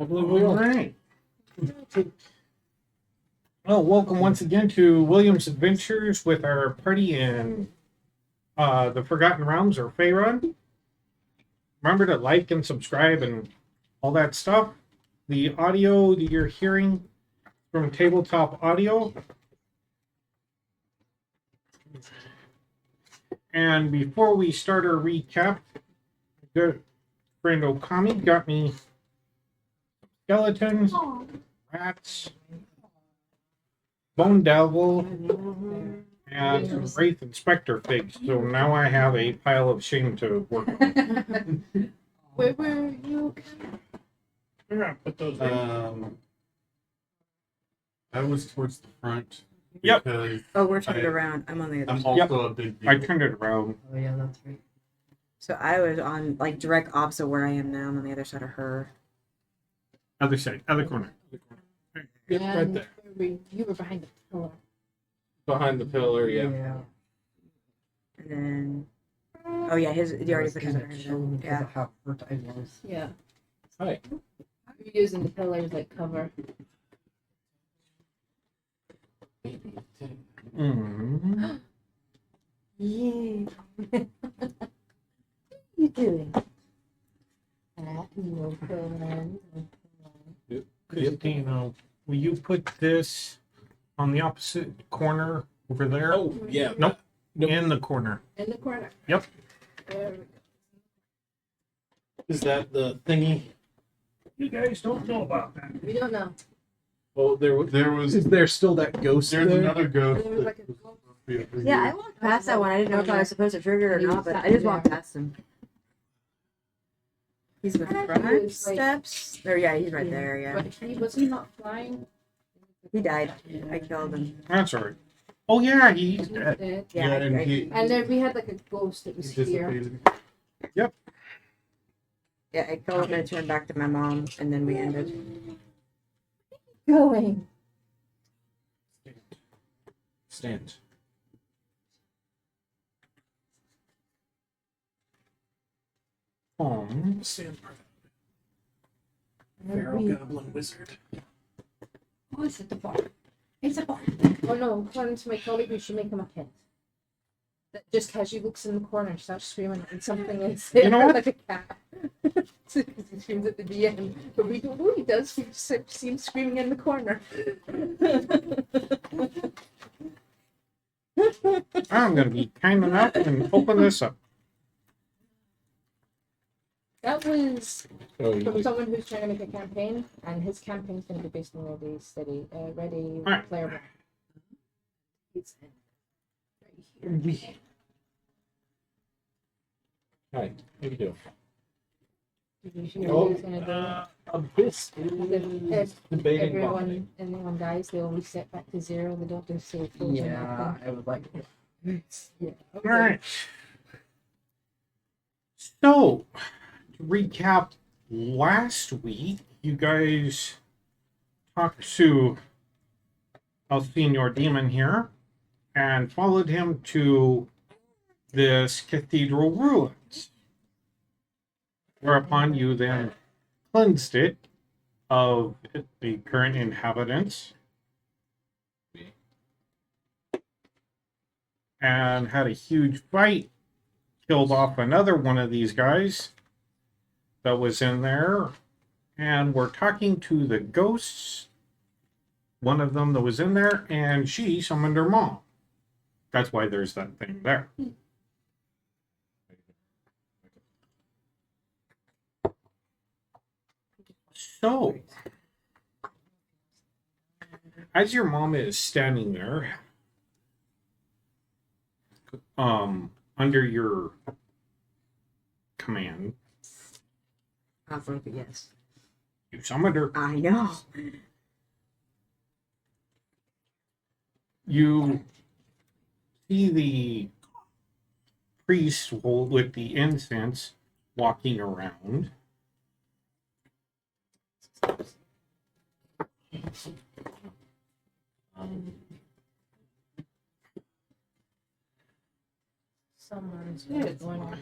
Hopefully we will. All right. Well, welcome once again to William's Adventures with our party in the Forgotten Realms or Faerun. Remember to like and subscribe and all that stuff. The audio that you're hearing from Tabletop Audio. And before we start our recap, good friend Okami got me skeletons, rats, bone devil, and some wraith and specter figs. So now I have a pile of shame to work on. Where were you? We're gonna put those in. I was towards the front. Yep. Because Oh, we're turned I- around. I'm on the other I'm side. also a big I dude. turned it around. Oh yeah, that's right. So I was on like direct opposite where I am now. I'm on the other side of her. Other side, other corner. Yep, right there. You were behind the pillar. Behind the pillar, yeah. And then, oh yeah, you already put his other hand in. Yeah. Of how hurt I was. Yeah. Hi. You're using the pillars like cover. Mm. Yeah. What you doing? Christina, will you put this on the opposite corner over there? Oh, yeah. Nope. Nope. In the corner. In the corner. Yep. There we go. Is that the thingy? You guys don't know about that. We don't know. Well, there was. Is there still that ghost There's there? another ghost. There was like a that was supposed to be over Yeah, I here. walked past that one. I didn't know if I was supposed to trigger it or not, but I just walked past him. He's the front steps. Or yeah, he's right there. Yeah, But was he not flying? he died. I killed him. That's all right. Oh, yeah, he's He dead. was dead. Yeah, Yeah, and he- And then we had like a ghost that was He here. dissipated. Yeah, I killed him and turned back to my mom, and then we ended. Going. Stand. Stand. Feral goblin wizard. Oh, it's at the bar. It's a bar. Oh no, according to my colleague, we should make him a pet. That just casually looks in the corner and starts screaming, and something is there, You know what? like a cat. Because he screams at the DM, but we don't know what he does. We just see him screaming in the corner. I'm going to be kind enough and open this up. That was Oh, from you someone who's trying to make a campaign, and his campaign's going to be based on Ready Alright. Player One. It's right here. Hi. How you doing? Did you hear Oh, what he was going to do? Abyss If debating bombing. anyone dies, they will reset back to zero. They don't do save throws or Yeah, nothing. I would like it. Yeah. All right. So, to recap last week, you guys talked to El Senor Demon here and followed him to this cathedral ruins. Whereupon you then cleansed it of the current inhabitants and had a huge fight, killed off another one of these guys that was in there, and we're talking to the ghosts, one of them that was in there, and she summoned her mom. That's why there's that thing there. So, as your mom is standing there, under your command, Yes. you summoned her. I know. You see the priest with the incense walking around. Someone's going on.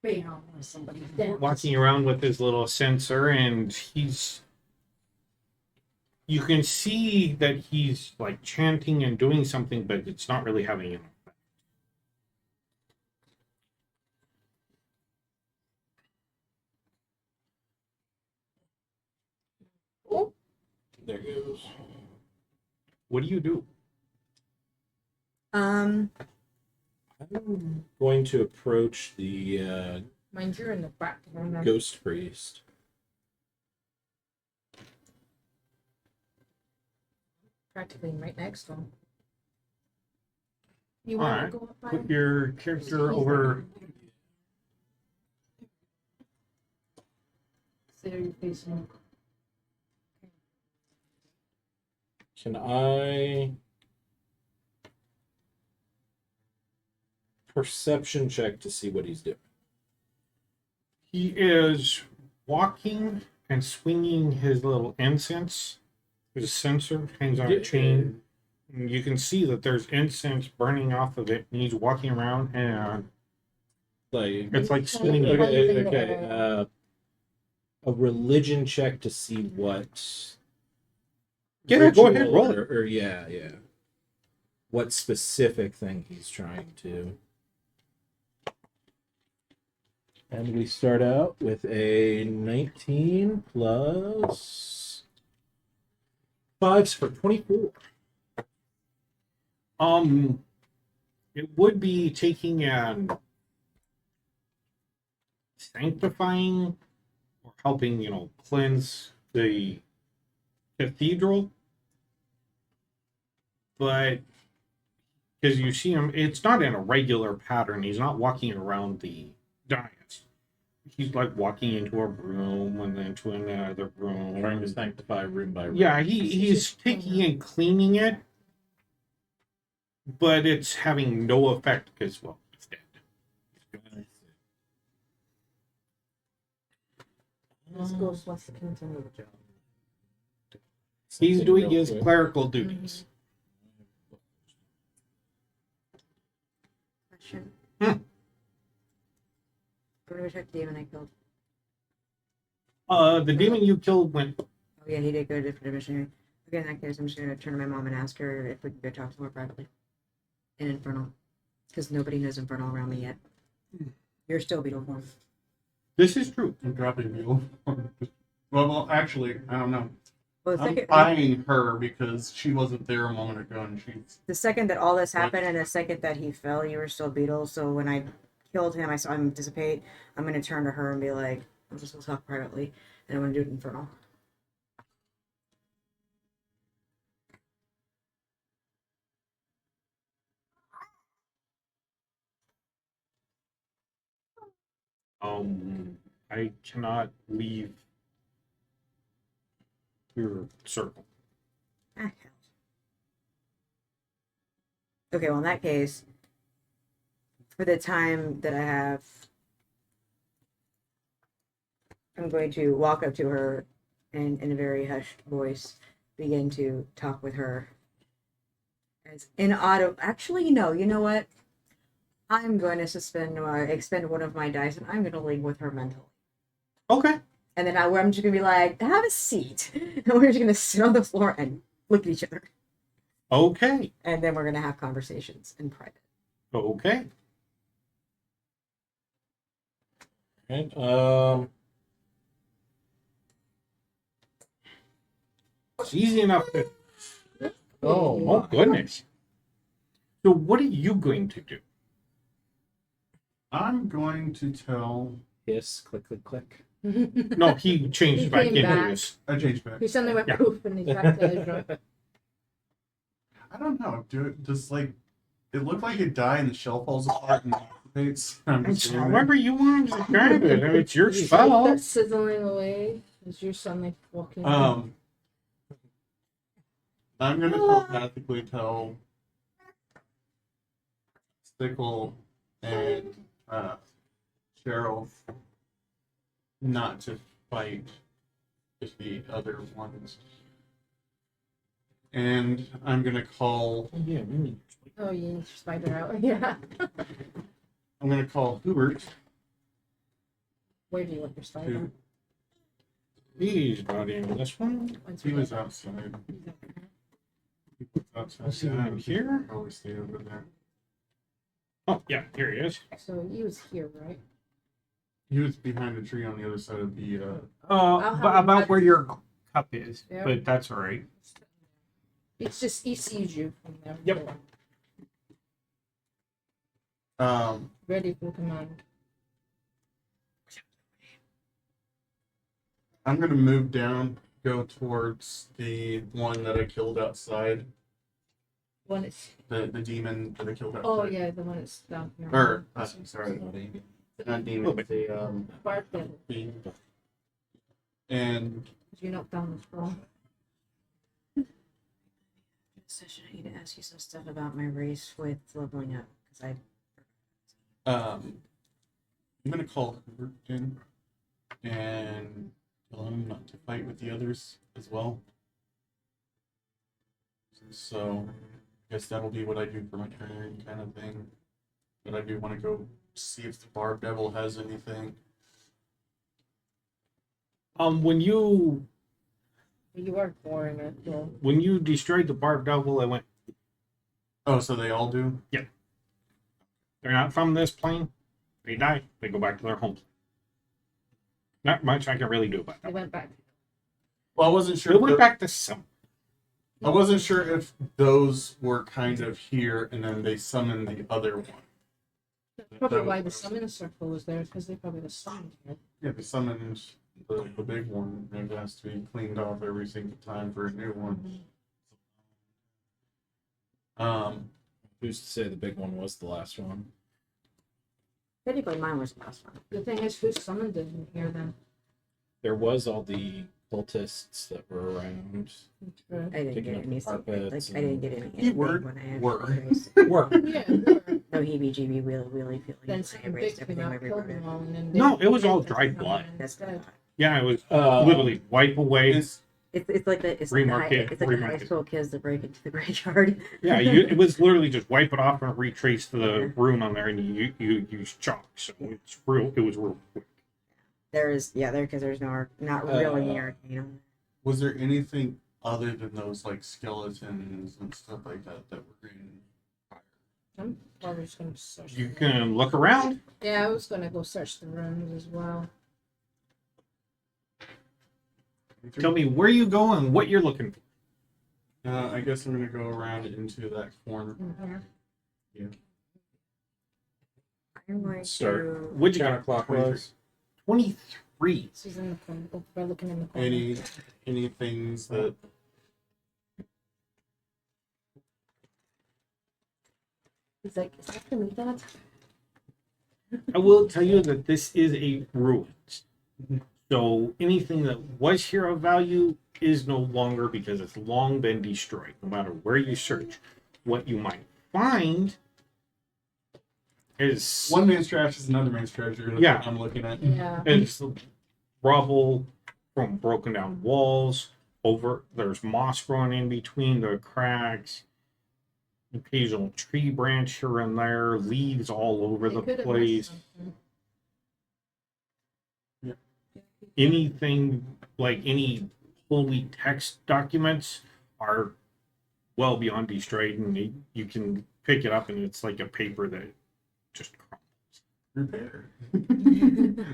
Bam, somebody's dead. walking around with his little sensor, and you can see that he's like chanting and doing something, but it's not really having an effect. Oh, There goes. What do you do? I'm going to approach the mind you're in the back. Remember? ghost priest. Practically right next to him. You All want right. to go up by Put him? your character over. So you're facing. Can I perception check to see what he's doing? He is walking and swinging his little incense. His sensor hangs on a chain. And you can see that there's incense burning off of it, and he's walking around, and Like, it's like swinging. okay. A religion check to see what. Yeah, go ahead, ritual roll it. or yeah. What specific thing he's trying to. And we start out with a 19 plus 5s for 24. It would be taking and sanctifying or helping, cleanse the cathedral. But because you see him, it's not in a regular pattern. He's not walking around the dais. He's like walking into a room and then to another room. Trying to sanctify room by room. Yeah, he's taking and cleaning it, but it's having no effect because, well, it's dead. This ghost wants to continue the job. He's Something doing real his quick. clerical duties. Question. Hmm. I'm gonna check the demon I killed. The demon you killed went. Oh yeah, he did go to a different missionary. Okay, in that case, I'm just gonna turn to my mom and ask her if we can go talk to her privately. In Infernal. Because nobody knows Infernal around me yet. You're still beetle form. This is true. I'm dropping you. Well, actually, I don't know. Well, I'm eyeing her because she wasn't there a moment ago, and she's. the second that all this happened and the second that he fell, you were still beetle. So when I killed him, I saw him dissipate. I'm gonna turn to her and be like, I'm just gonna talk privately, and I'm gonna do it Infernal. I cannot leave your circle. Ah, hell. Okay, well, in that case, for the time that I have, I'm going to walk up to her and, in a very hushed voice, begin to talk with her. As inaudible. Actually, no, you know what? I'm going to expend one of my dice, and I'm going to link with her mentally. Okay. And then I'm just going to be like, have a seat. And we're just going to sit on the floor and look at each other. Okay. And then we're going to have conversations in private. Okay. Right. It's easy enough to. Oh, Oh, goodness. So, what are you going to do? I'm going to tell. hiss, click, click, click. No, he changed He back came into back. his. I changed back. He suddenly went Yeah. poof and he's back to his room. I don't know. Does like it look like it die and the shell falls apart and dissipates? I'm It's assuming. however you want to describe it. I mean, it's your Like spell. that sizzling away as you're suddenly walking. I'm gonna telepathically tell Stickle and Cheryl not to fight with the other ones. And I'm gonna call Yeah, really. Oh, you need your spider out. Yeah. I'm gonna call Hubert Where do you want your spider? Two. He's not in this one. Once He we was get- outside. He was outside. Was he in here? Always stay over there. Oh, yeah, here he is. So he was here, right? He was behind a tree on the other side of the. I'll have him About back- where your cup is, Yeah. but that's all right. It's just he sees you from there. Yep. Ready for command. I'm gonna move down, go towards the one that I killed outside. One is. The demon that I killed outside. Oh yeah, the one that's down here. Or sorry, not Oh, demon. but- The Bark devil. being. And You knocked down the scroll. Session, I need to ask you some stuff about my race with leveling up because I'm gonna call Hubert in and tell him not to fight with the others as well. So I guess that'll be what I do for my turn, kind of thing. But I do want to go see if the Barb Devil has anything. When you are boring it. Yeah. when you destroyed the Barb Devil, I went, Oh, so they all do? they're not from this plane. They die. They go back to their home. Not much I can really do about They that. went back. Well, I wasn't sure. They went back to some. I wasn't sure if those were kind of here and then they summoned the other one. That's probably That why was- the summon circle was there, because they probably was summoned here. Yeah, they summoned the big one. It has to be cleaned off every single time for a new one. Who's to say the big one was the last one? technically mine was the last one. The thing is, who summoned it in here then? There was all the cultists that were around. I didn't Picking get up any the carpets I didn't get any Keyword, when I had were. race. Work. Yeah, were. No heebie-jeebie, really feeling. Then I something erased big came everything out, every killed word. them all, and then No, they- it was all they dried come blood. in That's what I instead. thought. Yeah, it was literally wipe away. It's like the it's like the high, Remarket- it's like the high remarket. school kids that break into the graveyard. Yeah, it was literally just wipe it off and retrace the room on there, and you use chalk. So it's real. It was real quick. There's because there's not really any arcane on Was there anything other than those like skeletons and stuff like that that were in fire? I'm probably just gonna search. You the- can look around. Yeah, I was gonna go search the rooms as well. Tell me where you go and what you're looking for. I guess I'm gonna go around into that corner. In here. I'm going Start. to What'd you get? Counterclockwise. 23. She's in the corner. Oh, by looking in the corner. Any things that He's like, is that for me, Dad? I will tell you that this is a ruins. So anything that was here of value is no longer because it's long been destroyed, no matter where you search. What you might find is one man's trash is another man's treasure. That's Yeah. what I'm looking at. Yeah. is rubble from broken down walls. There's moss growing in between the cracks. Occasional tree branch here and there, leaves all over They the could have place. missed something. Yeah. Anything like any holy text documents are well beyond destroyed, and you can pick it up and it's like a paper that just crumbles. Repair.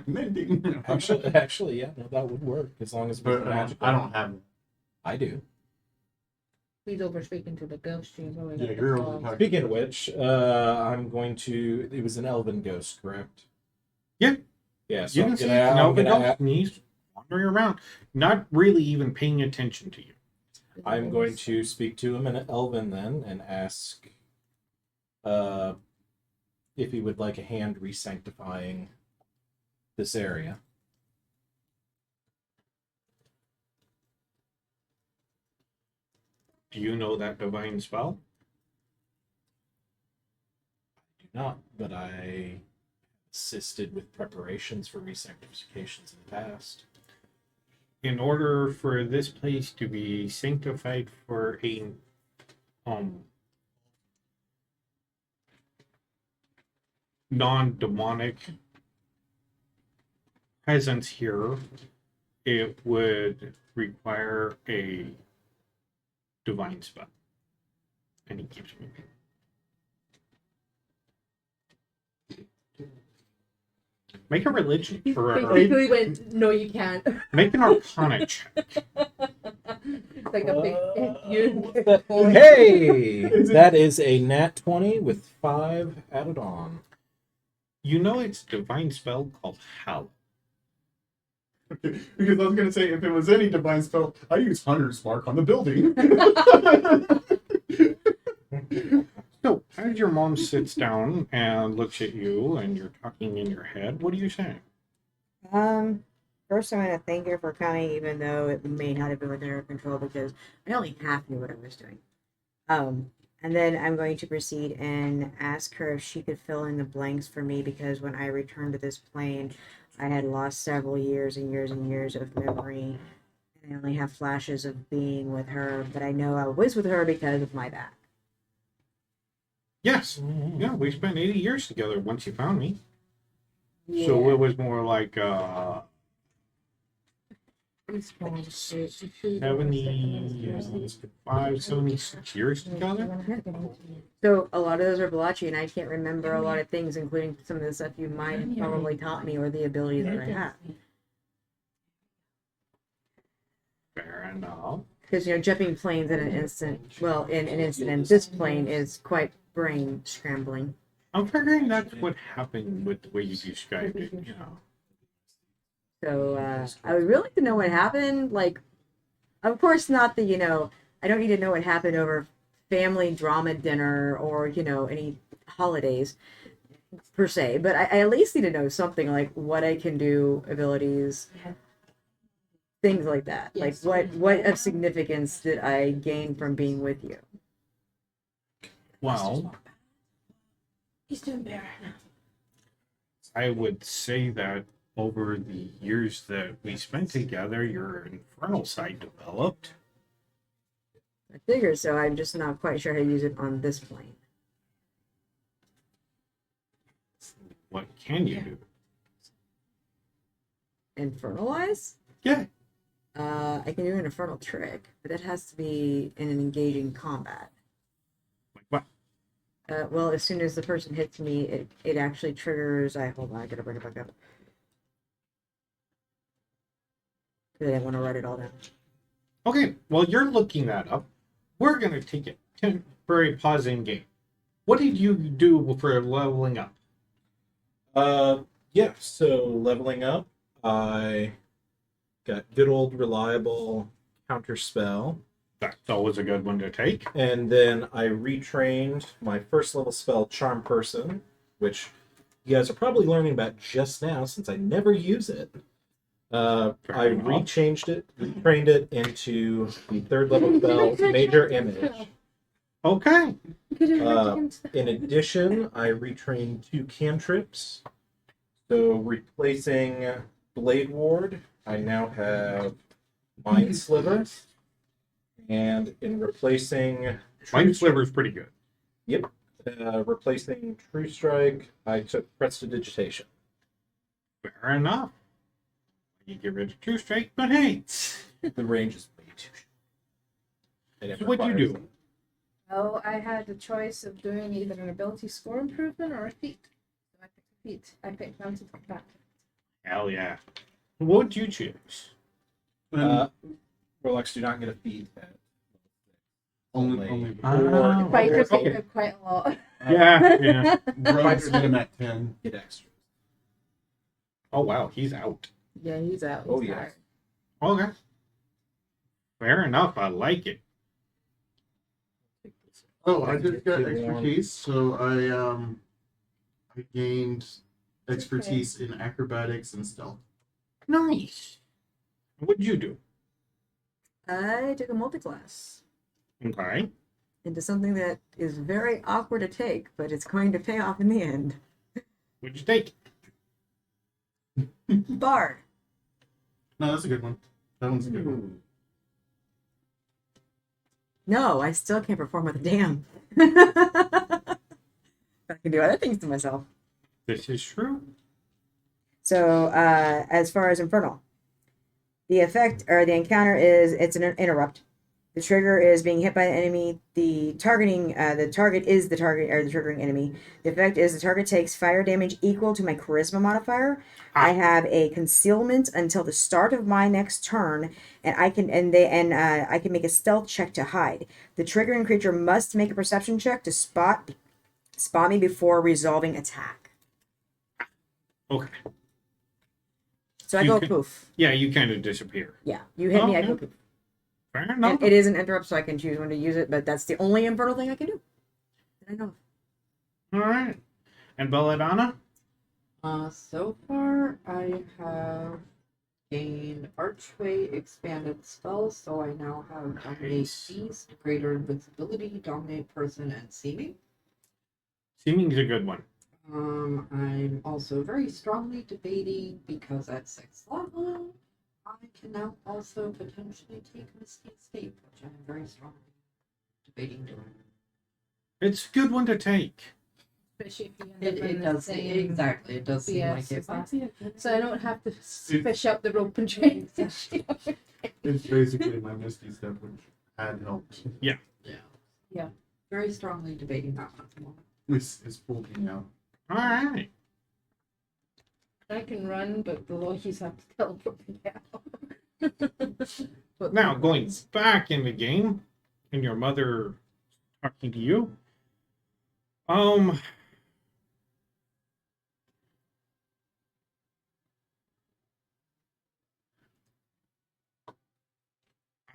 Mending. Actually, yeah, no, that would work as long as it was But magical. I don't have them. I do. He's over speaking to the ghost. She's always Yeah, at the you're call. over talking. Speaking of which, I'm going to. It was an elven ghost, correct? Yeah. Yeah. So You I'm can see gonna, an I'm elven gonna, ghost, and he's wandering around, not really even paying attention to you. I'm going to speak to him in elven then and ask if he would like a hand resanctifying this area. Do you know that divine spell? I do not, but I assisted with preparations for resanctifications in the past. In order for this place to be sanctified for a non-demonic peasants here, it would require a divine spell. And he keeps moving. Make a religion He or basically went, no, you can't. make an arcana check. Like a big you. Hey, that is a nat 20 with 5 added on. You know it's a divine spell called Hallow. Because I was gonna say, if it was any divine spell, I use Hunter's Mark on the building. So, as your mom sits down and looks at you and you're talking in your head, what are you saying? First I'm gonna thank her for coming, even though it may not have been within her control because I only half knew what I was doing. And then I'm going to proceed and ask her if she could fill in the blanks for me because when I returned to this plane, I had lost several years and years and years of memory. And I only have flashes of being with her, but I know I was with her because of my back. Yes. Yeah, we spent 80 years together once you found me. So it was more like 76 years together. So a lot of those are blotchy, and I can't remember a lot of things, including some of the stuff you might have probably taught me or the abilities that I have. Fair enough. Because jumping planes in an instant, well, in an instant, and this plane is quite brain scrambling. I'm figuring that's what happened with the way you described it, So I would really like to know what happened. Like, of course, not the I don't need to know what happened over family drama dinner or any holidays per se, but I at least need to know something like what I can do, abilities, things like that. Yes. Like what of significance did I gain from being with you? Well, He's doing better now. I would say that over the years that we spent together, your infernal side developed. I figured so. I'm just not quite sure how to use it on this plane. What can you do? Infernalize? Yeah. I can do an infernal trick, but that has to be in an engaging combat. Like what? Well, as soon as the person hits me, it actually triggers. Hold on, I gotta bring it back up. I didn't want to write it all down. Okay, well, you're looking that up. We're going to take a temporary pause in game. What did you do for leveling up? Yeah, so leveling up, I got good old reliable counter spell, That's always a good one to take. and then I retrained my first level spell, Charm Person, which you guys are probably learning about just now since I never use it. I enough. retrained it into the third level spell, Major Image. Okay. In addition, I retrained 2 cantrips. So replacing Blade Ward, I now have Mind Sliver. And in replacing Mind Sliver's pretty good. replacing True Strike, I took Prestidigitation. Fair enough. You get rid of True Strike, but hey. The range is way too short. And it So what'd you requires- do? Well, I had the choice of doing either an ability score improvement or a feat. So I picked a feat. I picked Mounted Combat. Hell yeah. What would you choose? Warlocks do not get a feat at only Oh, Fighters okay. get quite a lot. Yeah. rogues get him at 10. get extra. Oh, wow, he's out. Yeah, he's out. Oh, He's yes. tired. Okay. Fair enough, I like it. Oh, I just got expertise, so I gained expertise in acrobatics and stealth. Nice. What'd you do? I took a multi-class Okay. into something that is very awkward to take, but it's going to pay off in the end. What'd you take? Bard. No, that's a good one. That one's a good one. No, I still can't perform with a damn. I can do other things to myself. This is true. So, as far as Infernal, the effect or the encounter is it's an interrupt. The trigger is being hit by the enemy. The target is the target or the triggering enemy. The effect is the target takes fire damage equal to my charisma modifier. I have a concealment until the start of my next turn, and I can make a stealth check to hide. The triggering creature must make a perception check to spot me before resolving attack. Okay. So I You go can- poof. Yeah, you kind of disappear. Yeah, you hit me, I Okay. go poof. Fair And enough. it is an interrupt, so I can choose when to use it, but that's the only infernal thing I can do. That I know of. All right. And Belladonna? So far, I have gained Archway expanded spells, so I now have Dominate Nice. Beast, Greater Invincibility, Dominate Person, and Seeming. Seeming's a good one. I'm also very strongly debating because at 6th level, I can now also potentially take Misty Escape, which I'm very strongly debating doing. It's a good one to take. Especially if you end up It in the does same exactly. It does seem like it BS might be a good So I don't have to fish out the rope and transition. It's basically my Misty Step, which had helped. Yeah. Very strongly debating that one at the moment. It's pulled me out. All right. I can run, but the lawyers have to teleport me out. But Now, going back in the game, and your mother talking to you.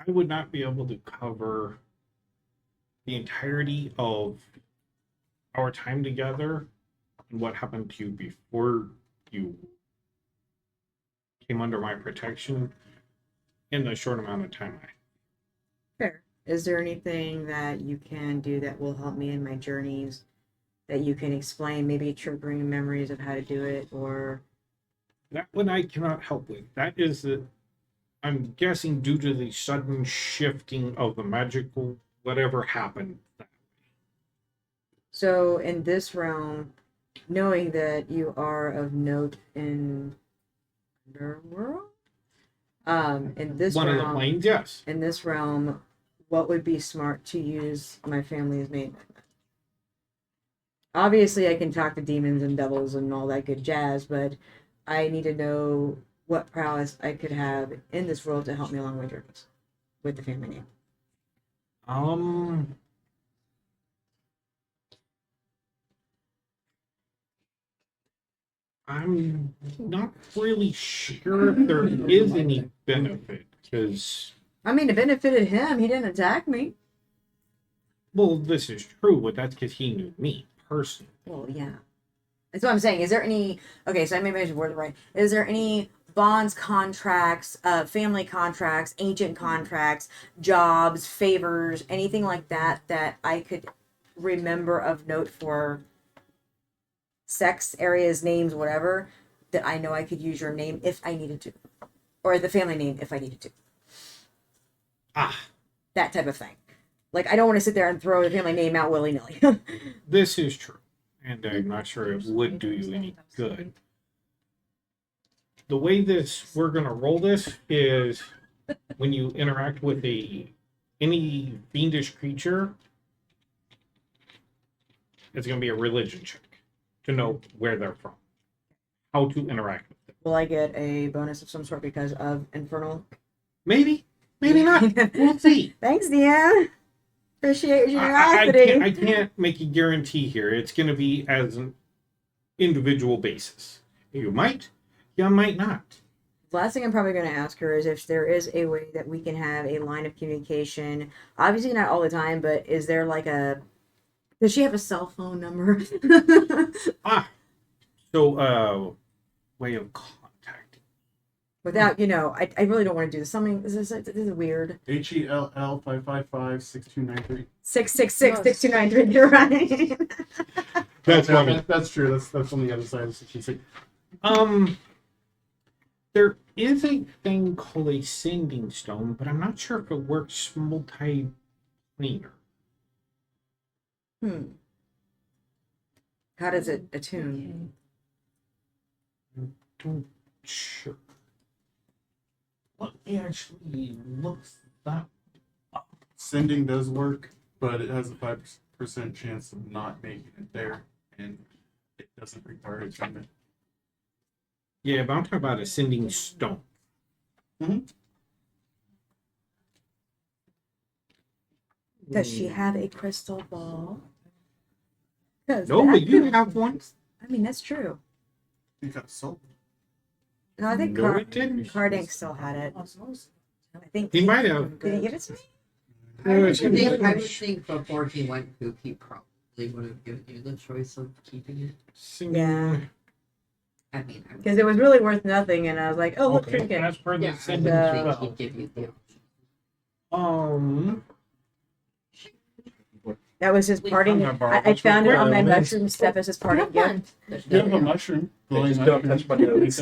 I would not be able to cover the entirety of our time together and what happened to you before you came under my protection in the short amount of time I. Fair. Is there anything that you can do that will help me in my journeys that you can explain, maybe triggering memories of how to do it, or That one I cannot help with. That is the, I'm guessing due to the sudden shifting of the magical whatever happened. so in this realm, knowing that you are of note in Underworld, in this One of the realm, planes, yes. in this realm, what would be smart to use my family's name? Obviously, I can talk to demons and devils and all that good jazz, but I need to know what prowess I could have in this world to help me along my journeys with the family name. I'm not really sure if there is any benefit because, I mean, it benefited him. He didn't attack me. well, this is true, but that's because he knew me personally. Well, yeah. That's what I'm saying. Is there any? Okay, so I maybe I should word it right. Is there any bonds, contracts, family contracts, ancient contracts, jobs, favors, anything like that that I could remember of note for sex, areas, names, whatever, that I know I could use your name if I needed to, or the family name if I needed to. Ah, That type of thing. Like I don't want to sit there and throw the family name out willy nilly. this is true, and I'm not sure it would do you any good. The way we're gonna roll this is when you interact with any fiendish creature, it's gonna be a religion check to know where they're from, how to interact with them. Will I get a bonus of some sort because of infernal? Maybe not. We'll see. Thanks, Deanne. Appreciate your I generosity. can't make a guarantee here. It's going to be as an individual basis. You might not. Last thing I'm probably going to ask her is if there is a way that we can have a line of communication. Obviously, not all the time, but is there like a. Does she have a cell phone number? So, way of contacting. Without, I really don't want to do this. Something. This is weird. HELL 555-6293. 666-6293. You're right. That's Yeah, funny. that's true. That's on the other side of 66. There is a thing called a sending stone, but I'm not sure if it works multi-planar. How does it attune? don't sure. Let me actually look that. Sending does work, but it has a 5% chance of not making it there, and it doesn't require attunement. Yeah, but I'm talking about a sending stone. Does she have a crystal ball? 'Cause No, that but you could- have one. I mean, that's true. You got sold. No, I think No, it didn't. Cardink still had it. I think He might have. Did he give it to me? I would Yeah, think before he went poop, he probably would have given you the choice of keeping it. Sending. Yeah. I mean, I Because it was really worth nothing, and I was like, "Oh, look, Okay, trinket." that's for the yeah, I sending would think spell. he'd give you the option. That was his parting. I found it on my mushroom step as his parting Have gift. fun. You have a mushroom. glowing just don't mushroom. touch my nose.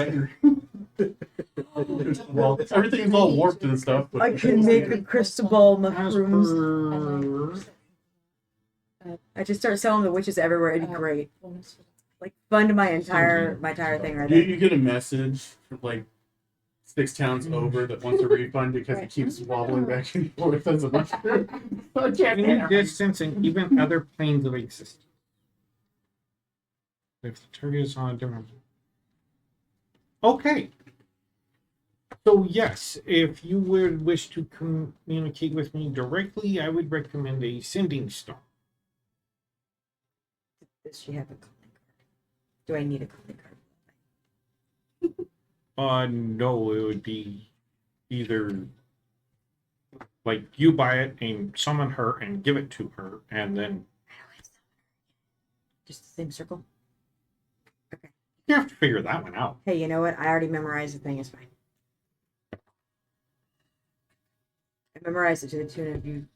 Well, everything's all warped and stuff. But I can make a crystal ball As mushrooms. per I just start selling the witches everywhere. It'd be great. Like fund my entire thing right you, there. you get a message from like 6 towns over that wants a refund because it Right. keeps wobbling back and forth as a mushroom. I can't any handle it. distance and even other planes of existence. If the target is on a different. Okay. So yes, if you would wish to communicate with me directly, I would recommend a sending stone. Does she have a calling card? Do I need a calling card? No, it would be either like you buy it and summon her and give it to her, and then Just the same circle. you have to figure that one out. Hey, you know what? I already memorized the thing. It's fine. I memorized it to the tune of "You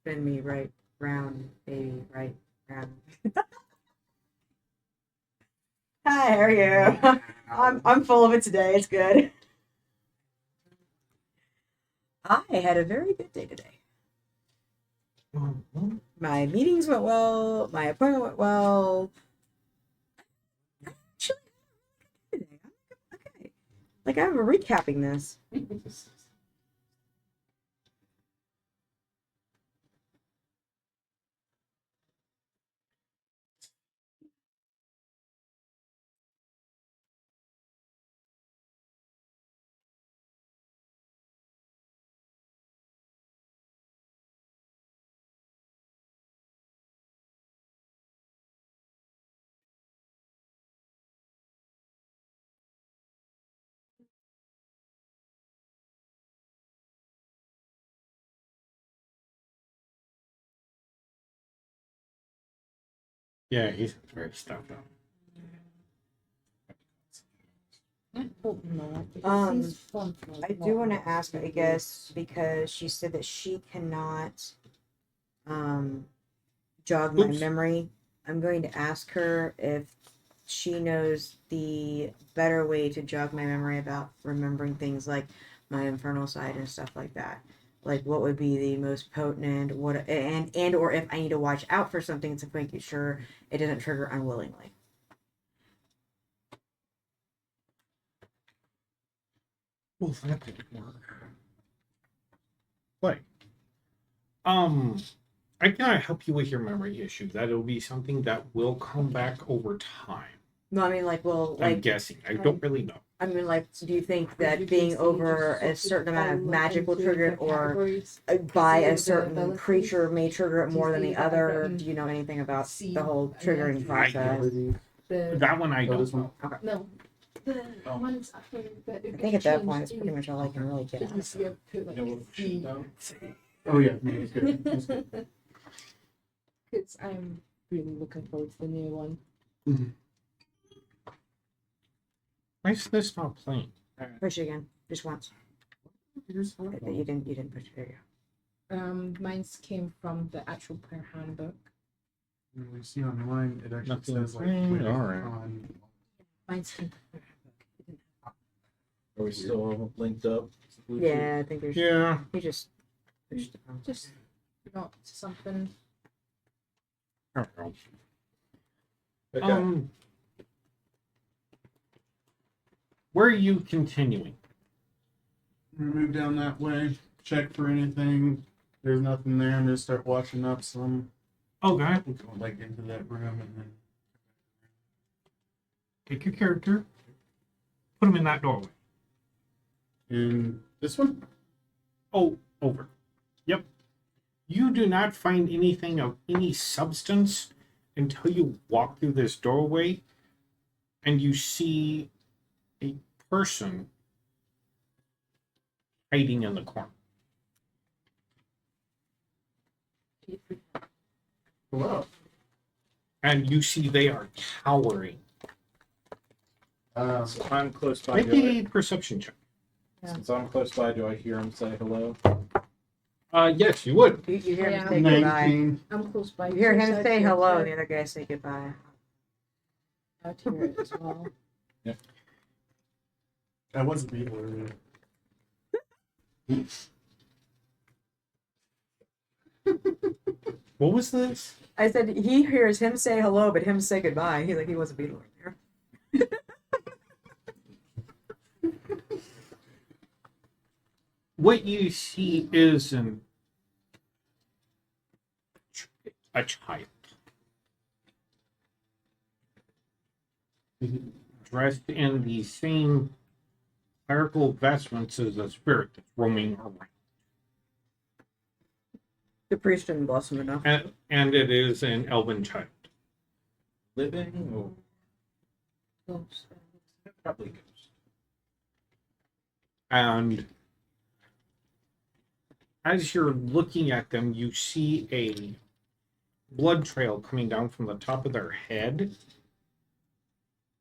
spin me right round, baby, right round." Hi, how are you? I'm full of it today. It's good. I had a very good day today. My meetings went well. My appointment went well. Actually, today. Okay. Like I'm recapping this. Yeah, he's very stuffed up. I hope not. It Um, seems fun for I do want to ask, I guess, because she said that she cannot jog my Oops. memory. I'm going to ask her if she knows the better way to jog my memory about remembering things like my infernal side and stuff like that. Like what would be the most potent and or if I need to watch out for something to make sure it doesn't trigger unwillingly. Well, that didn't work. Like, I cannot help you with your memory issue. That'll be something that will come back over time. No, I mean like well I'm like guessing. I don't really know. I mean like do you think that being over a certain amount of magic will trigger it or by a certain creature may trigger it more than the other? Do you know anything about the whole triggering process? That one I Oh, this don't. one. No. The Oh. ones after that. I think at that point it's pretty much all I can really get out of it. Oh yeah, no, it's good. It's good. Because I'm really looking forward to the new one. Why is this not playing? Push it again, just once. You didn't push it. There you go. Mine's came from the actual player handbook. When we see online, it actually Nothing says like playing, when alright. Mine's came from the player handbook. Are we still linked up? Yeah, I think there's. Yeah. You just pushed it. Just not something. I don't know. Okay. Where are you continuing? I'm gonna move down that way, check for anything. There's nothing there. I'm gonna start watching up some. Okay. We'll go like into that room and then. Take your character. Put him in that doorway. In this one? Oh, over. Yep. You do not find anything of any substance until you walk through this doorway and you see a person hiding in the corner. Hello. And you see they are cowering. So I'm close by. Make Do a perception check. since I'm close by, do I hear him say hello? Yes, you would. You hear Yeah. him say goodbye. 19. I'm close by. You hear too, him so say I feel hello, good. and the other guy say goodbye. I'd hear it as well. I wasn't beetle. What was this? I said he hears him say hello, but him say goodbye. He's like he wasn't beetle right there. What you see is a child dressed in the same clerical vestments as a spirit that's roaming around. The priest didn't bless him enough. And it is an elven child. Living or Close. probably ghost? And as you're looking at them, you see a blood trail coming down from the top of their head.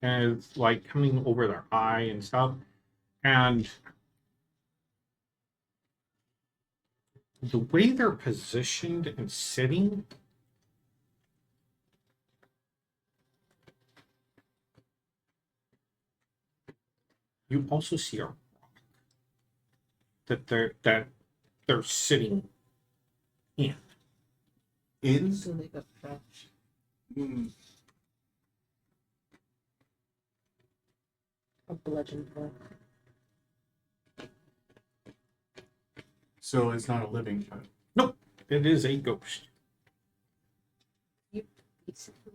And it's like coming over their eye and stuff. And the way they're positioned and sitting, you also see a rock that they're sitting in. In? So they got crouched. A bludgeon blow. So it's not a living child. It is a ghost. Basically.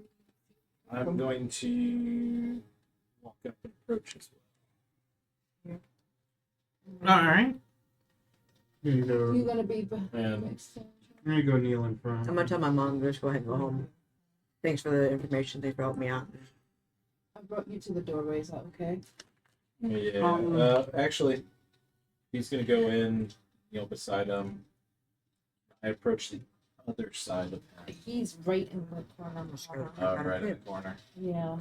I'm going to walk up and approach as well. All right. I'm gonna You go, gonna be And next to I'm gonna go kneel in front. I'm gonna tell my mom to just go ahead and go home. Thanks for the information. Thanks for helping me out. I brought you to the doorway, is that okay? yeah, actually, he's gonna go in, beside him. I approach the other side of him. He's right in the corner. of the Just go. hall. Right in the corner. Yeah.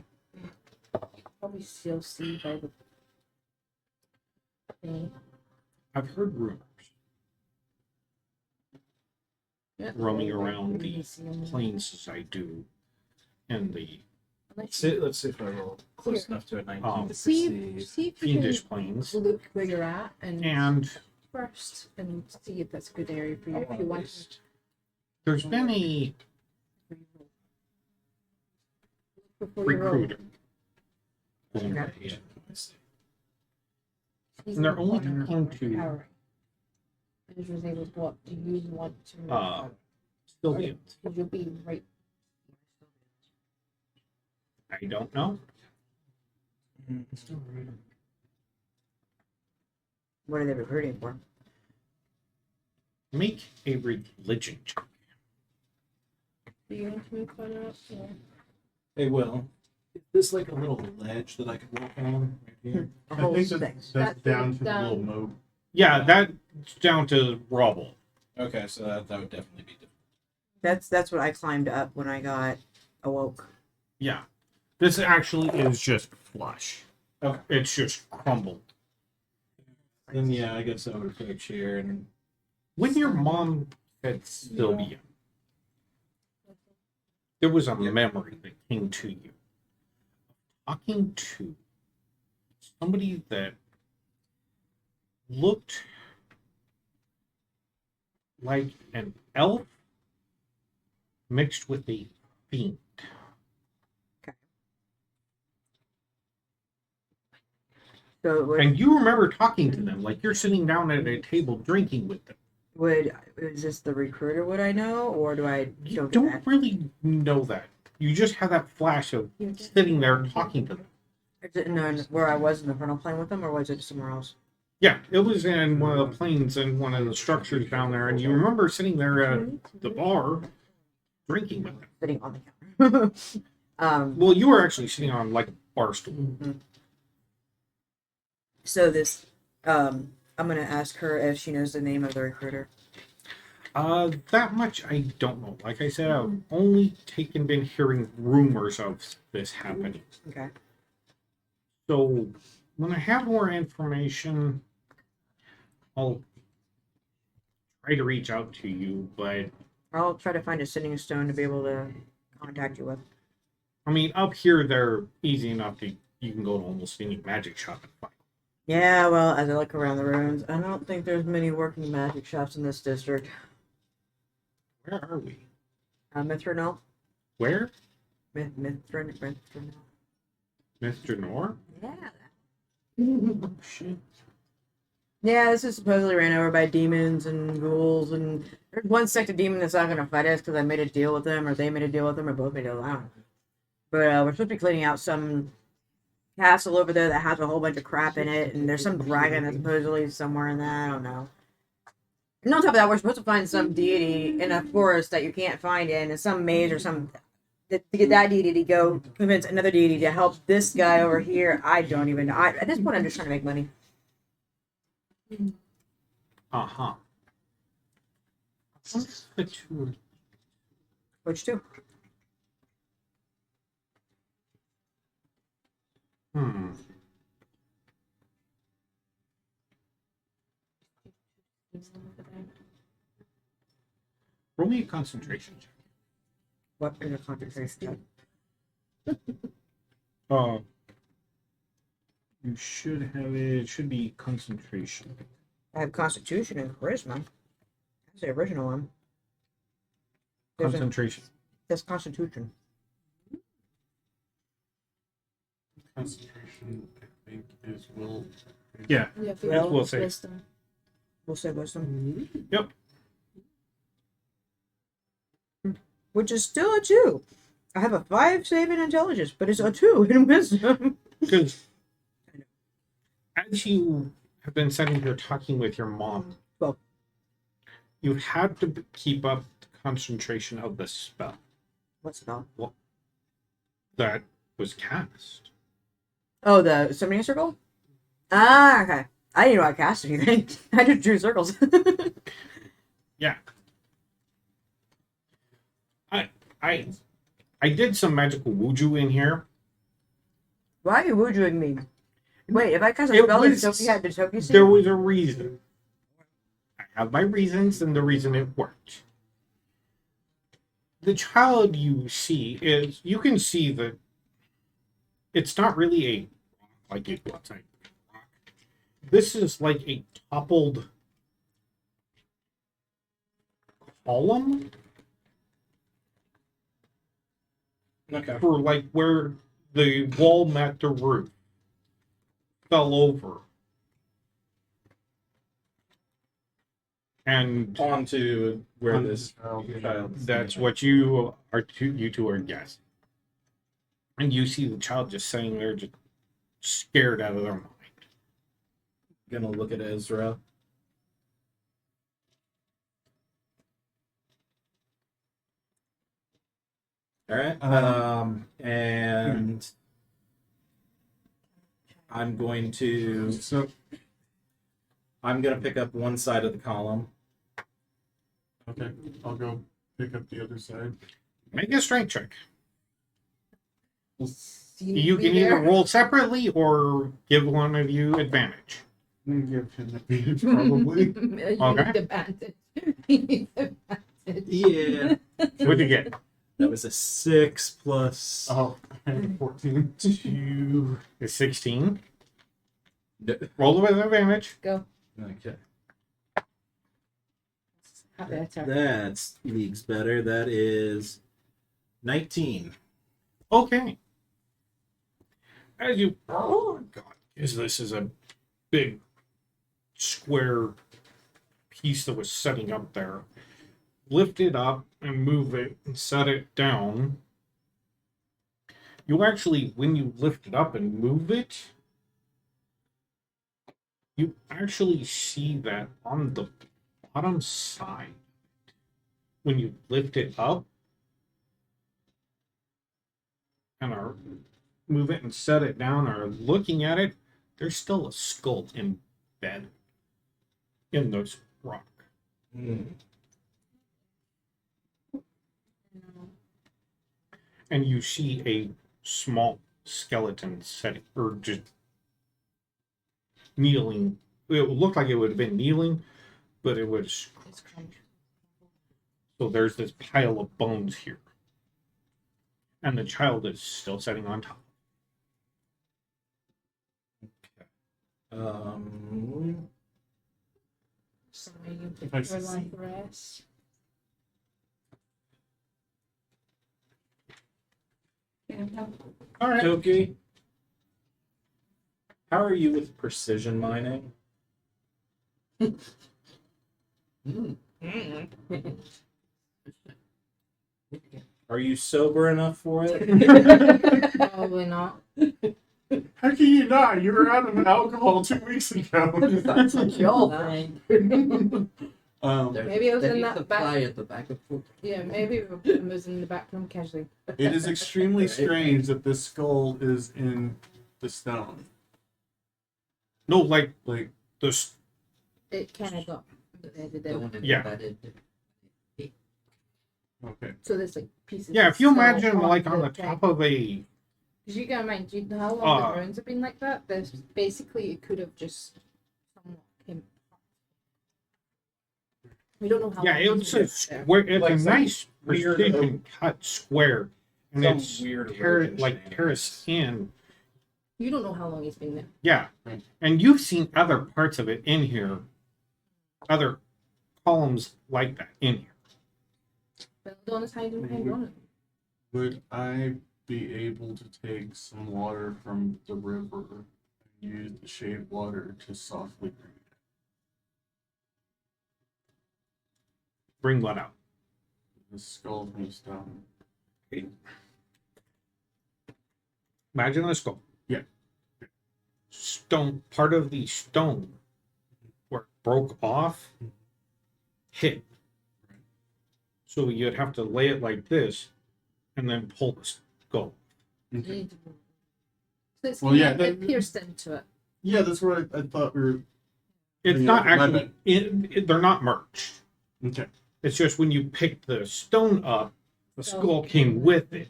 Probably still see by the thing. I've heard rumors Yeah. roaming around You the can see him. plains as I do in the Unless Let's see if I roll close Here. enough to a 19 to See succeed. if you fiendish can plains. look where you're at and And first and see if that's a good area for you. I If want you at want least- there's been a before you roll. recruiter. Okay. Yeah, let's see. He's And they're in the only corner, talking to- cowering. And was able to go up. Do you want to move Uh, up? Still Or- do. 'cause you'll be right. I don't know. What are they recruiting for? Make a religion check. Do you want to move further up? Or? Hey, Will, is this like a little ledge that I could walk on right here? A I whole think thing. that's That's down to the down. little moat. Yeah, that's down to rubble. Okay, so that would definitely be different. That's what I climbed up when I got awoke. Yeah. This actually is just flush. Okay. It's just crumbled. Then yeah, I guess I would approach here and When your mom said Sylvia, there was a memory that came to you. Talking to somebody that looked like an elf mixed with a fiend. Okay. So it And you remember talking to them, like you're sitting down at a table drinking with them. is this the recruiter? Would I know, or do I You don't get don't that? really know that. You just have that flash of sitting there talking to them. I didn't know where I was in the frontal plane with them, or was it somewhere else? Yeah, it was in one of the planes in one of the structures down there, and you remember sitting there at the bar drinking with them. Sitting on the counter. Well, you were actually sitting on like a bar stool. So this, I'm gonna ask her if she knows the name of the recruiter. That much I don't know. Like I said, I've only been hearing rumors of this happening. Okay. So when I have more information, I'll try to reach out to you. But I'll try to find a sitting stone to be able to contact you with. I mean, up here they're easy enough to you can go to almost any magic shop and find. Yeah, well, as I look around the ruins, I don't think there's many working magic shops in this district. Where are we? Mithranel? Where? Mithranel. Mr. Nor? Yeah. Oh, shit. Yeah, this is supposedly ran over by demons and ghouls, and there's one sect of demon that's not going to fight us because I made a deal with them, or they made a deal with them, or both made a deal. I don't know. But we're supposed to be cleaning out some castle over there that has a whole bunch of crap in it, and there's some dragon that's supposedly somewhere in that. I don't know. And on top of that, we're supposed to find some deity in a forest that you can't find in some maze or some to get that deity to go convince another deity to help this guy over here. I don't even know. At this point, I'm just trying to make money. Uh-huh. What's the two? Which two? Hmm. Roll me a concentration check. What is a concentration check? You should have it. It should be concentration. I have Constitution and Charisma. That's the original one. There's a- Concentration. That's Constitution. Concentration, I think, is will. Yeah. Yeah, Well, we'll say. wisdom. We'll say wisdom. Yep. Which is still a 2. I have a 5 save in intelligence, but it's a 2 in wisdom. Because as you have been sitting here talking with your mom, Well- you had to keep up the concentration of the spell What spell? that was cast. Oh, the summoning circle? Ah, okay. I didn't know I cast anything. I just drew circles. Yeah. I did some magical wuju in here. Why are you wooing me? Wait, if I cast a It spell, was- did Sophie had the Sophie see? There was a reason. I have my reasons, and the reason it worked. The child you see is, you can see that it's not really a rock like it looks like a rock. This is like a toppled column Okay. for like where the wall met the roof fell over. And Onto where this child. that's what you two are guessing. And you see the child just sitting there, just scared out of their mind. Gonna look at Ezra. All right. And I'm going to So, pick up one side of the column. okay, I'll go pick up the other side. Make a strength check. We'll You can either roll separately or give one of you advantage. give him advantage, probably. Okay. Yeah. What'd you get? That was a 6 plus. Oh, I had 14. 2. Is 16. No. Roll with advantage. Go. Okay. Better. That's leagues better. That is 19. Okay. As you is this is a big square piece that was setting up there. Lift it up and move it and set it down. You actually, when you lift it up and move it, you actually see that on the bottom side, when you lift it up and are move it and set it down or looking at it, there's still a skull embedded in those rock. And you see a small skeleton setting or just kneeling. It looked like it would have been kneeling, but it was. It's crunched. So there's this pile of bones here. And the child is still sitting on top. So you If I for succeed. like rest. All right. Toki, how are you with precision mining? Are you sober enough for it? Probably not. How can you not? You were out of alcohol 2 weeks ago. That's a kill thing. There's Maybe I was in steady that supply back. at the back of food. Yeah, maybe I was in the back room casually. It is extremely strange that this skull is in the stone. No, like Like, this. It kind of got embedded in. Don't Yeah. embedded. okay. So there's like pieces. Yeah, of if you skull imagine like on the thing. top of a. Because you gotta mind, do you know how long Uh, the ruins have been like that? There's basically it could have just somewhat came. We don't know how. Yeah, long it's been a there. square. It's Like a some nice weird precision cut square, and Some it's weird terraced erosion terraced in. You don't know how long it's been there. Yeah, Right. and you've seen other parts of it in here, other columns like that in here. But Donna's hiding behind Donna. Would I be able to take some water from the river and use the shade water to softly bring it Bring what out? the skull from the stone? Imagine a skull. Yeah. Stone, part of the stone where it broke off, hit. So you'd have to lay it like this and then pull the skull. Okay. So it's Well, yeah, it that- pierced into it. Yeah, that's what I thought we were. It's Yeah, not my actually, they're not merged. Okay. It's just when you picked the stone up, the skull came with it.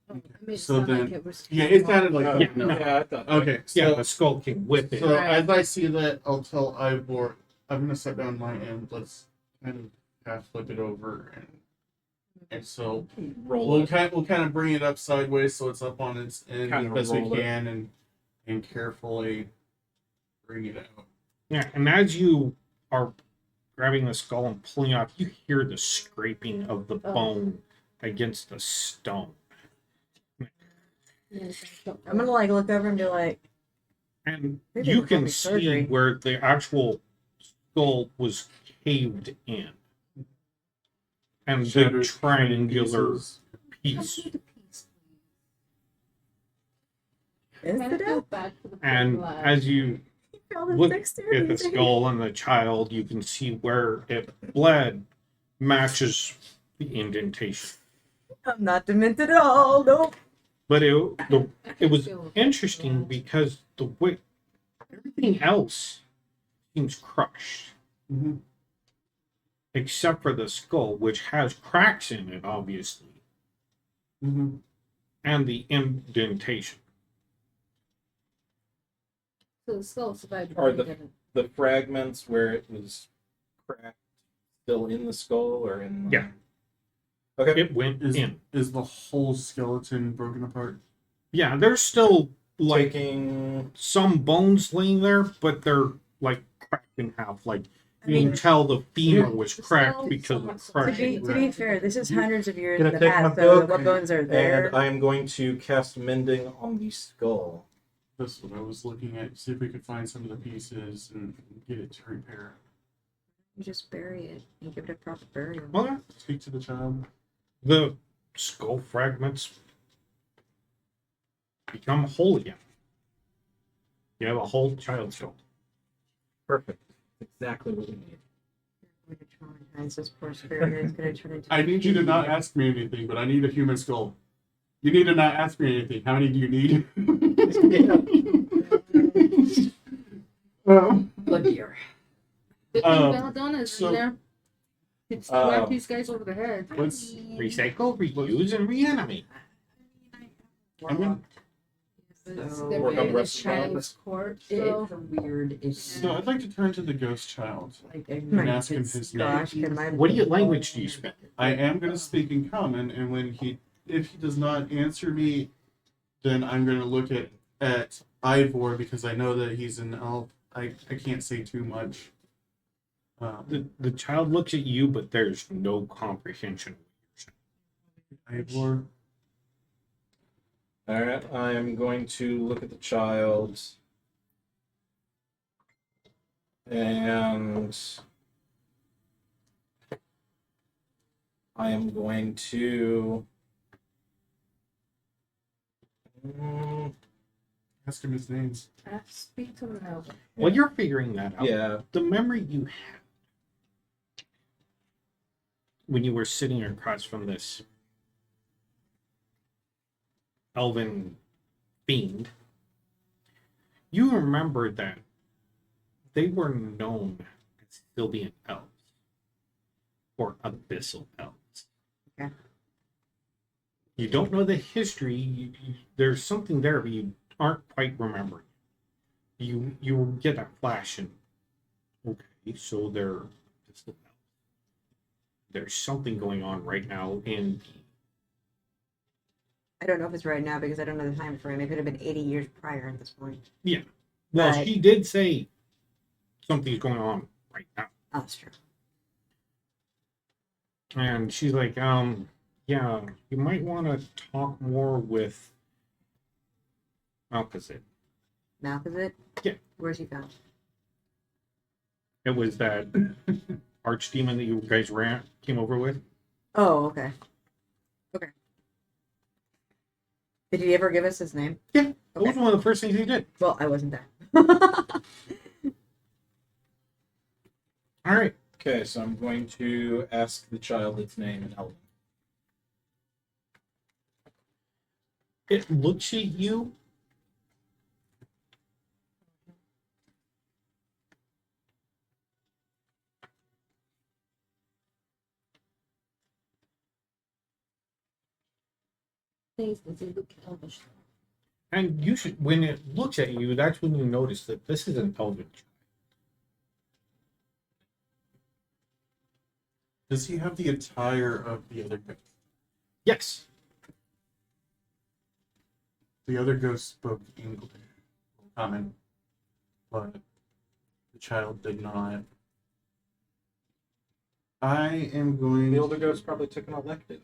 Oh, it made it So sound then- like it was Yeah, it sounded like Oh, Yeah, that. no. I thought. Okay. Yeah, So, the skull came with it. so Right. as I see that, I'll tell Ivor, I'm gonna set down my end. Let's kind of half flip it over, and so Roll we'll it. kind of bring it up sideways so it's up on its end Kind as of best we roll it. can, and carefully bring it out. Yeah, and as you are grabbing the skull and pulling off, you hear the scraping of the Oh. bone against the stone. Yeah, so- I'm gonna like look over and be like, And Maybe you we're can having see surgery. where the actual skull was caved in. And the Shattered triangular pieces. piece. is Kind of it feel up? bad for the poor And lad. as you All this look at dexterity the thing. skull and the child, you can see where it bled matches the indentation. I'm not demented at all. Nope. But it was Feel interesting bad. because the way everything else seems crushed, Mhm. except for the skull, which has cracks in it, obviously, Mhm. and the indentation. So the skull survived. Or but it didn't. The fragments where it was cracked still in the skull or in the... Yeah. Okay. It went Is in. is the whole skeleton broken apart? Yeah, there's still like Taking some bones laying there, but they're like cracked in half. Like I you mean, can tell the femur was The cracked skull because of somewhat to crushing. be fair, this is hundreds of years Gonna in the take my past, so book what bones are there? and I am going to cast mending on the skull. this one. I was looking at see if we could find some of the pieces and get it to repair. You just bury it and give it a proper burial. Well, Speak to the child. the skull fragments become whole again. You have a whole child skull. Perfect. Exactly what we need. I'm gonna traumatize this poor spirit. It's gonna turn into. I need you to not ask me anything, but I need a human skull. You need to not ask me anything. How many do you need? Oh dear. Good Um, thing Belladonna's so- in there. It's whack these guys over the head. Let's. Recycle, reuse, and reanimate. I'm gonna- So, They're Work on in the the rest of the balance. child's court, it's so a weird issue. So I'd like to turn to the ghost child. Like, and ask him his name. Gosh, can my What language do you speak? I am going to speak in common, and if he does not answer me, then I'm going to look at Ivor because I know that he's an elf. I can't say too much. The child looks at you, but there's no comprehension. Ivor. All right, I am going to look at the child, and I am going to. Ask him his name. speak to them now. While you're figuring that out, Yeah, the memory you had when you were sitting across from this elven fiend, you remember that they were known as Sylvian elves or abyssal elves. Okay. You don't know the history. There's something there, but you aren't quite remembering. You get that flash and okay, so they're abyssal elves. There's something going on right now in I don't know if it's right now because I don't know the time frame. It could have been 80 years prior at this point. well, Right. she did say something's going on right now. Oh, that's true. And she's like, yeah, you might want to talk more with Malkazit. Mouth is it? Yeah. Where's he found? It was that archdemon that you guys came over with. Oh, okay. Okay. Did he ever give us his name? Yeah, that was Okay. one of the first things he did. Well, I wasn't there. All right. okay, so I'm going to ask the child its name in Elven. It looks at you. Things does it look elvish? And you should, when it looks at you, that's when you notice that this is an elven. Does he have the attire of the other ghost? Yes. The other ghost spoke English, common, but the child did not. I am going. The older ghost probably took an elective.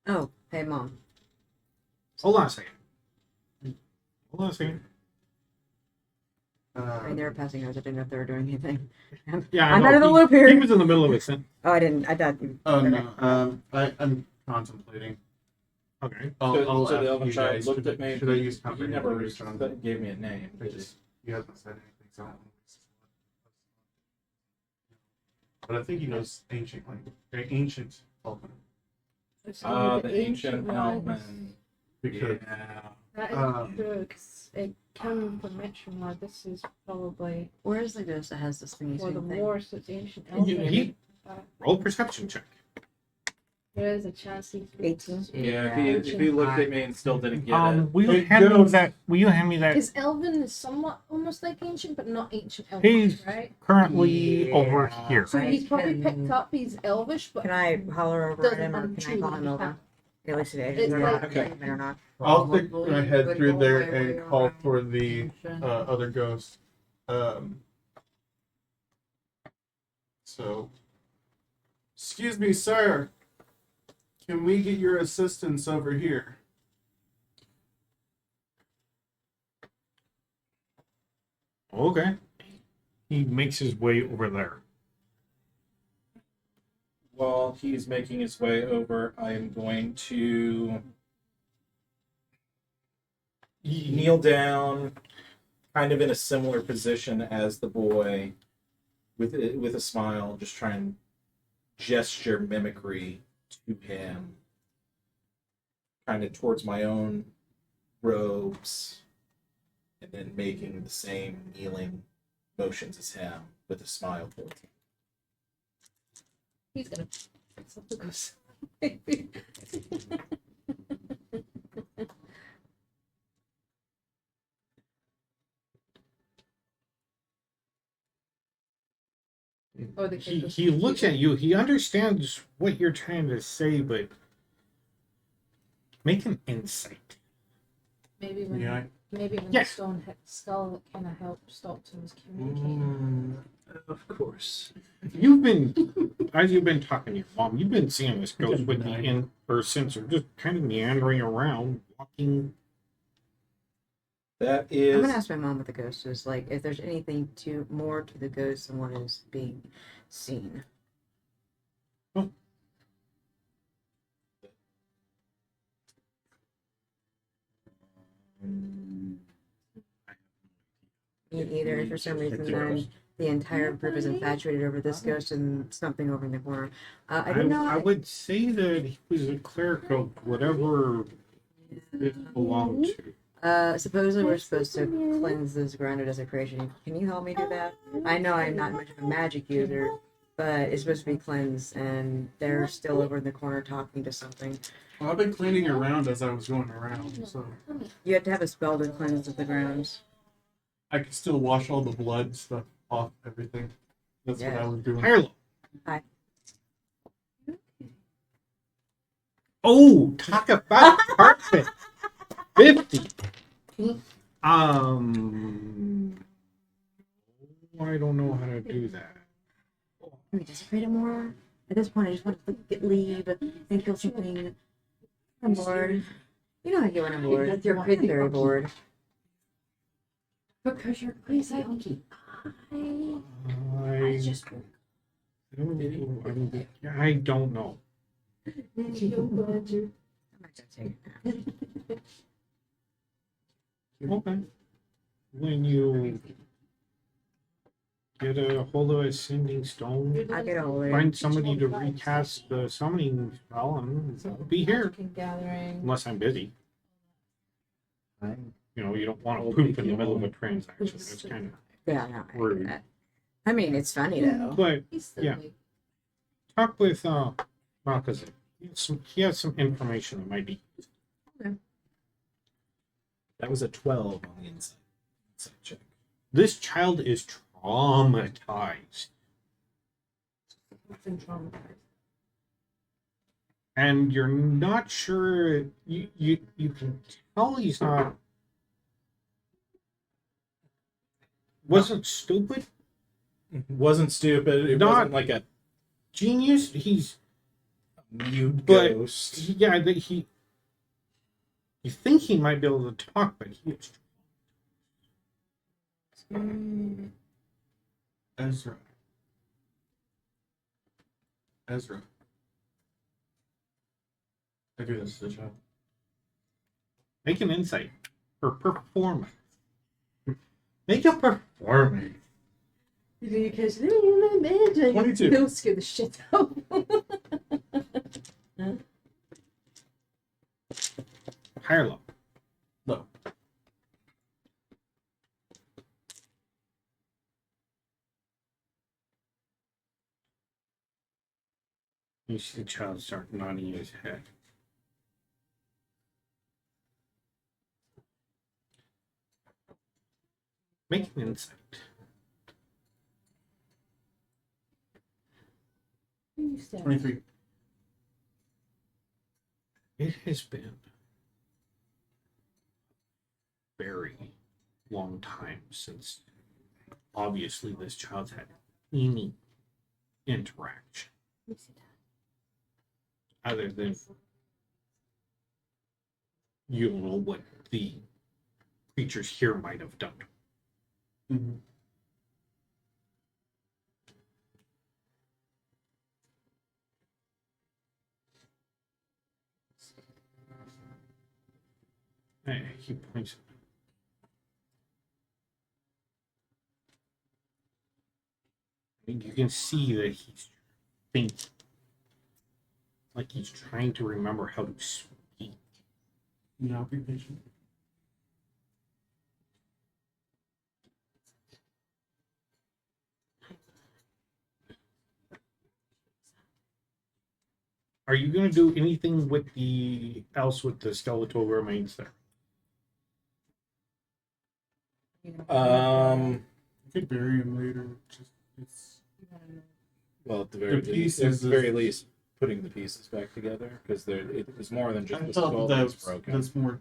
Oh, hey, Mom. Hold on a second. Hold on a second. I mean, they were passing out. I didn't know if they were doing anything. Yeah, I I'm know. out of the He- loop here. He was in the middle of a sentence. Oh, I didn't. I thought you. Oh okay. no. I'm contemplating. Okay. I'll So the ask elven you child guys, looked should at me. Should I use He comprehension never or use John? gave me a name. I just he hasn't said anything, so. But I think he knows ancient language, ancient Elven, The ancient ones. Elven. because Yeah. That is Um, true, 'cause it came from mention where this is probably Where is the ghost that has this thingy for the thing? war, so it's ancient He- elven. he- Roll a perception check. There is a chance he's 18. Yeah, if he looked at me and still didn't get it. Will you It hand me goes- that? Will you hand me that? Because elven is somewhat almost like ancient, but not ancient elven, He's right? currently over Yeah. here. So I he's probably can- picked up. He's elvish, but Can I holler over at doesn't him or can I untruly call him over? have- At least today. It's They're like- not okay. Or not. I'll stick Probably my head would through go there away and call around for the ancient. other ghost. So, excuse me, sir. Can we get your assistance over here? Okay. He makes his way over there. While he's making his way over, I am going to kneel down, kind of in a similar position as the boy, with a smile, just try and gesture mimicry to him, kind of towards my own robes, and then making the same kneeling motions as him with a smile towards him. He's gonna fix up the ghost. Oh, the kid goes, He looks at you. He understands what you're trying to say, but make an insight. Maybe when Yeah. maybe when Yes. the stone hit the skull, it kind of helps Dalton's communicating. Of course. You've been, as you've been talking to your mom, you've been seeing this ghost with the in or sensor just kind of meandering around, walking. That I'm is gonna ask my mom what the ghost is like. If there's anything more to the ghost than what is being seen. Me either. For some reason, then the entire group is infatuated over this ghost and something over in the corner. I don't know. I would say that he was a cleric of whatever it belonged to. Supposedly we're supposed to cleanse this ground of desecration. Can you help me do that? I know I'm not much of a magic user, but it's supposed to be cleansed, and they're still over in the corner talking to something. Well, I've been cleaning around as I was going around, so You have to have a spell to cleanse the grounds. I could still wash all the blood stuff off everything. That's what I was doing. Higher low. Hi. Oh, talk about carpet. 50. I don't know how to do that. Can we desecrate it more? At this point, I just want to leave and kill something. I'm bored. You know how I get when I'm bored. You're very bored. Because you're crazy, Unky. I Just I don't know. I'm not gonna take it now. Okay. When you get a hold of a sending stone, I'll get a hold of it. find somebody to recast the summoning spell, and I'll be here. Magic and gathering. Unless I'm busy. You know, you don't want to poop in the middle of a transaction. That's kind of. Yeah, no, I Rude. do that. I mean, it's funny though. But He's Yeah. silly. talk with Malkazin. He has some information that might be. that was a 12 on the inside check. This child is traumatized, Nothing traumatized. and you're not sure. You can tell he's not. Wasn't stupid. Wasn't stupid. It Not- wasn't like a Genius. He's mute But- ghost. yeah. You think he might be able to talk, but he is. Ezra. Ezra. I do this to the child. Make an insight or performance. Make a performance. Because imagine 22. he'll scare the shit out. Higher low. No. You see the child start nodding his head. Make an insight. You said 23. It has been a very long time since obviously this child's had any interaction other than you don't know what the creatures here might have done. Mhm. He points. And you can see that he's thinking, like he's trying to remember how to speak. Now be patient. Are you going to do anything with the skeletal remains there? You could bury him later. Just it's Well, at the The pieces very is- least, putting the pieces back together because it was more than just I the felt skull that was that's broken. that's more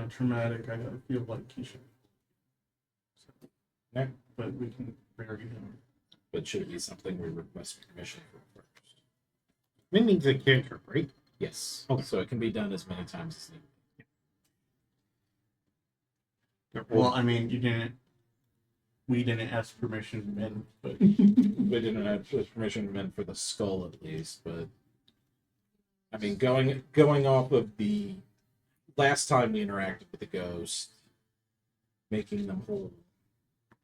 traumatic. I feel like he should. So, Yeah. But we can bury him. But should it be something we request permission for first? Mending's a cantrip, right? Yes. Okay. So it can be done as many times as needed. Well, I mean, we didn't ask permission then, but We didn't have permission meant for the skull at least, but I mean, going off of the last time we interacted with the ghost, making them whole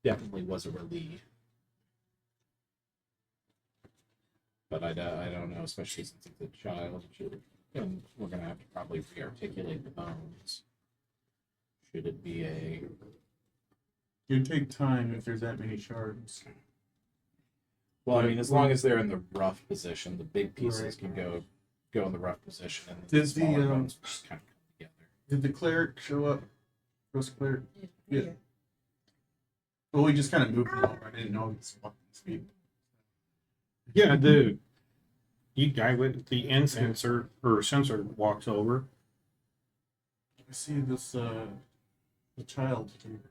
definitely was a relief. But I don't know, especially since it's a child, and we're gonna have to probably re-articulate the bones. Should it be a it'd take time if there's that many shards. well? I mean, as long as they're in the rough position, the big pieces Right. can go in the rough position, and Did the smaller the, bones just kind of come together. Did the cleric show up? Ghost cleric? Yeah. Well, we just kind of moved him over. I didn't know he's walking speed. Yeah, the guy with the end sensor walks over. I see this the child here. I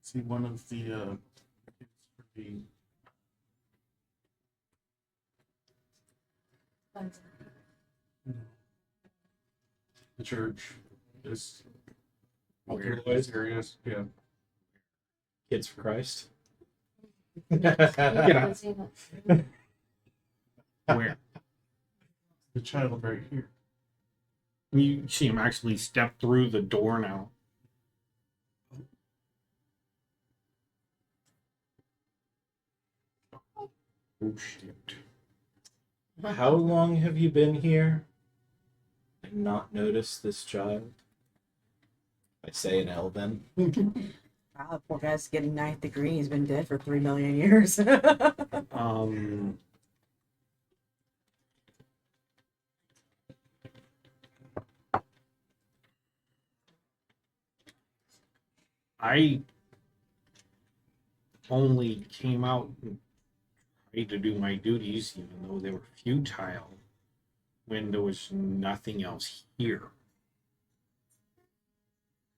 see one of the kids for the church is Weird. otherwise areas. Yeah. Kids for Christ. Get out. Where The child right here. you see him actually step through the door now. Oh shit! How long have you been here and not noticed this child? I say in Elven. Wow, the poor guy's getting ninth degree. He's been dead for 3 million years. Um, I only came out and tried to do my duties, even though they were futile, when there was nothing else here.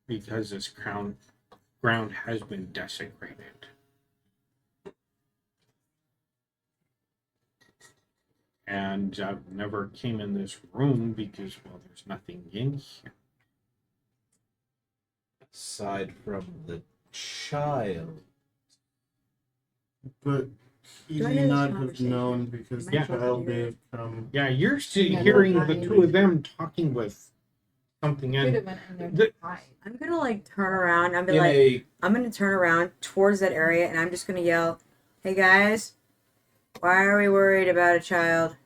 Because this ground has been desecrated. And I've never came in this room because, well, there's nothing in here. Aside from the child. But he Do I may hear this not have conversation? known because the Yeah. child may have come. Yeah, you're Yeah, hearing no, the I- two of them talking with something Could in. have went in there The- to hide. I'm gonna like turn around. I'm In like, a I'm gonna turn around towards that area, and I'm just gonna yell, "Hey guys, why are we worried about a child?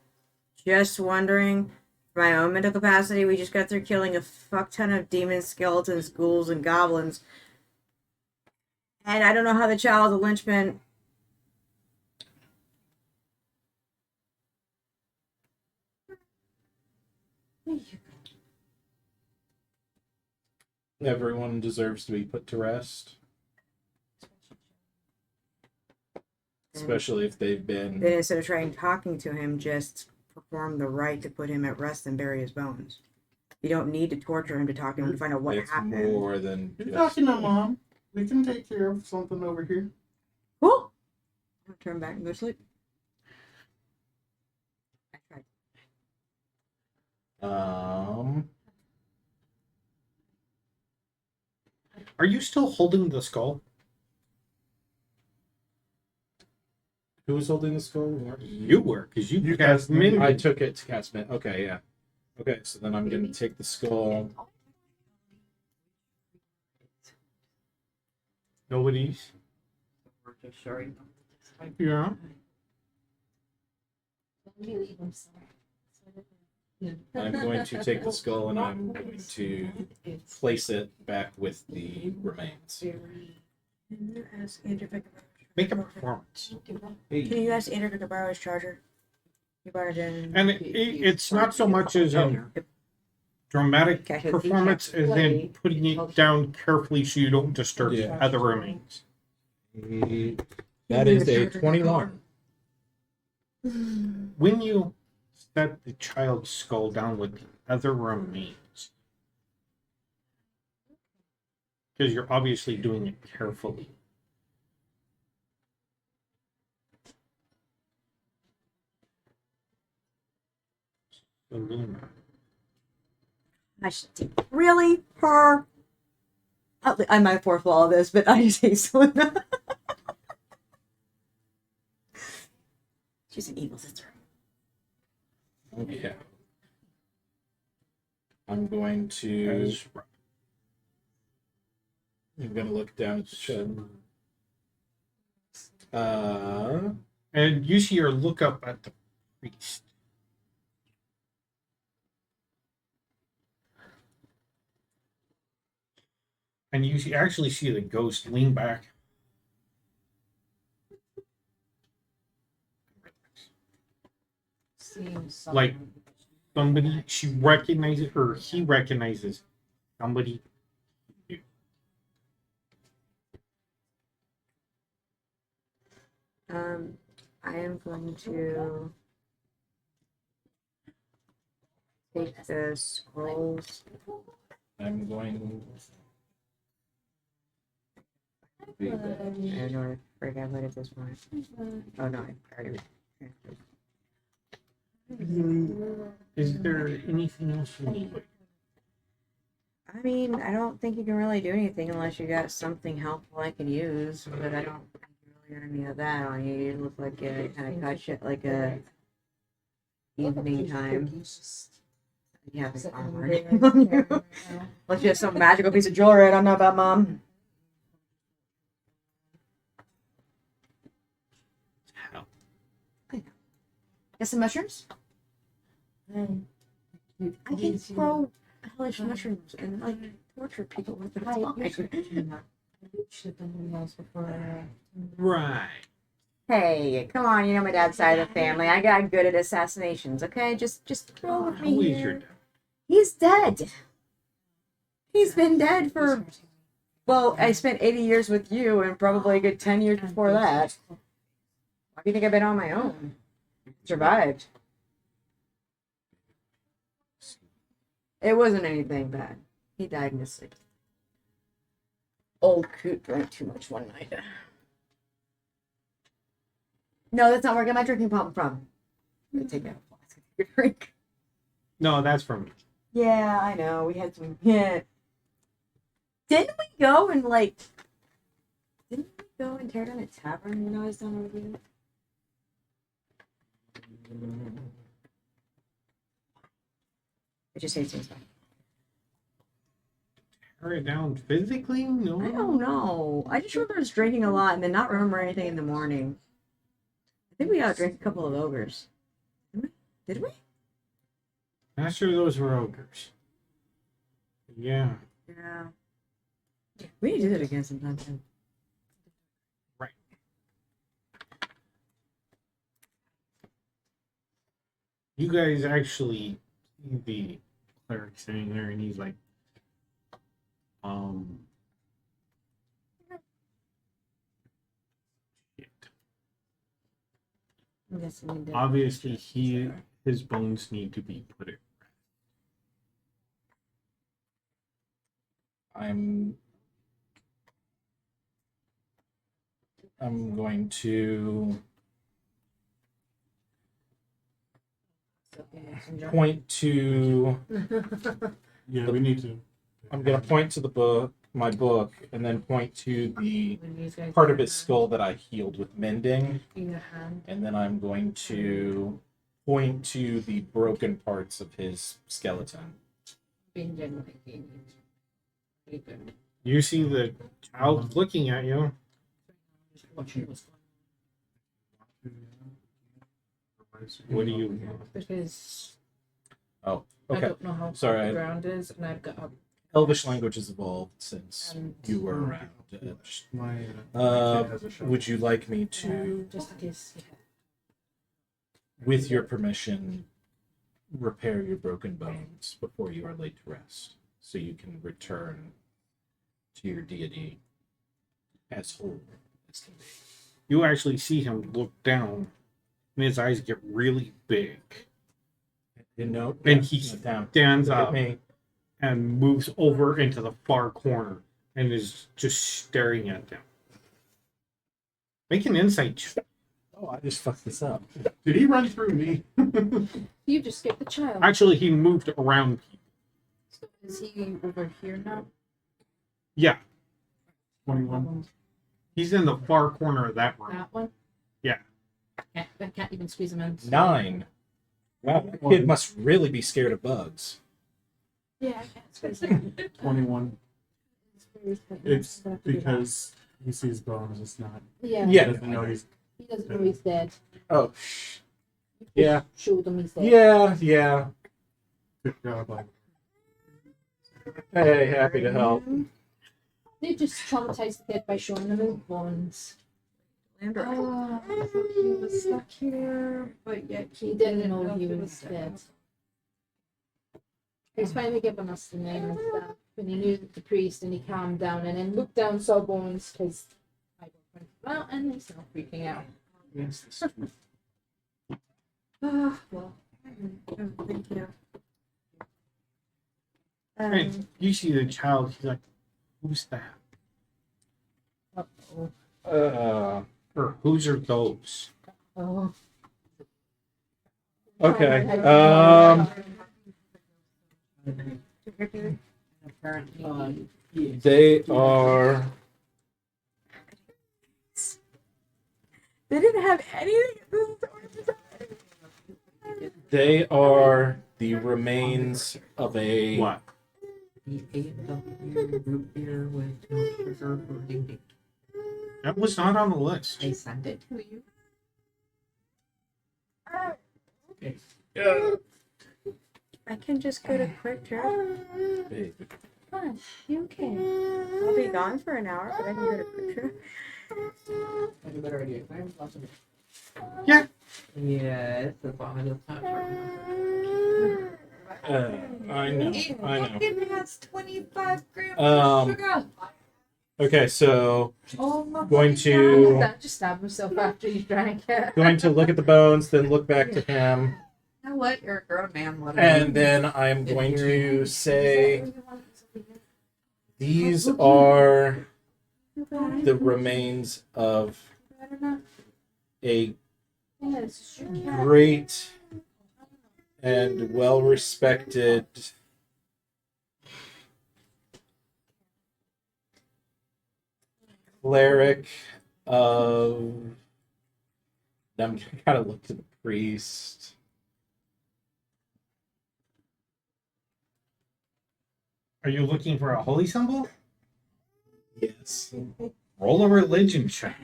Just wondering. For my own mental capacity, we just got through killing a fuck ton of demons, skeletons, ghouls, and goblins, and I don't know how the child's a linchpin." everyone deserves to be put to rest, especially if they've Then been. instead of trying talking to him, just perform the rite to put him at rest and bury his bones. You don't need to torture him to talk to him to find out what It's happened. more than You're just- talking to mom. We can take care of something over here. Cool. I'll turn back and go to sleep. Um, Are you still holding the skull? who was holding the skull? You were, because you, You cast cast Mimic. Mimic. I took it to cast it. Okay, yeah. Okay, so then I'm going to take the skull. Nobody's. We're just showing them. Yeah. Let me leave them somewhere. I'm going to take the skull and I'm going to It's place it back with the remains. very. Can you ask Andrew if I can Make a performance. Can you ask Andrew to borrow his charger? He borrowed it in. And it's not so much as a dramatic Okay. performance as in putting it down carefully so you don't disturb Yeah. other remains. That is a 21. When you set the child's skull down with the other remains, because you're obviously doing it carefully. Luna. I should take really her. I might forfeit all this, but I just hate Selena. She's an evil sister. Okay. I'm going to. As- I'm going to look down at the shed. And you see her look up at the priest. And actually see the ghost lean back. Seems Like- Somebody, she recognizes, or he recognizes somebody. I am going to take the scrolls. I'm going. I don't know where the frick I put it this one. Oh no, I already. Is there anything else you need? I mean, I don't think you can really do anything unless you got something helpful I can use, but I don't think you really got any of that on you. You look like you kind of cut shit like a evening time. You have an armor on you. Unless you have some magical piece of jewelry I don't know about, Mom. How? Get some mushrooms? I can throw hellish mushrooms and like torture people with them. Right. Hey, come on, you know my dad's side of the family. I got good at assassinations, okay? Just roll with How me is your here. dad? He's dead. He's been dead for, well, I spent 80 years with you and probably a good 10 years before that. Why do you think I've been on my own? Survived. It wasn't anything bad. He died in his sleep. Old coot drank too much one night. No, that's not where I get my drinking problem from. I'm gonna take out a flask of your drink. No, that's from me. Yeah, I know. We had some. Yeah. Didn't we go and like? Didn't we go and tear down a tavern when I was done over here? I just hate things. Tear it down physically? No. I don't know. I just remember us drinking a lot and then not remember anything in the morning. I think we got to drink a couple of ogres. Did we? Not sure those were ogres. Yeah. Yeah. We need to do that again sometime too. You guys actually see the cleric sitting there and he's like, shit. I'm guessing we did. Obviously his bones need to be put in. I'm going to So, yeah, messenger. point to. Yeah, we need to. I'm gonna point to the book, my book, and then point to the When these guys part get of his skull that I healed with mending, in your hand. and then I'm going to point to the broken parts of his skeleton. Being generally pretty good. You see the child looking at you. Just watching what's going What do you? on. Because Oh, I okay. don't know how Sorry, far I- the ground is, and I've got a Elvish language has evolved since And- you were around. My Uh, kid has a shovel. would you like me to, just in case. Yeah. with your permission, repair your broken bones before you are laid to rest, so you can return to your deity as whole as can be? You actually see him look down, and his eyes get really big. Didn't know. And Yeah, he note down. stands Look at up me. and moves over into the far corner and is just staring at them. Make an insight check. Oh, I just fucked this up. Did he run through me? You just get the child. Actually, he moved around. So is he over here now? Yeah, 21. he's in the far corner of that room. That one? Yeah. I can't even squeeze him in. 9. Wow, that kid must really be scared of bugs. Yeah, I can't squeeze him in. 21. It's because he sees bones. It's not. Yeah. He Yeah. doesn't know he's. He doesn't know he's dead. Oh, yeah, Showed him he's dead. yeah. Good job, like. Hey, happy to help. They just traumatized the kid by showing him his bones. Lambert. Oh, so he was stuck here, but yet He didn't know if he it was dead. He's finally given us the name and stuff. And he knew the priest, and he calmed down, and then looked down, saw bones, because I went well, and he's now freaking out. Ah, well, Oh, thank you. And you see the child. He's like, "Who's that?" Uh-oh. Or whose are those? Oh. Okay. apparently, They are. They didn't have anything. They are the remains of a. What? he ate the root beer with no sugar for ding ding. That was not on the list. I sent it to you. I can just go to Quick Trip. Gosh, you okay? I'll be gone for an hour, but I can go to Quick Trip. That's a better idea. I'm watching it. Yeah. Yes, as long as it's not short. I know. I know. It has 25 grams Um, of sugar. Okay, so Oh my Going to- God. Just stab himself after he drank it. going to look at the bones, then look back to him, You know what? You're a grown man. Whatever. and then I'm going to say these are the remains of a Yes, you can. great and well-respected cleric of. I'm kind of look to the priest. Are you looking for a holy symbol? Yes. Roll a religion check.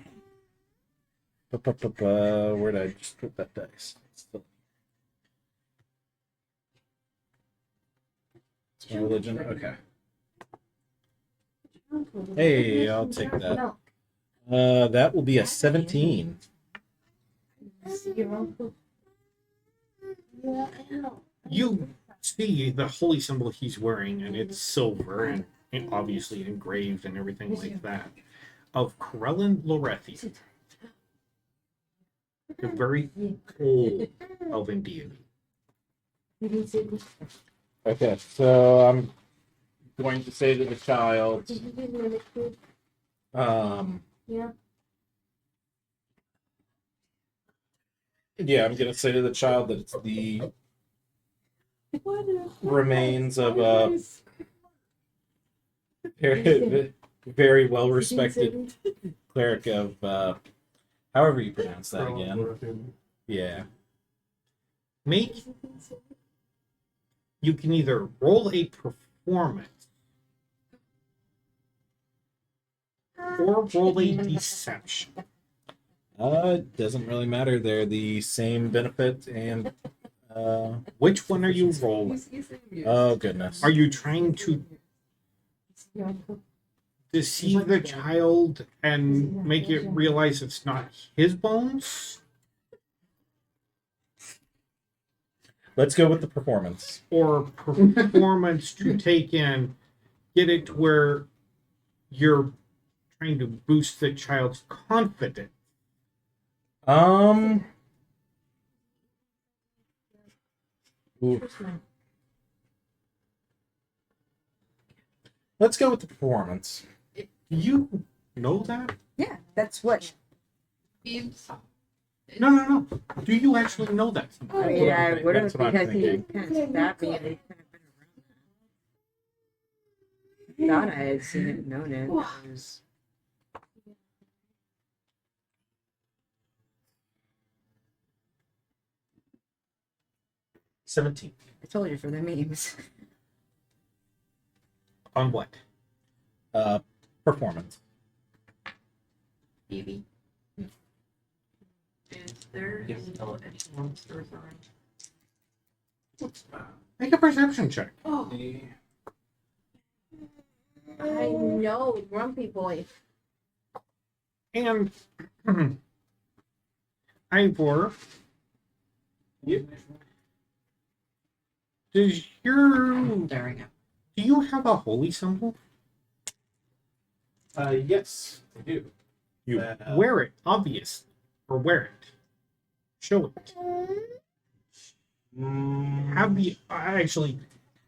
Where did I just put that dice? It's my religion. Okay. Hey, I'll take that. That will be a 17. See your uncle. Yeah, I know. You see the holy symbol he's wearing, and it's silver and obviously engraved and everything like that, of Corellin Lorethi, a very old elven deity. You didn't see this. Okay, so I'm going to say to the child, Did you give me the food? Yeah. yeah, I'm going to say to the child that it's the remains of a very, very well respected cleric of however you pronounce that again. Yeah. Make you can either roll a performance or roll a deception. Doesn't really matter. They're the same benefit and Which one are you rolling? oh goodness. Are you trying to deceive the child and make it realize it's not his bones? Let's go with the performance. Or performance to take in, get it to where you're trying to boost the child's confidence? Ooh. Let's go with the performance. Do you know that? Yeah, that's what. No. Do you actually know that? I mean, I would have That's what I'm because he thinking. kind of stabbed me and he kind of been around that. Thought I had seen it and known it. It was- 17. I told you for the memes. On what? Performance. Maybe. Is there still any monsters around? Make a perception check. Oh, I know, grumpy boy. And Ivor, does your staring at. do you have a holy symbol? Yes, I do. You Uh, wear it, obviously, or wear it. Show it. Have you actually?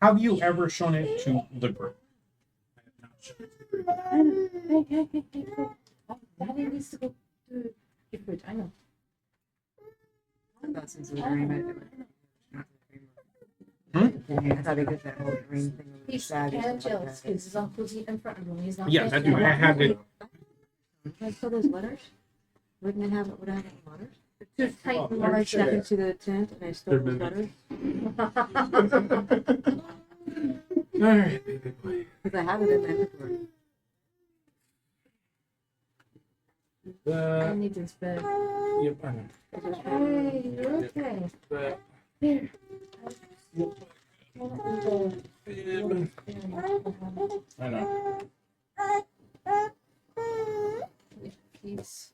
Have you ever shown it to the group? Hey. Daddy needs to go to the fridge. I know. I thought since it was green, Hmm? I thought because that whole green thing was He's sad. kind of jealous because his uncle's eating in front of him. He's not. Yes, I do. I had it. Can I still those letters? Wouldn't it have it? Would I have it in letters? Too tight. Oh, When I snuck into the tent and I stole They're those letters All right, baby boy. because I have it in my inventory. I need this bed. Yep, I know. Hey, you're okay. Here. I know. Peace.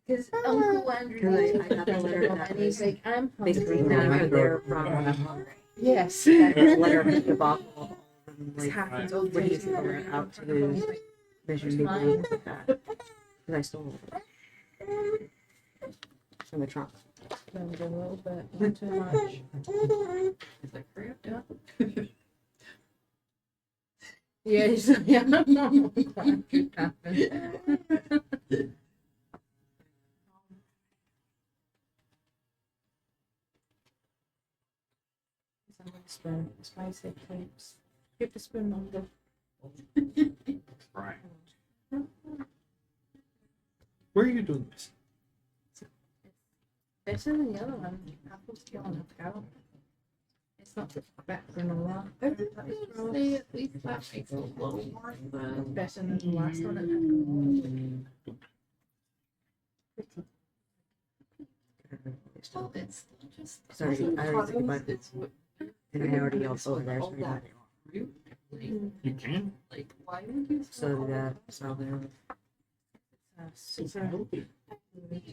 Because Uncle Andrew Because needs I got the letter that and he's was like, I'm basically hungry. named there from Yes. that letter at the bottom of all of them, This like happens when over he's going out to the mission people and things like that. Because I stole it from the trunk. A little bit, not too much. It's like, hurry up, Dad. Yes, yeah. Spoon. Spicy crepes. Get the spoon on the. Right. Where are you doing this? Better than the other one. Apple's killing a cow. It's not better than the last. Say at least that makes it a little more than. Better than the last one. Well, it's just. Sorry, I already think about it. It's what. And I already also Like, there all for that that. fruit, You can. like, why would you? So did that. So there. Super.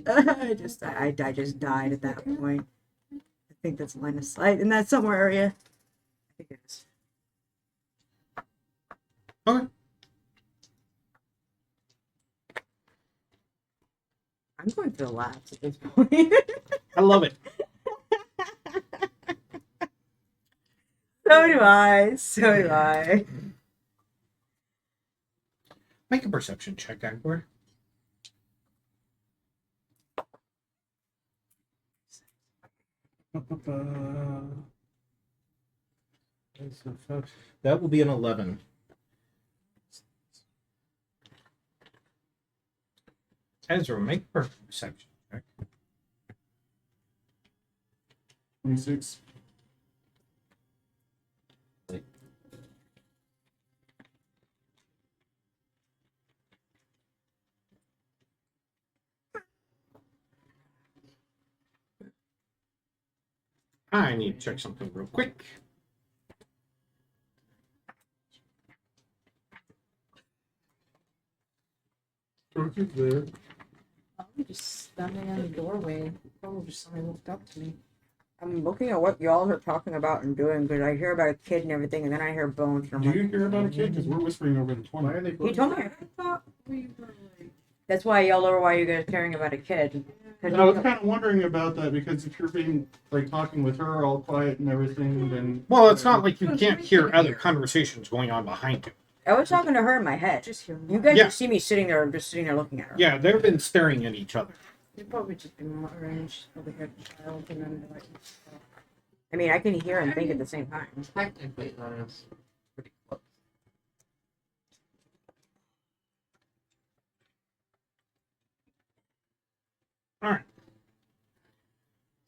I just died at that point. I think that's line of sight in that somewhere area. I think it is. Okay. I'm going for the laughs at this point. I love it. So do I. So do I. Make a perception check, Ivor. That will be an 11. Ezra, make perception check. 26. I need to check something real quick. Turkey there. I'm just standing in the doorway. Probably just somebody looked up to me. I'm looking at what y'all are talking about and doing because I hear about a kid and everything, and then I hear bones. And I'm Do like, you hear about a kid? Because we're whispering over the Why 20. are they he told me. I thought we were like, That's why y'all are why you guys caring about a kid. 'Cause I was kind of wondering about that because if you're being like talking with her all quiet and everything, then Well, it's not like you can't hear other conversations going on behind you. I was talking to her in my head. Just hear You guys Yeah. just see me sitting there, just sitting there looking at her. Yeah, they've been staring at each other. You'd probably just be muttering. She's probably heard a child and then they're like, I mean, I can hear and think at the same time. technically that is pretty close.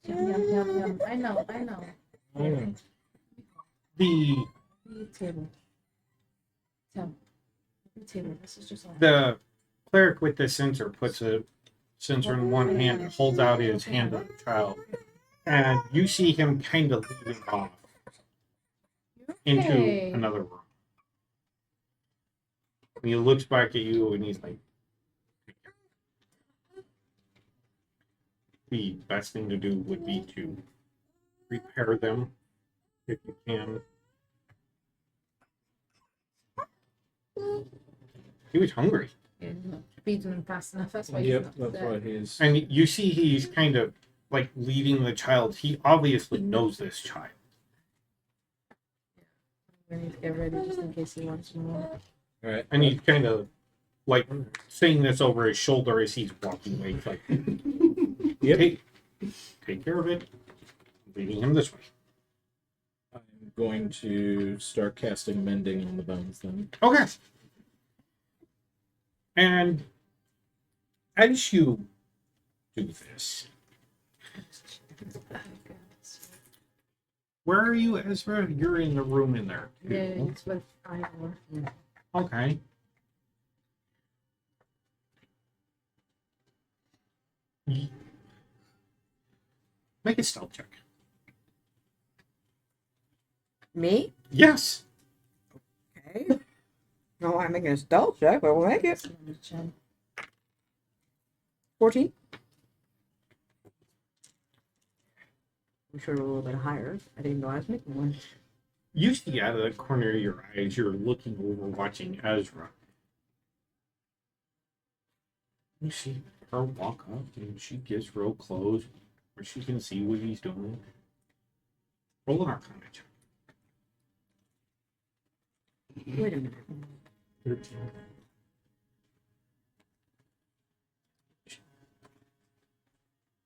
yum, yum, yum, yum. I know. The Table. Table. This is just all. the cleric with the censer puts a censer in one hand and holds out his hand to the child, and you see him kind of leading off into Okay. another room. And he looks back at you and he's like, the best thing to do would be to repair them if you can. He was hungry. Yeah, not feeding them fast enough. That's why he's Yep, not that's there. why he's. And you see he's kind of like leading the child. He obviously knows this child. We need to get ready just in case he wants more. All right. And he's kind of like saying this over his shoulder as he's walking away. He's like, Yep. take care of it. Leading him this way. I'm going to start casting mending on the bones then. Okay. And as you do this, where are you, Ezra? You're in the room in there. too. Yeah, it's with Ivor. Okay. Make a stealth check. Me? Yes. Okay. No, I'm making a stealth check, but we'll make it. 14. I'm sure a little bit higher. I didn't know I was making one. You see out of the corner of your eyes, you're looking over, watching Ezra. You see her walk up, and she gets real close, where she can see what he's doing. Roll an Arcana check. Wait a minute. 13.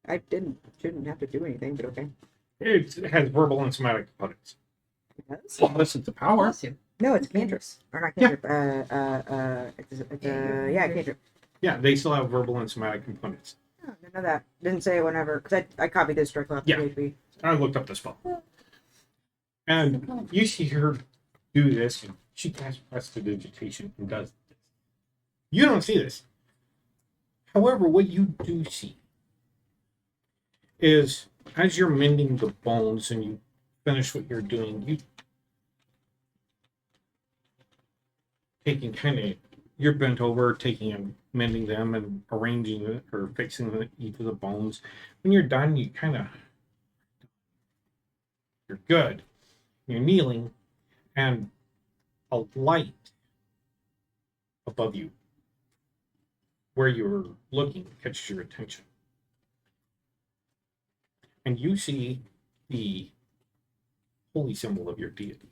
I shouldn't have to do anything, but okay. It has verbal and somatic components. Yes. Unless it's a power. Bless you. No, it's a cantrip. Or not cantrip. Yeah, cantrip. Yeah, they still have verbal and somatic components. Oh, I didn't know that. Didn't say whenever, because I copied this directly off the Yeah. PHP. I looked up the spell. And you see her do this, and she casts prestidigitation and does this. You don't see this. However, what you do see is as you're mending the bones and you finish what you're doing, you taking you're bent over, taking and mending them and arranging it or fixing each of the bones. When you're done, you're good. You're kneeling, and a light above you, where you're looking, catches your attention. And you see the holy symbol of your deity,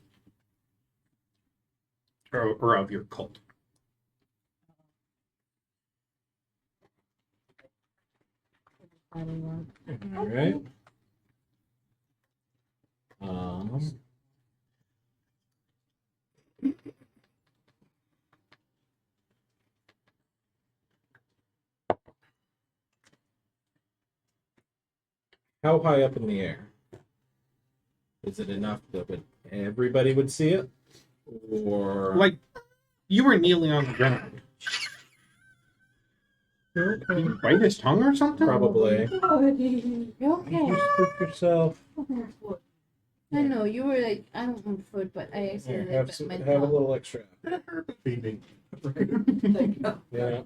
or of your cult. All right. How high up in the air? Is it enough that everybody would see it? Or Like, you were kneeling on the ground. Did you bite his tongue or something? probably. You okay? Scoop yourself. I know, you were like, I don't want food, but I Yeah, accidentally have, bit some, my have a tongue. little extra. Feeding. Yeah,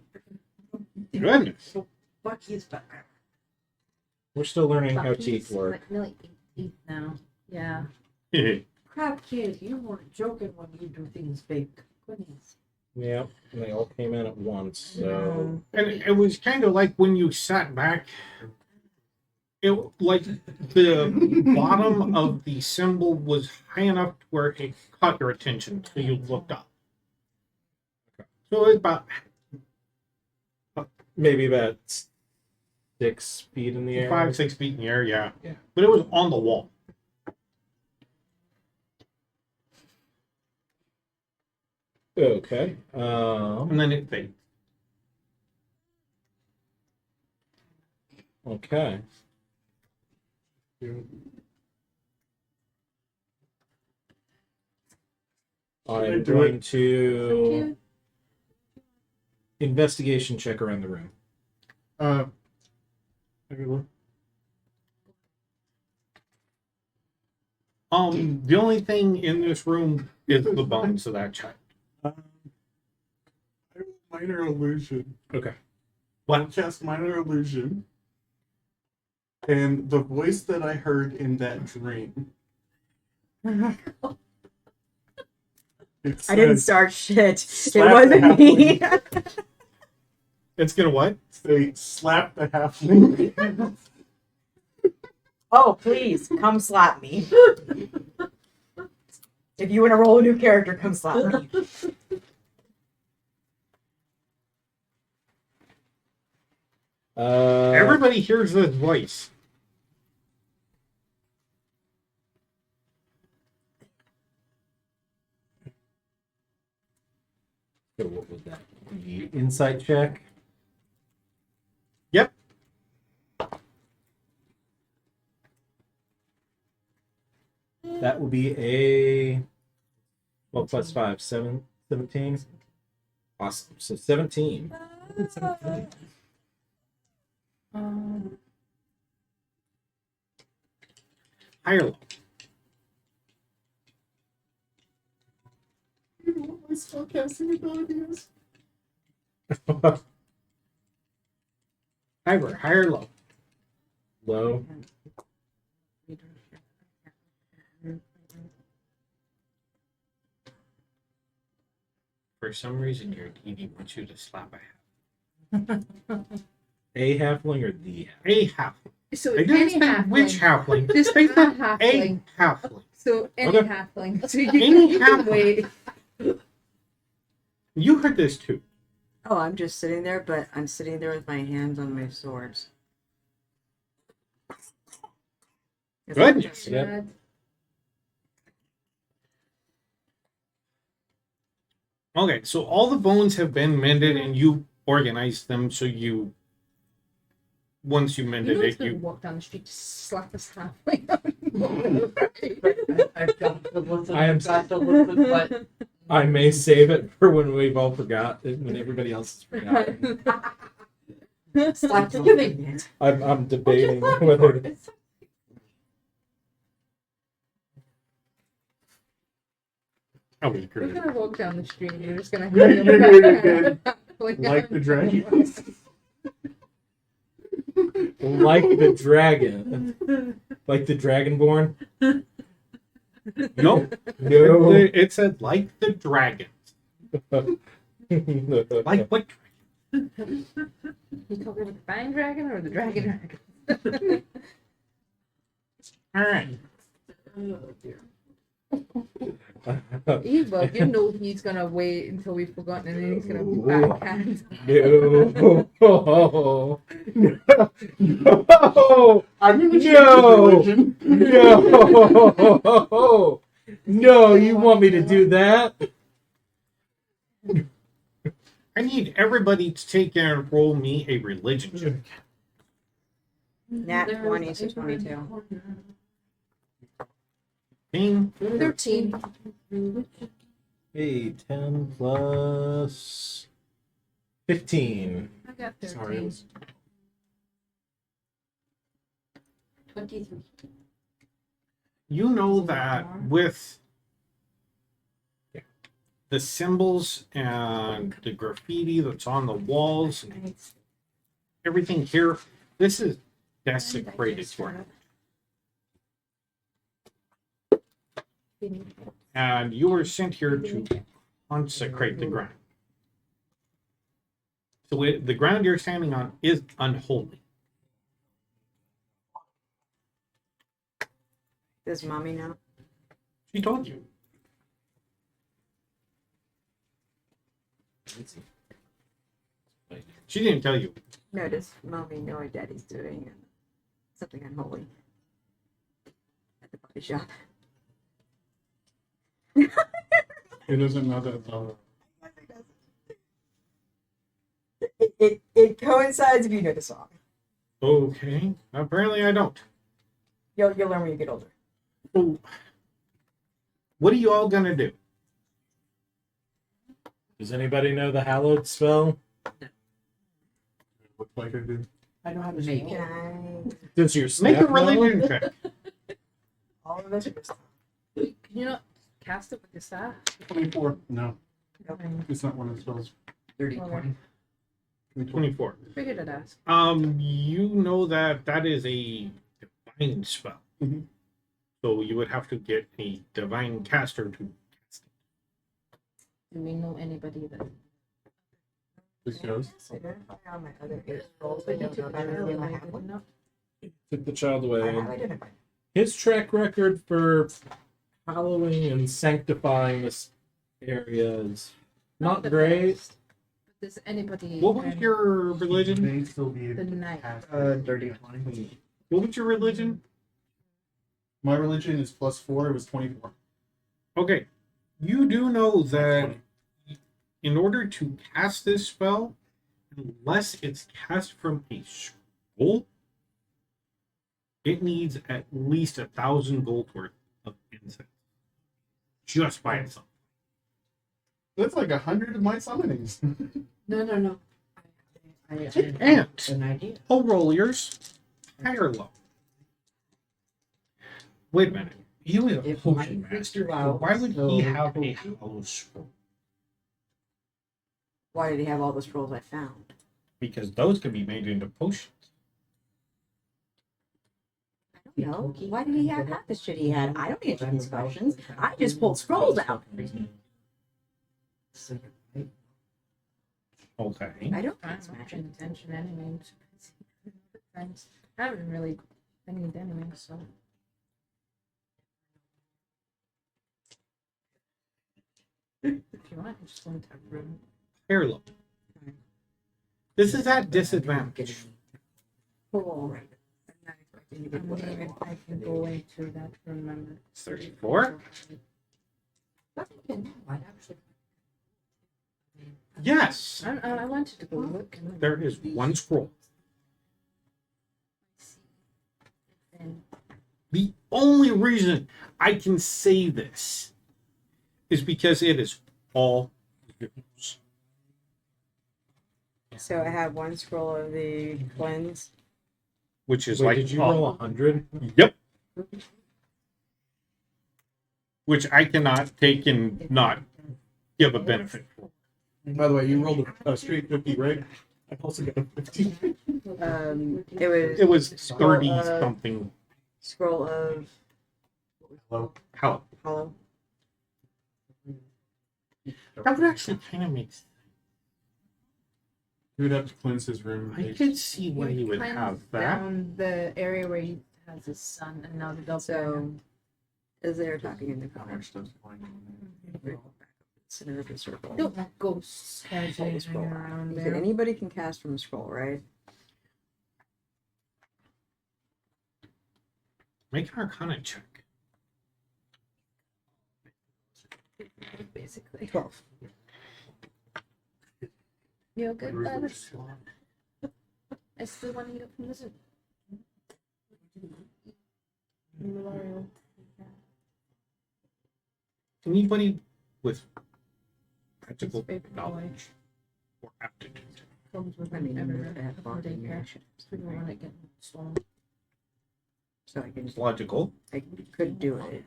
Goodness. Bucky's back. we're still learning how Bucky's teeth work. like nearly 8 teeth now. Yeah. Crap, kid, you weren't joking when you do things big. Goodness. Yeah, and they all came in at once. So And it was kind of like when you sat back, it like the bottom of the symbol was high enough to where it caught your attention, so you looked up. So it was about maybe about 6 feet in the air. 5-6 feet in the air, yeah. Yeah. But it was on the wall. Okay. And then it faded. Okay. I'm do going it? to investigation check around the room. The only thing in this room is the bones of that child. Minor illusion. Okay. I'll cast minor illusion. And the voice that I heard in that dream. It I didn't says, start shit. It Slap wasn't the me. It's gonna what? Say, slap the halfling. Oh, please, come slap me. If you want to roll a new character, come slap me. Everybody hears this voice. So what would that be? Insight check. Yep. That will be a 12 plus 5, 17. Awesome. So 17. Higher low. You know what my spellcasting ability is? Higher low. Low. For some reason, your DD wants you to slap a A halfling or the halfling? A halfling. So They didn't any say halfling. which halfling. Just They a said halfling. a halfling. So any Okay. halfling. So Any you can halfling. wait. You heard this too. Oh, I'm just sitting there, but I'm sitting there with my hands on my swords. Goodness. Yep. Okay, so all the bones have been mended, and you organized them so you. Once you You mended know he's it, gonna you. walk down the street to slap us halfway. I've got to listen. I am- got to listen, but I may save it for when we've all forgot, when everybody else has forgotten. stop giving it. I'm debating whether. Oh, we We're agree. gonna walk down the street and you're just gonna You're gonna get like the dragon. Like the dragon. Like the dragonborn? Nope. No. It said like the dragon. Like what? You talking about the flying dragon or the dragon dragon? All right. Oh, dear. Eva, you know he's gonna wait until we've forgotten and then he's gonna backhand. No. No. I'm gonna change No. the religion. No. No, you want me to do that? I need everybody to take and roll me a religion check. Nat There's 20, so a 22. 13. Hey, 10 plus 15. I got 13. Sorry, it was 23. You know that with the symbols and the graffiti that's on the walls and everything here, this is desecrated ground. And you were sent here to consecrate the ground. So the ground you're standing on is unholy. Does mommy know? She told you. She didn't tell you. No, does mommy know what daddy's doing? Something unholy at the body shop. It doesn't know that though. It coincides if you know the song. Okay. Apparently I don't. You'll learn when you get older. So, what are you all gonna do? Does anybody know the hallowed spell? Looks like I do. I don't have a Maybe. name. Can I? Does your Make a staff know? religion check. All of us are just Can you not cast it with your staff? 24. No, Okay. it's not one of the spells. 30, Okay. 20. 24. Figured I'd ask. You know that is a divine spell. Mhm. So you would have to get a divine caster to cast it. Do we know anybody that? This goes. identify on my other 8 rolls. I don't know if I really I have one. Took the child I away. have identified. His track record for hallowing and sanctifying this area is not the great. best. But does anybody? What was your religion? May still be The able to night. cast 30, 20. What was your religion? My religion is +4. It was 24. Okay. You do know that in order to cast this spell, unless it's cast from a scroll, it needs at least 1,000 gold worth of incense. Just by itself. That's like 100 of my summonings. No. I And an idea. I'll roll yours high or low. Wait a minute. He was a If potion mine freaks master. you out, Why would he so- have a hollow scroll? Why did he have all the scrolls I found? Because those can be made into potions. No. Why did he have half the shit he had? I don't answer these questions. I just pulled scrolls out. Okay. I don't I'm think not magic. paying attention anyway. Times. I haven't really been anyway, so. If you want, I just want to have room. High or low. This is at disadvantage. Cool. I'm not expecting you to I'm put wondering if I can go into that room member. 34. That's okay. No, I actually. Yes. I wanted to go look. And There is one scroll. And The only reason I can say this is because it is all yours. So I have one scroll of the cleanse. Which is Wait, like did you roll 100? Yep. Which I cannot take and not give a benefit for. By the way, you rolled a straight 50, right? I also got a 50. It was It was 30 something. scroll of Hello. How? hollow. That would actually kind of make sense. He would have to cleanse his room. I could see why you would cleanse have that. down the area where he has his son and now the double. So as they're talking in the corner, center of the circle. Don't want ghosts Hold the hanging scroll. around You said there. anybody can cast from a scroll, right? Make an Arcana check. Basically. 12. You're good, Bubba. I still want to eat up from the zoo. Anybody with practical His favorite knowledge or aptitude? Comes with I mean, everywhere. that Before barking, yeah, I daycare. should- We don't want it getting stolen. So I can It's logical, I could do it.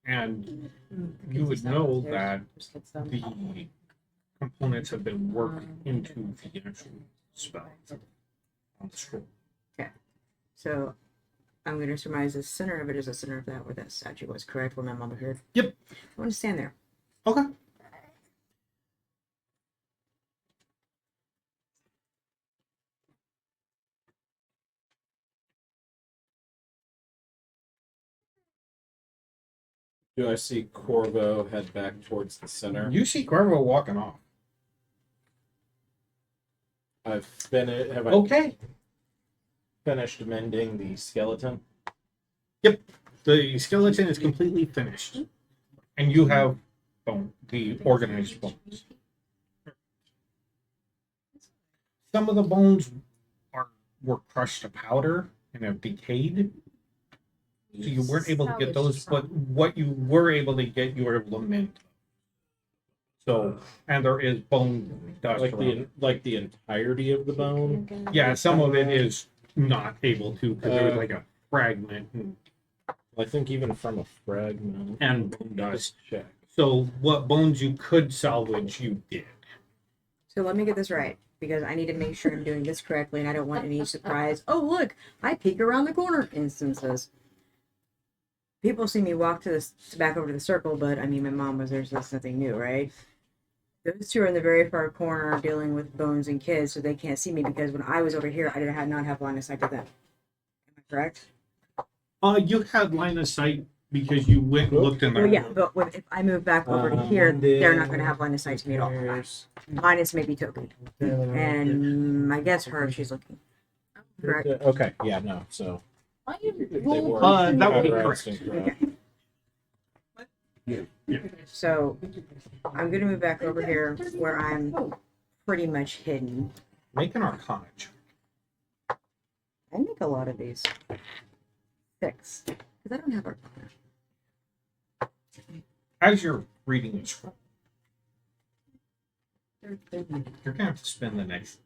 and Mm, you kids would stuff know upstairs. that Just gets them. the components have been worked into the actual spell on the scroll. So I'm going to surmise the center of it is the center of that where that statue was, correct? Where my mom appeared? Yep. I want to stand there. Okay. Do I see Corvo head back towards the center? You see Corvo walking off. Have I Okay. finished mending the skeleton? The skeleton is completely finished, and you have the organized bones. Some of the bones were crushed to powder and have decayed, so you weren't able to get those. But what you were able to get, you were able to mend. So, and there is bone dust. Like around. the entirety of the bone? Yeah, some of it is not able to because there was like a fragment I think even from a fragment. and bone dust. Check. So, what bones you could salvage, you did. So let me get this right because I need to make sure I'm doing this correctly and I don't want any surprise. Oh, look, I peek around the corner instances. People see me walk to back over to the circle, but I mean, my mom was there, so that's nothing new, right? Those two are in the very far corner dealing with bones and kids, so they can't see me because when I was over here, I did not have line of sight to them. Am I correct? You had line of sight because you went and looked in there. Well, yeah, but if I move back over to here, they're not going to have line of sight to me at all. There's- Minus maybe Token. And I guess her if she's looking. Correct. Okay, yeah, no. So Why you they roll were that would be categorized correct. incorrect. So I'm going to move back over here where I'm pretty much hidden. Make an arcana check. I make a lot of these. 6. Because I don't have Arcana. As you're reading the scroll, They're you're going to have to spend the next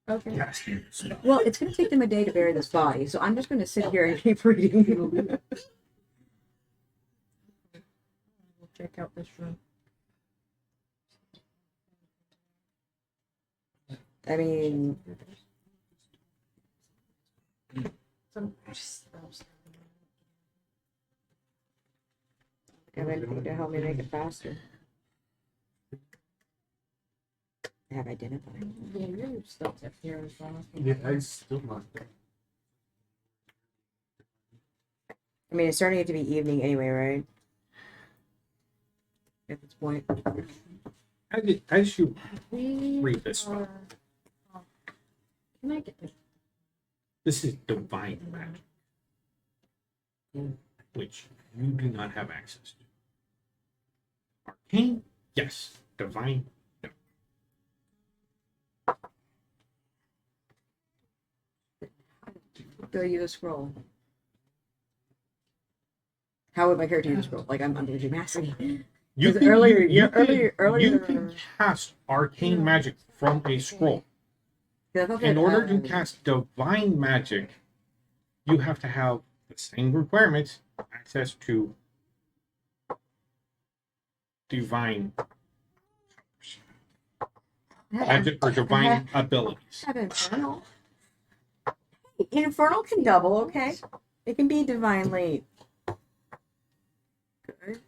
Okay. casting the spell. Well, it's going to take them a day to bury this body, so I'm just going to sit here and keep reading. We'll check out this room. I mean, Some have anything to help me make it faster. I have identified. Yeah, you're still up here as well. Yeah, I still not there. I mean, it's starting to be evening anyway, right? At this point. As you We read this are- Can I get this? this is divine magic, which you do not have access to. Arcane, yes. Divine, no. Do I use a scroll? How would my character use a scroll? Like I'm legit asking. You Was it earlier- yeah, earlier- you can cast arcane magic from a scroll. In order to cast divine magic, you have to have the same requirements, access to divine magic or divine abilities. Have infernal. Hey, infernal can double, okay? It can be divinely good.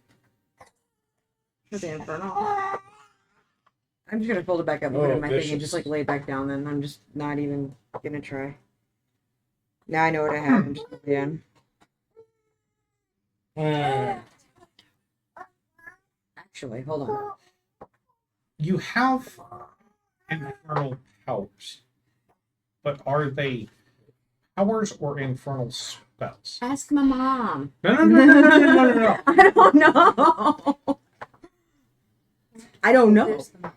For the infernal. I'm just gonna fold it back up and put it in my thing and vicious. just like lay it back down. Then I'm just not even gonna try. Now I know what I have. I'm just again. Actually, hold on. You have infernal powers, but are they powers or infernal spells? Ask my mom. No, no. I don't know. I don't know. There's the-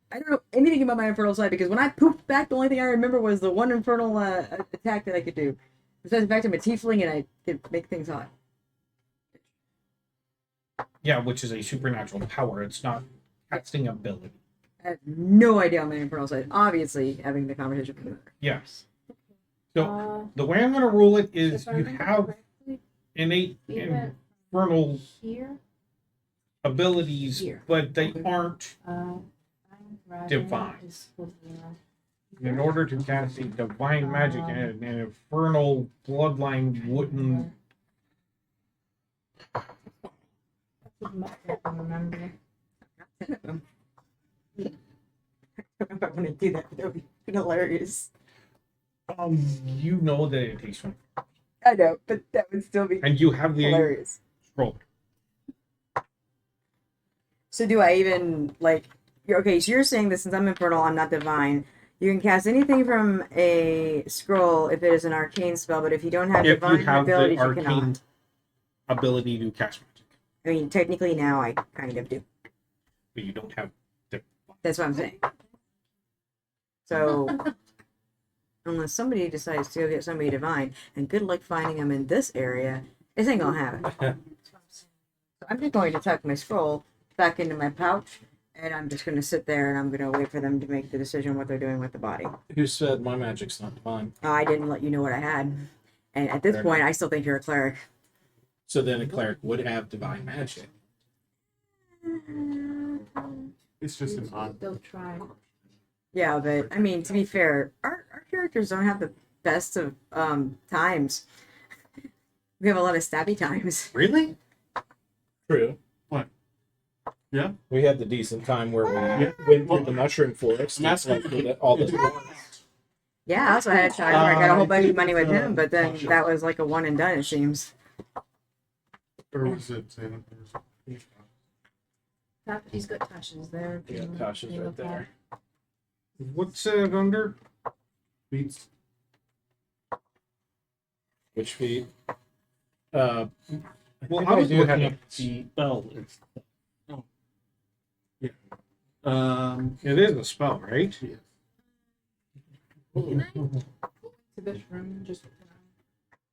I don't know anything about my infernal side because when I pooped back, the only thing I remember was the one infernal attack that I could do. Besides the fact I'm a tiefling and I can make things hot. Yeah, which is a supernatural power. It's not casting ability. I have no idea on my infernal side. Obviously, having the conversation with her. Yes. So Uh, the way I'm going to rule it is if I you remember have correctly, innate we went infernal here. abilities, Here. but they Okay. aren't. Divine. In order to cast a divine magic, an infernal bloodline wouldn't. I remember. I don't know if I want to do that, but that would be hilarious. You know that it takes one, I know, but that would still be and you have the hilarious. scroll. So do I even like? Okay, so you're saying that since I'm infernal, I'm not divine. You can cast anything from a scroll if it is an arcane spell, but if you don't have If you divine have the abilities, you arcane cannot. ability to cast magic, I mean, technically now I kind of do. but you don't have. That's what I'm saying. So, unless somebody decides to go get somebody divine, and good luck finding them in this area, this ain't gonna happen. So I'm just going to tuck my scroll back into my pouch, and I'm just going to sit there and I'm going to wait for them to make the decision what they're doing with the body. Who said my magic's not divine? I didn't let you know what I had, and at this Fair point, I still think you're a cleric. So then a cleric would have divine magic. It's just an odd. They'll try. Yeah, but I mean, to be fair, our characters don't have the best of times. We have a lot of stabby times. Really? True. What? Yeah. We had the decent time where we Yeah. went through the mushroom forest. I'm asking- Like, with all the Yeah, I also had a time where I got a whole bunch of money with him, but then that was like a one and done, it seems. Or was it? He's got Tasha's there. Yeah, Tasha's right there. What's it under? Beats. Which feet? Well, think I was do have looking a at the spell. It is a spell, right? Yeah. Can I to this room just?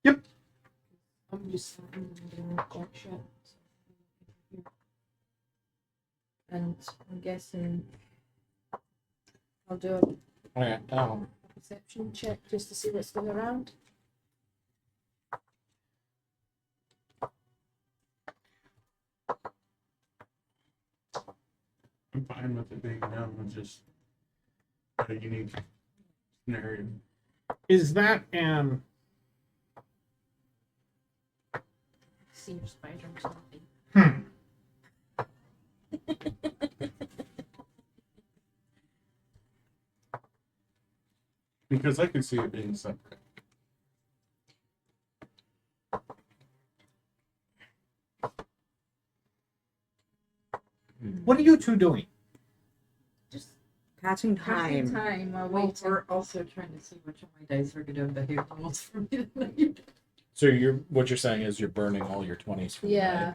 Yep. I'm just doing jack shit. And I'm guessing I'll do a Okay. perception check just to see what's going around. I'm fine with it being known. It's just a unique scenario. Is that an See your spider or something. Because I can see it being separate. What are you two doing? Just Passing passing time. time while Well, waiting. we're also trying to see which of my dice are going to behave the most for me tonight. So what you're saying is you're burning all your 20s from Yeah.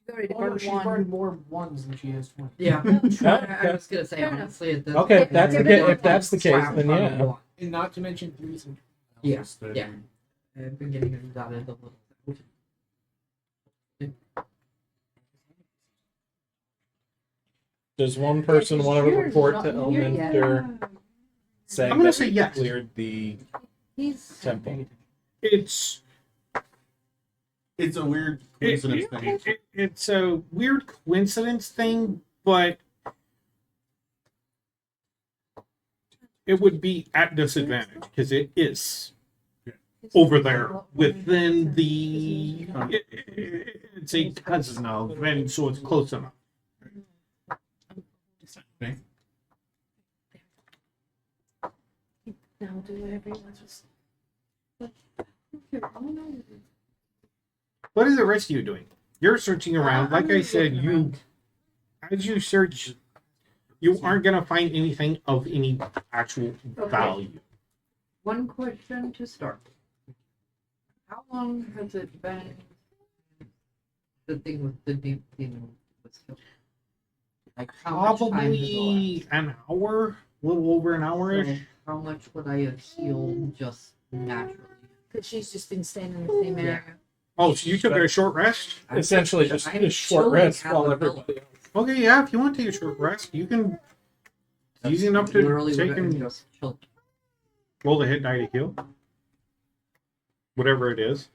You've already Oh, no, burned she's one. burned more ones than she has 20. Yeah. I Okay. was going to say, Fair enough. honestly, at this Okay, point, that's the I'm case- gonna if that's the case, slap then on yeah. one. And not to mention threes and Yeah, Just that- yeah. I've been getting them dotted a little. Does one person want to yours is report not to here yet. Elminster saying I'm gonna that say we yes. cleared the He's temple? It's It's a weird coincidence thing. it's a weird coincidence thing, but it would be at disadvantage because it is over there within the. It's a cousin of, and so it's close enough. Okay. now do whatever he wants. What is the rest of you doing? You're searching around. Like I said, as you search, you aren't gonna find anything of any actual value. One question to start. How long has it been the thing with the deep thing was killed? Like how much time has Probably an hour, a little over an hour-ish. elapsed? So how much would I have healed just naturally? Because she's just been staying in the same area. Oh, so you took a short rest? Essentially, just I'm a short chilling rest at while the everybody else. Okay, yeah, if you want to take a short rest, you can. It's easy enough to Literally take what I'm and just chilling. roll the hit die to heal. Whatever it is.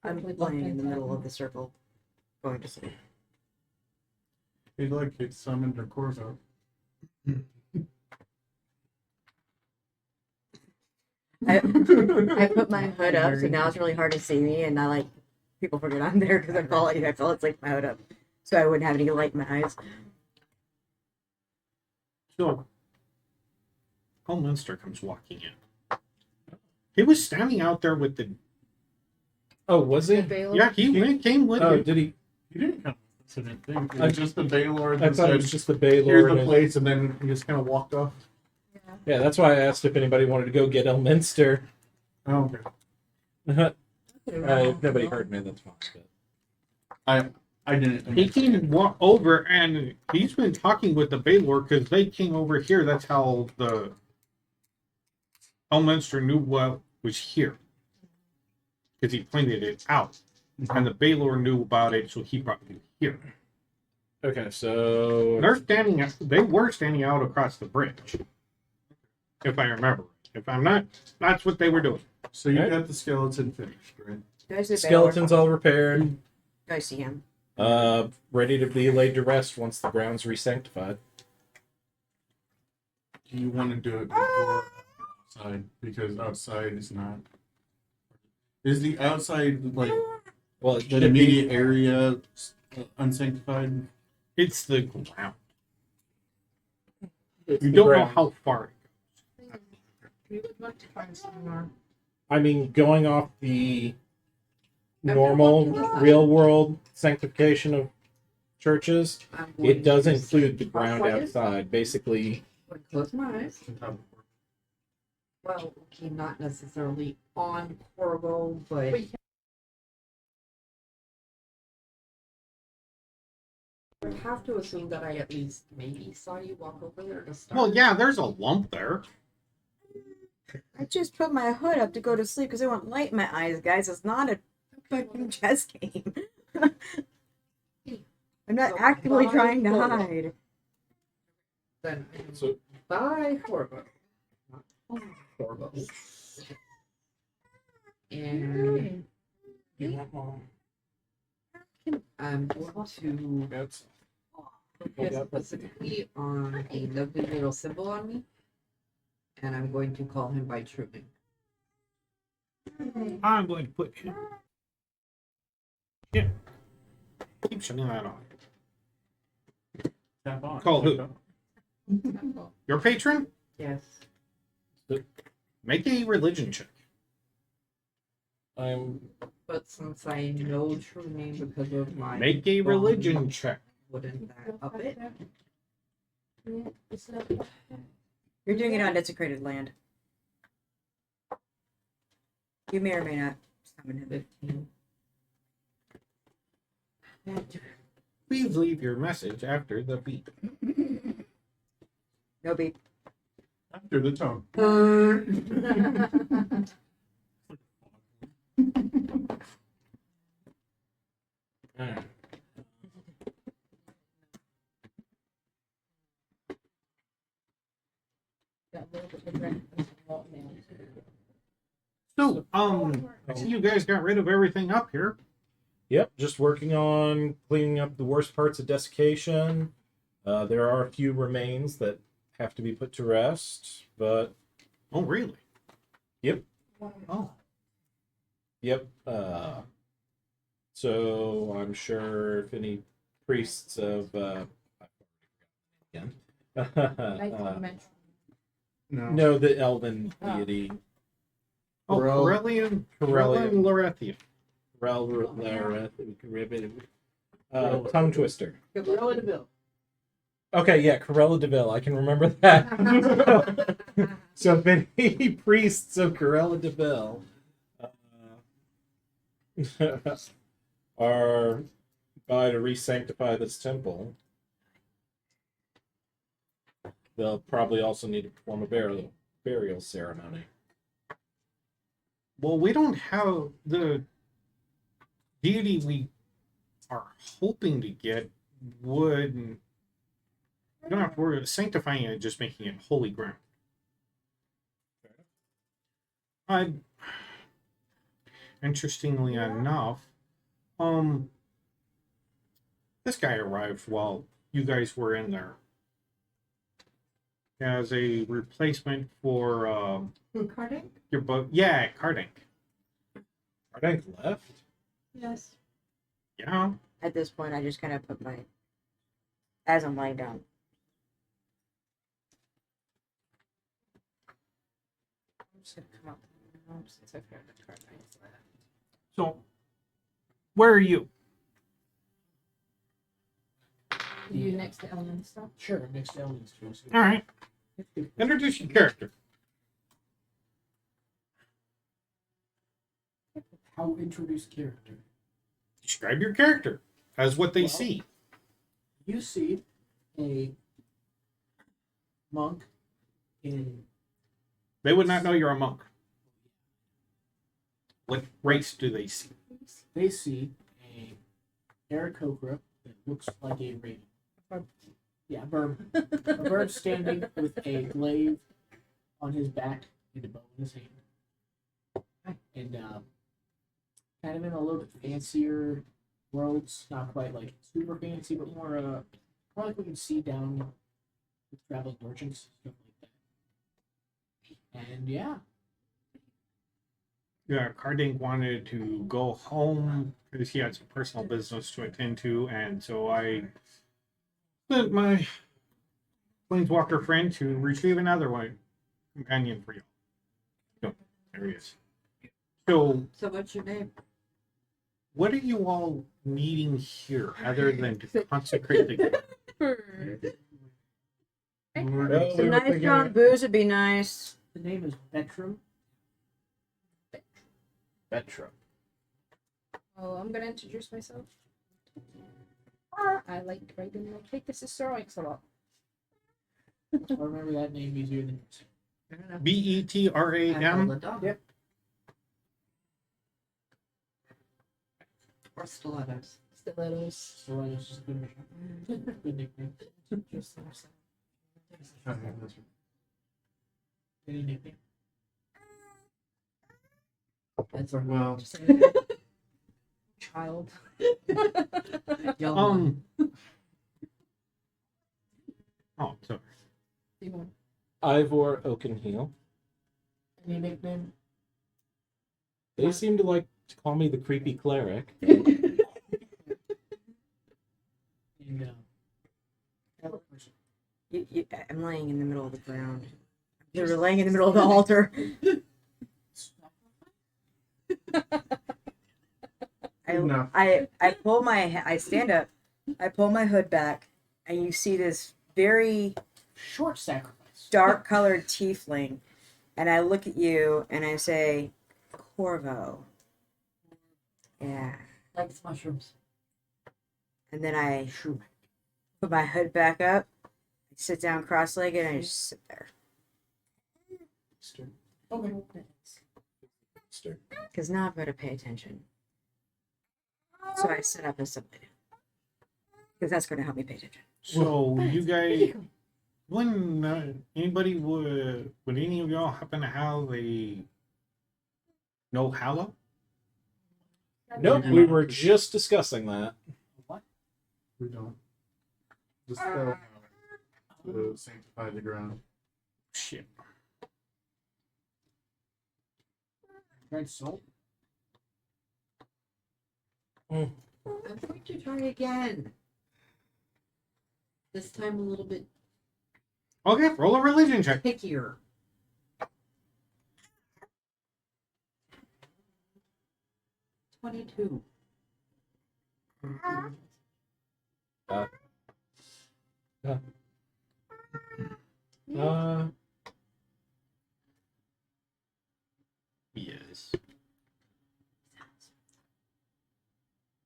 I'm laying in the middle of the circle, going to sleep. Hey, look, it summoned a Corvo. I put my hood up, so now it's really hard to see me, and I like people forget I'm there because I fell asleep with my hood up, so I wouldn't have any light in my eyes. So, Elminster comes walking in. He was standing out there with the. Oh, was he? Yeah, he came with Oh, you. did he? He didn't come with us, I didn't think. It was just the Baylor I that thought it said, was just the Baylor. here's the and it- place, and then he just kind of walked off. Yeah, that's why I asked if anybody wanted to go get Elminster. Oh, okay. If nobody heard me, that's fine. But. I didn't. He came over and he's been talking with the Baylor because they came over here. That's how the Elminster knew what was here because he pointed it out, and the Baylor knew about it, so he brought you here. Okay, so They're standing. They were standing out across the bridge, if I remember. If I'm not, that's what they were doing. So you Okay. got the skeleton finished, right? Do I see the skeleton's Baylor? all repaired. Do I see him? Ready to be laid to rest once the ground's resanctified. Do you want to do it before outside? Because outside is not. Is the outside, like, Well, it the should be. immediate area unsanctified? It's the ground. It's You the don't know ground. how far. We would want to find somewhere. I mean, going off the Everyone normal, to the side. real world sanctification of churches, I'm going it does to include the sit ground cross-legged, outside. Basically, going to close my eyes. Well, okay, not necessarily on Corvo, but But you I have to assume that I at least maybe saw you walk over there to start. Well, yeah, there's a lump there. I just put my hood up to go to sleep because I want light in my eyes, guys. It's not a fucking chess game. I'm not So actively bye, trying to Corvo. hide. Then I am So- by Corvo. Not on Corvo. And I'm going to that's focus specifically on a lovely little symbol on me. And I'm going to call him by true name. I'm going to put him. Yeah. Keep shutting that on. Tap on. Call who? Your patron? Yes. Make a religion check. I'm But since I know true name because of my Make a religion check. wouldn't that up it? Yeah, it's not. You're doing it on desecrated land. You may or may not summon him. 15. Please leave your message after the beep. No beep. After the tone. alright. So, I see you guys got rid of everything up here. Yep, just working on cleaning up the worst parts of desiccation. There are a few remains that have to be put to rest, but Oh, really? Yep. Oh. yep. So I'm sure if any priests of again. Nice to mention. No. No, the elven deity. Oh, Corel- Corellian Corellian. Lorethia. Tongue twister. Corella Deville. Okay, yeah, Corella Deville. I can remember that. So many priests of Corella Deville are by to re-sanctify this temple. They'll probably also need to perform a burial ceremony. Well, we don't have the deity we are hoping to get would. You don't have to worry about sanctifying it, just making it holy ground. Interestingly enough, this guy arrived while you guys were in there as a replacement for Carding? your boat. Yeah, Cardink. Ardank left? Yes. Yeah. At this point, I just kind of put my, as I'm lying down. I'm just gonna come up now since I've got the card right left. So, where are you? You next to Ellen and stuff? Sure, next aliens too. So. All right. Introduce your character. How introduce character? Describe your character as what they Well, see. You see a monk in They would not know you're a monk. What race do they see? they see a Aarakocra that looks like a raven. Yeah, a bird. A bird standing with a glaive on his back and a bow in his hand. And kind of in a little bit fancier robes, not quite like super fancy, but more like what you see down with traveling merchants, stuff like that. And yeah, Yeah, Cardink wanted to go home because he had some personal business to attend to, and so I sent my planeswalker friend to retrieve another one companion for you. So, there he is. So, So what's your name? what are you all needing here other than to consecrate the Well, Some we were nice thinking- strong booze would be nice. the name is Betram. Betra. Oh, I'm gonna introduce myself. I like writing. I take this Ciceroix a lot. I remember that name easier than yours. BETRAM? Yep. Or stilettos. Stilettos. So it's just good nickname. Any nickname? That's a Well, Just child. young one. Oh, sorry. You want Ivor Oakenheel. Any nickname? They seem to like to call me the creepy cleric. And I'm laying in the middle of the ground. You're laying in the middle of the altar. enough. I pull my, I stand up, I pull my hood back, and you see this very short sacrifice. dark colored tiefling, and I look at you and I say, Corvo. Yeah. Likes mushrooms. And then I True. put my hood back up, sit down cross-legged, and I just sit there. Okay. Because now I've got to pay attention. So I sit up and submit. Because that's going to help me pay attention. So, you guys, when anybody would any of y'all happen to have a no hallow? Nope, we were just discussing that. We don't. The spell to sanctify the ground. Shit. Red salt. I'm going to try again. This time a little bit Okay, roll a religion check. pickier. 22. Yes.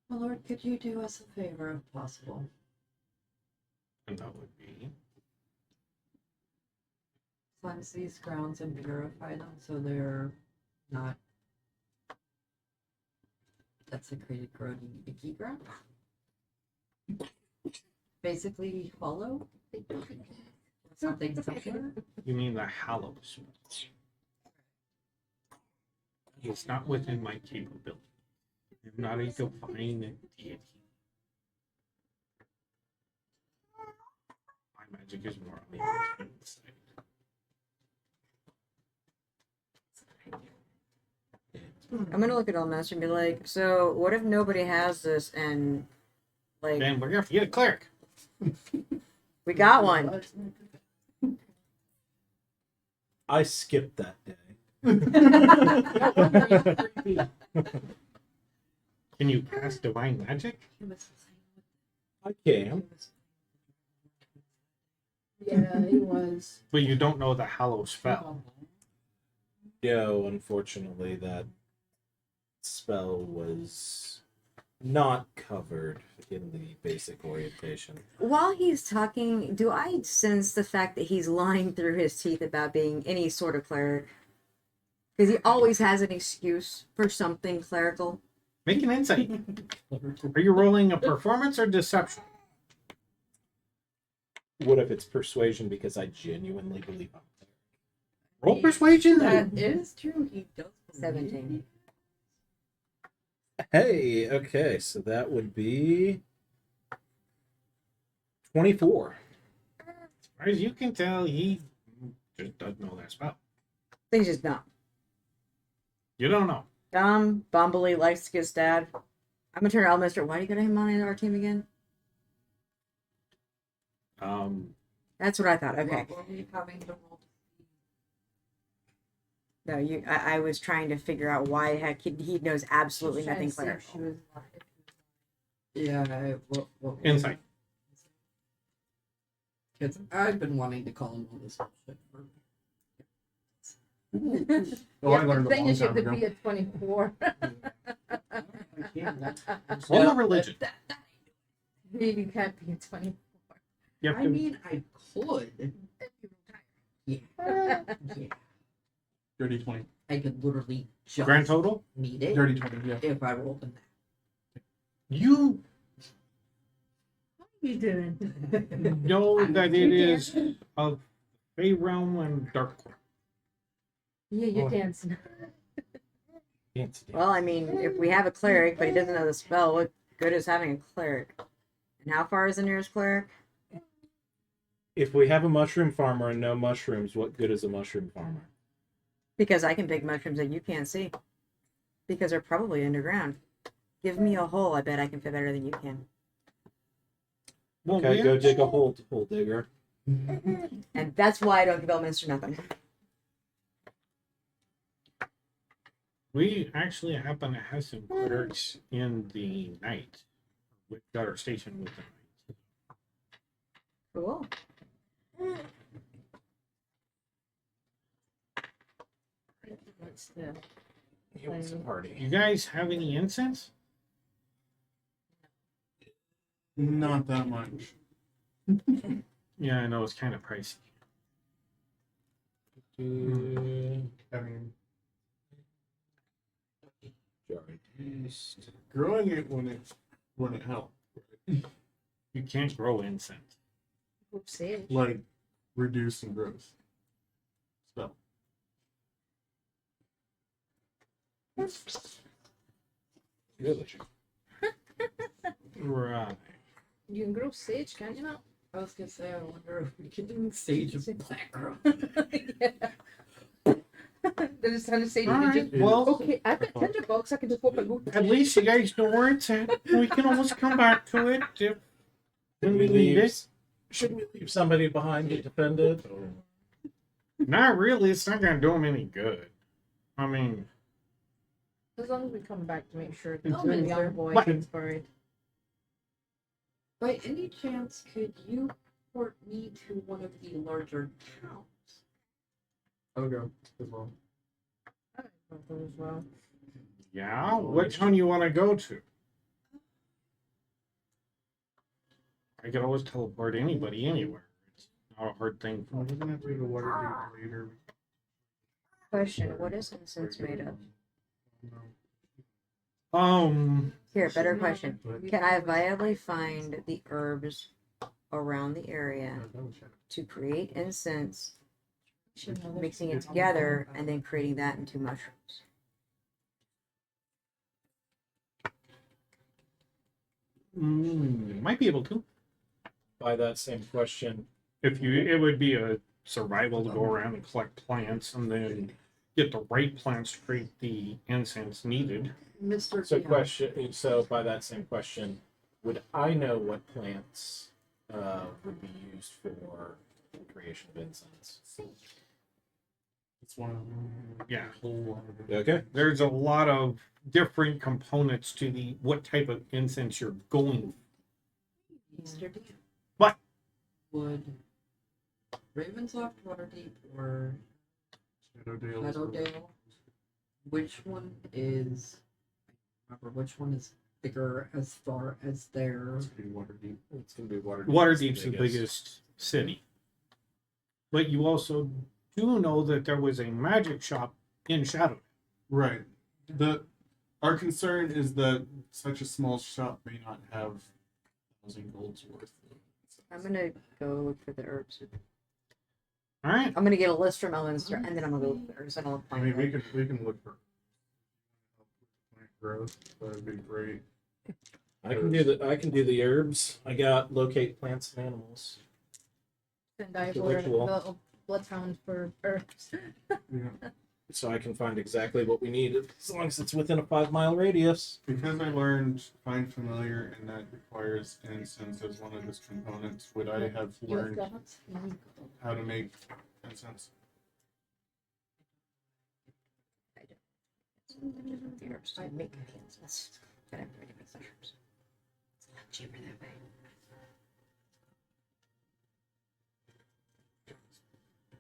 My lord, could you do us a favor if possible? And that would be. Cleanse these grounds and purify them so they're not desecrated, grody, icky ground. Basically, hollow. Something similar. You mean the Hallows? It's not within my capability. I'm not a divine deity. My magic is more on the human side. I'm gonna look at Elmaster and be like, so what if nobody has this and like Then we're gonna have to get a cleric. we got one? I skipped that day. Can you cast divine magic? I can. Yeah, he was. But you don't know the Hallow spell. No, unfortunately, that spell was not covered in the basic orientation. While he's talking, do I sense the fact that he's lying through his teeth about being any sort of cleric? Because he always has an excuse for something clerical. Make an insight. Are you rolling a performance or deception? What if it's persuasion because I genuinely believe I'm there? Roll persuasion That then. is true. He does. 17. Hey, okay, so that would be 24. As far as you can tell, he just doesn't know that spell. He's just dumb. You don't know. Dumb, bumbly, likes to get stabbed. I'm gonna turn to Elmaster. Why do you got him on our team again? That's what I thought. Okay. What were we having to roll? No, you. I was trying to figure out why the heck he knows absolutely Trying to nothing see if clerical. she was Yeah, what Insight. Kids, I've been wanting to call him all this shit for. Oh, I learned the a thing long is, you time have to ago. be at 24. roll a religion. You can't be at 24. You have I to, mean, I could. Yeah. Yeah. Dirty 20. I could literally just grand total. need it Dirty 20, yeah. if I rolled in You What are you doing? know that it is of Fey Realm and Dark Court. Yeah, you're Oh. dancing. Well, I mean, if we have a cleric, but he doesn't know the spell, what good is having a cleric? And how far is the nearest cleric? If we have a mushroom farmer and no mushrooms, what good is a mushroom farmer? Because I can pick mushrooms that you can't see. Because they're probably underground. Give me a hole, I bet I can fit better than you can. Well, Okay, we go actually- dig a hole digger. And that's why I don't give Elminster nothing. We actually happen to have some clerics in the night. We've got our station with the night. Cool. What's the He wants a party. You guys have any incense? Not that much. Yeah, I know it's kind of pricey. I mean, Jarred yeast. growing it when it helped. You can't grow incense. sage? Like, reducing growth. Spell. Really? Right. You can grow sage, can't you not? I was gonna say, I wonder if we could do sage of black girl. Yeah. They're just trying to say, All did you? right. Well, Okay, I've got $100. I can just walk and go. at least you guys know where it's at. We can always come back to it if when we need it. Should we leave somebody behind to defend it? Or... Not really. It's not gonna do them any good. I mean, As long as we come back to make sure Oh, that the Windsor. young boy What? gets buried. By any chance, could you port me to one of the larger towns? I'll go as well. I don't know as well. Yeah, what town you want to go to? I could always teleport anybody anywhere. It's not a hard thing for We're me. gonna have to go to Waterdeep later. Question: what is incense made of? Here, Better question. Can I viably find the herbs around the area to create incense, mixing it together, and then creating that into mushrooms? Might be able to. By that same question, If you, it would be a survival to go around and collect plants and then get the right plants to create the incense needed. Mr. so Kehoe, so by that same question, would I know what plants would be used for the creation of incense? It's one of them. Yeah. Okay. There's a lot of different components to the what type of incense you're going. Mr. Dan. What? Would Ravensoft, Waterdeep, or Shadowdale. Shadowdale? Which one is? I don't remember which one is bigger as far as their. It's gonna be Waterdeep. It's gonna be Waterdeep. Waterdeep's the biggest city. But you also do know that there was a magic shop in Shadow. Right. Our concern is that such a small shop may not have 1,000 golds worth. I'm gonna go look for the herbs. All right. I'm gonna get a list from Elminster, and then I'm gonna go look for the herbs, and I'll I find mean, them. we can look for plant growth. That'd be great. I can do the herbs. I got locate plants and animals. Send Ivor Intellectual. the bloodhound for herbs. Yeah. So I can find exactly what we need as long as it's within a 5-mile radius. Because I learned Find Familiar and that requires incense as one of its components, would I have You have learned donuts? how to make incense? The herbs to make incense. But I'm ready to make mushrooms. It's a lot cheaper that way.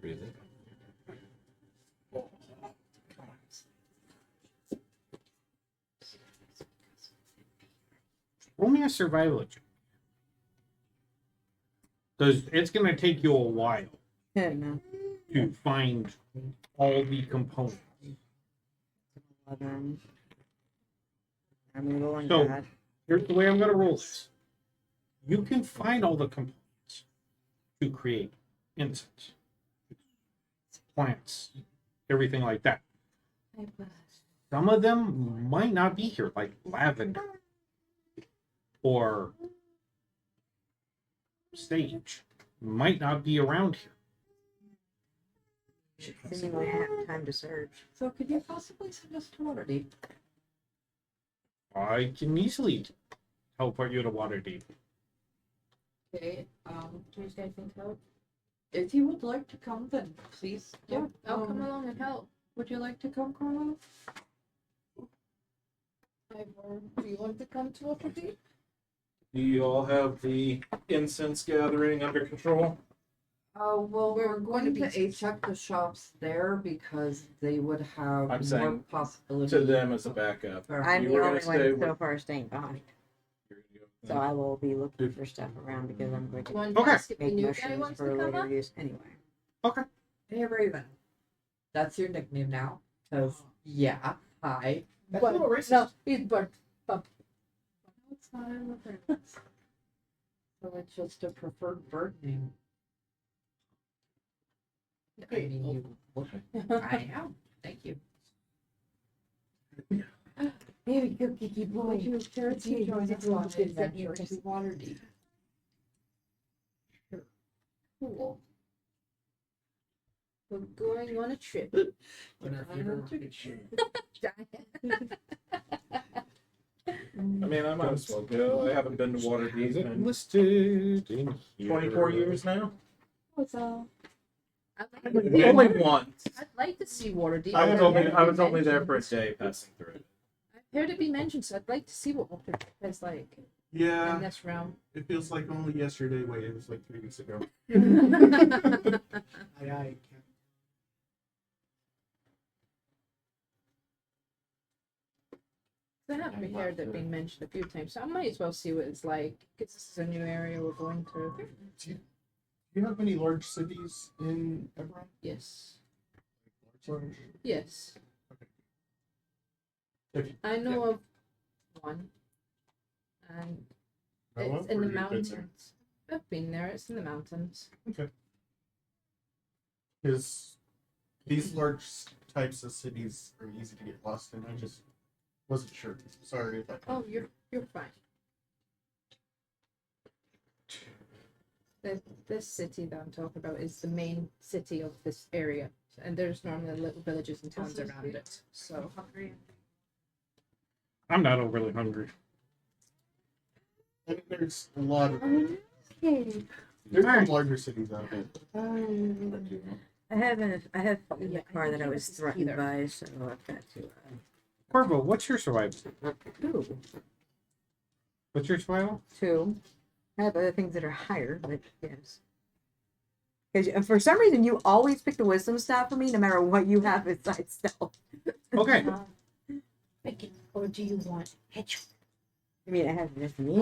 Really? Roll me a survival check. Because it's going to take you a while No. to find all the components. 11. I'm gonna go on So- that. Here's the way I'm going to roll this. You can find all the components to create incense, plants, everything like that. Some of them might not be here, like lavender or sage. Might not be around here. Then you might have time to search. So could you possibly send us to Waterdeep? I can easily teleport you to Waterdeep. Okay. Do you guys need help? If you would like to come, then please. Yeah, I'll come along and help. Would you like to come, Carla? Ivor, do you want to come to Waterdeep? Do you all have the incense gathering under control? Well, We're we're going going to to be- check the shops there because they would have I'm more saying possibility. To them as a backup. I'm You the were only gonna stay one so with- far staying behind. You're gonna go- So I will be looking for stuff around because I'm going Do to you want to Okay. ask if the make new guy mushrooms wants to for come later up? use anyway. Hey, Raven. That's your nickname now. Because, yeah, hi. That's But- a little racist. No, he's but No, it's not in the purpose. So it's just a preferred bird name. I mean, you look. I am. Thank you. Here you go, Kiki boy. Would you care to join us on an adventure to Waterdeep? cool. We're going on a trip. I mean, I might as well go. I haven't been to Waterdeep Is it in listed in here? 24 years now. What's up? I'd like, Only once. I'd like to see Waterdeep. I was only there for a day passing through. heard it be mentioned, so I'd like to see what Waterdeep is like in Yeah, this realm. it feels like only yesterday. Wait, it was like 3 weeks ago. I can't. I have heard it being mentioned a few times, so I might as well see what it's like, because this is a new area we're going to. Do you have any large cities in Eberron? Yes. Large? Yes. If you I know of one. And know it's of, in or the you've been there? mountains. I've been there, it's in the mountains. Because these large types of cities are easy to get lost in. I just wasn't sure. Sorry if I. Oh, you're fine. This city that I'm talking about is the main city of this area, and there's normally little villages and towns around it. So I'm not overly hungry. And there's a lot of. Okay. There's some Alright. larger cities out there. I have in Yeah, the car that I was either. threatened by, so I've got to. Corvo, what's your survival? Two. What's your survival? Two. I have other things that are higher, but yes. Because for some reason, you always pick the wisdom staff for me, no matter what you have besides stealth. Okay. pick it, or do you want hedgehog? I mean, I have this me.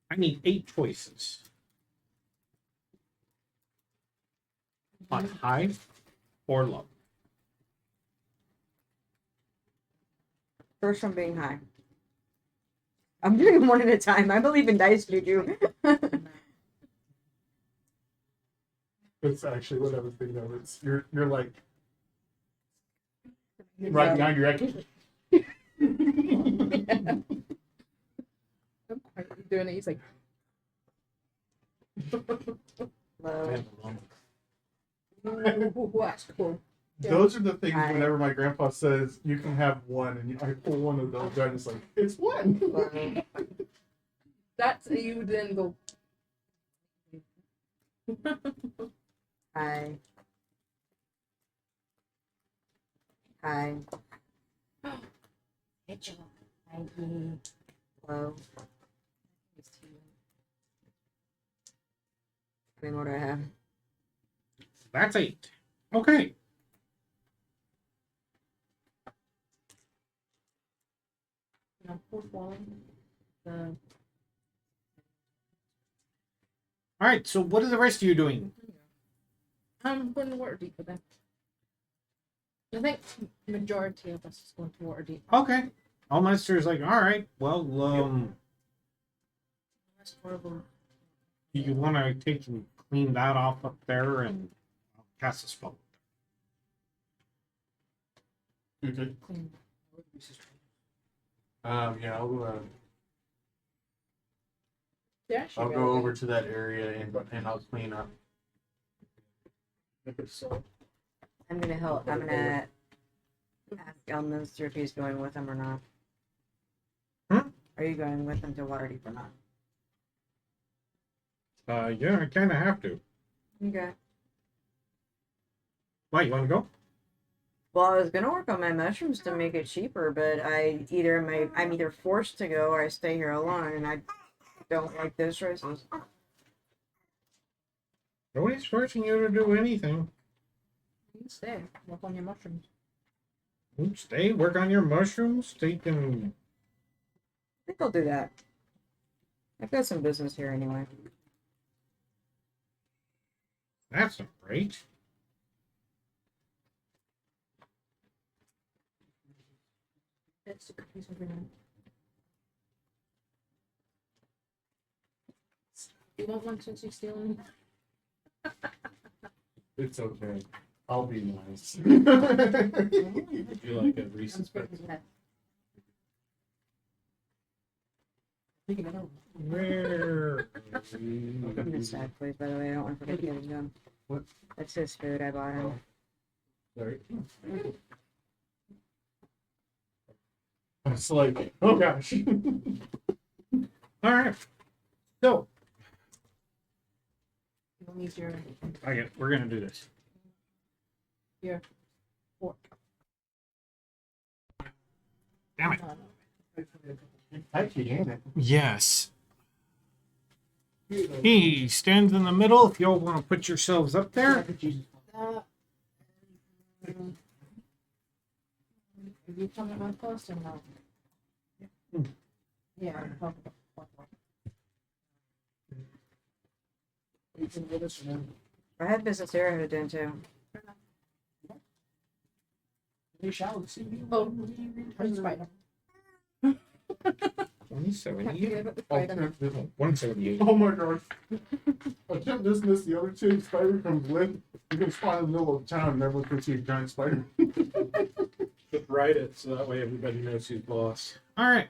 I need 8 choices. On high or low. First one being high. I'm doing them one at a time. I believe in dice, Juju. That's actually what I was thinking of. It's you're like right behind your exit. I'm quietly doing it. He's like, Low. ooh, that's cool. Yeah. Those are the things Right. whenever my grandpa says you can have one and I pull one of those, I'm just like, it's one. Low. That's you then go. High. High. Hedgehog. Low. How many more do I have? That's 8. Okay. No, fourth one. The Alright, so what are the rest of you doing? I'm going to Waterdeep with them. I think majority of us is going to Waterdeep. Okay. Almaster's like, alright, well, That's horrible. do you want to take and clean that off up there and cast a spell? Okay. Yeah, They're actually I'll really go good. over to that area and I'll clean up. I'm gonna help. I'm gonna ask Elminster if he's going with him or not. Hmm? Are you going with him to Waterdeep or not? Yeah, I kind of have to. Okay. Why, you want to go? Well, I was gonna work on my mushrooms to make it cheaper, but I'm either forced to go or I stay here alone, and I don't like those choices. Nobody's forcing you to do anything. You can stay. Work on your mushrooms. You stay, work on your mushrooms, take and... I think I'll do that. I've got some business here anyway. That's not great. It's the cookies over there. You want one since you're stealing? It's okay. I'll be nice. Would you like a Reese's pretzel? Where? I'm in sad place, by the way. I don't want to forget to get it done. What? That's his food. I bought him. Sorry. It's like, oh gosh. Alright. So, You'll need your okay, we're going to do this. fork. Damn it. Actually, ain't it? Yes. He stands in the middle. If you all want to put yourselves up there. Are you coming on close or no? Yeah. You can with us now. I had business here I had to attend to. They shall see you. Oh, I'm spider. 178. Can't forget about the spider. 178. Oh my god. Attempt this and this, the other two spider comes with. You can spawn in the middle of town and everyone can see a giant spider. Just write it so that way everybody knows who's boss. All right.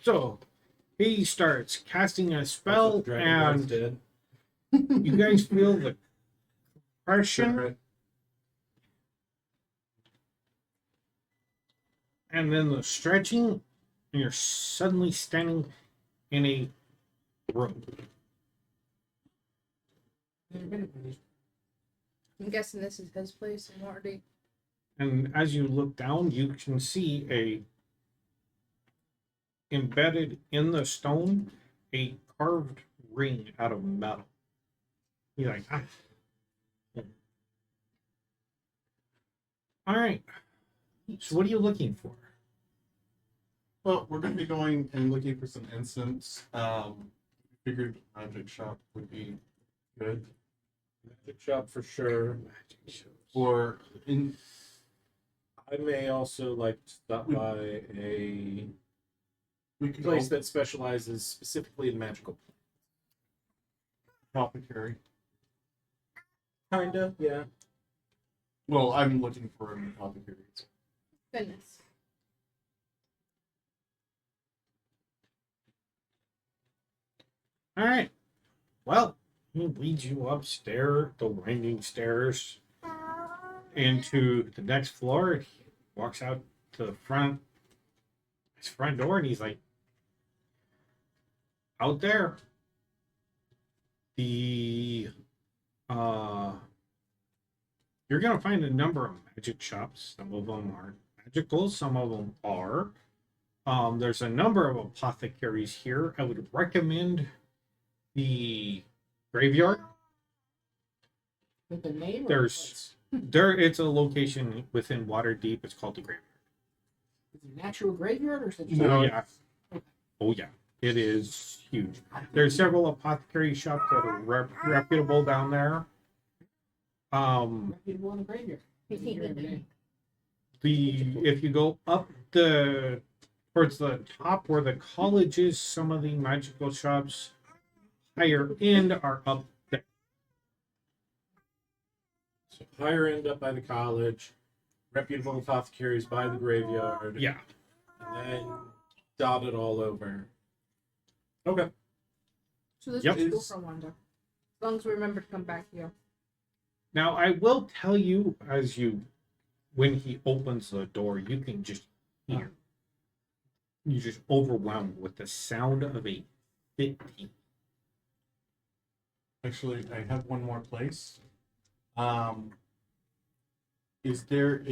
So he starts casting a spell, and dead. you guys feel the compression, and then the stretching, and you're suddenly standing in a room. I'm guessing this is his place in Waterdeep. And as you look down, you can see embedded in the stone, a carved ring out of metal. You're like, ah. All right. So what are you looking for? Well, we're going to be going and looking for some incense. Figured magic shop would be good. Magic shop for sure. Or in I may also like to stop by a we could place go that specializes specifically in magical. apothecary. Kinda, yeah. Well, I'm looking for an apothecary. Goodness. All right. Well, he leads you upstairs, the winding stairs, into the next floor. He walks out to the his front door, and he's like, out there. You're gonna find a number of magic shops. Some of them aren't magical, some of them are. There's a number of apothecaries here. I would recommend the graveyard. With the name. There's- It's a location within Waterdeep. It's called the graveyard. Is it a natural graveyard or is it just No. Oh yeah. Oh yeah. It is huge. There's several apothecary shops that are reputable down there. reputable in a graveyard? If you go up towards the top where the college is, some of the magical shops higher end are up there. So higher end up by the college, reputable apothecaries by the graveyard. Yeah. And then dotted all over. Okay. So this Yep. is cool for Wanda. As long as we remember to come back here. Now I will tell you, when he opens the door, you can just hear. You're just overwhelmed with the sound of a fit teeth. Actually, I have one more place. Is there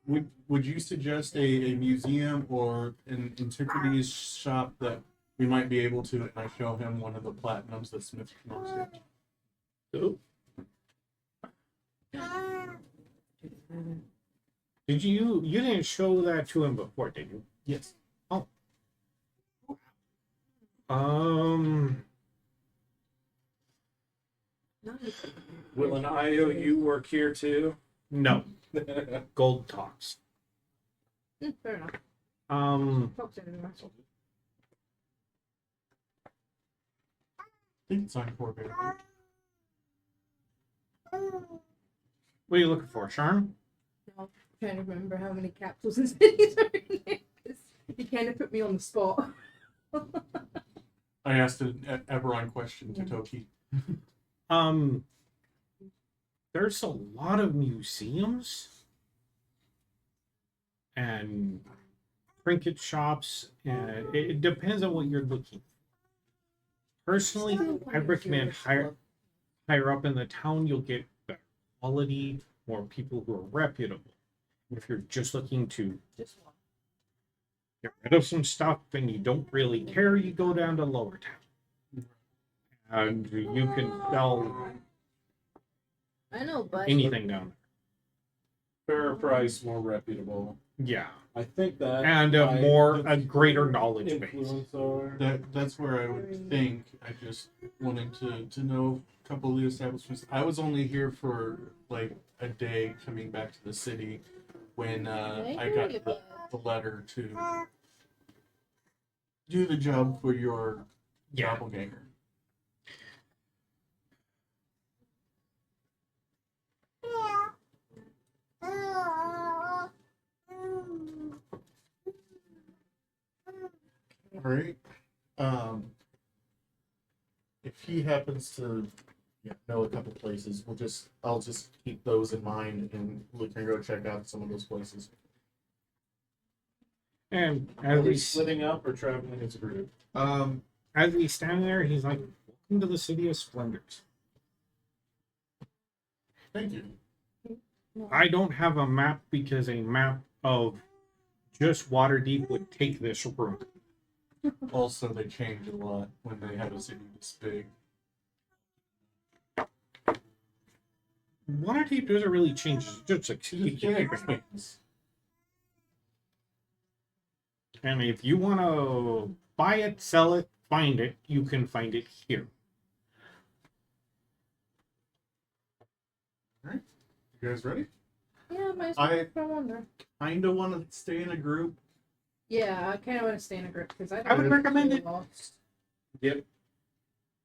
would you suggest a museum or an antiquities shop that we might be able to, and I show him one of the platinums that Smith promotes here? Oh. Did you didn't show that to him before, did you? Yes. Will an IOU work here too? No. Gold talks. Fair enough. What Talk to him. I think it's on Corbett. are you looking for, Sharn? I'm trying to remember how many capsules and cities are in there. 'Cause you kind of put me on the spot. I asked an Eberron question to Toki. There's a lot of museums and trinket shops, and it depends on what you're looking for. Personally, I recommend higher up in the town. You'll get better quality, more people who are reputable. If you're just looking to Just one. get rid of some stuff and you don't really care, you go down to Lower Town. And you can sell I know, but anything down Fair price, more reputable. there. Yeah. I think that And a greater knowledge base. influencer. That's where I would think. I just wanted to know a couple of the establishments. I was only here for like a day coming back to the city when I got the letter to do the job for your Yeah. doppelganger. All right. If he happens to know a couple places, I'll just keep those in mind and we can go check out some of those places. And Are as we we, splitting up or traveling as a group? as we stand there, he's like, welcome to the city of splendors. Thank you. I don't have a map because a map of just Waterdeep would take this room. Also, they change a lot when they have a city this big. Waterdeep doesn't really change, it's just expands. And if you want to buy it, sell it, find it, you can find it here. You guys ready? yeah, might I- I wonder. Kinda want to stay in a group. Yeah, I kind of want to stay in a group because I would recommend it. Yep.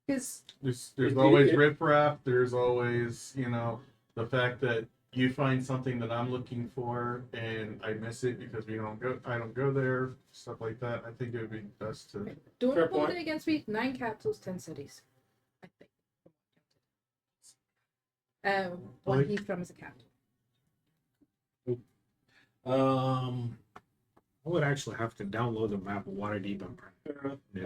Because There's If you- always if- riffraff. There's always the fact that you find something that I'm looking for and I miss it because I don't go there, stuff like that. I think it would be best to. don't Fair hold point. it against me. 9 capitals, 10 cities. I think. One Like- he's from is a capital. I would actually have to download the map of Waterdeep and print it.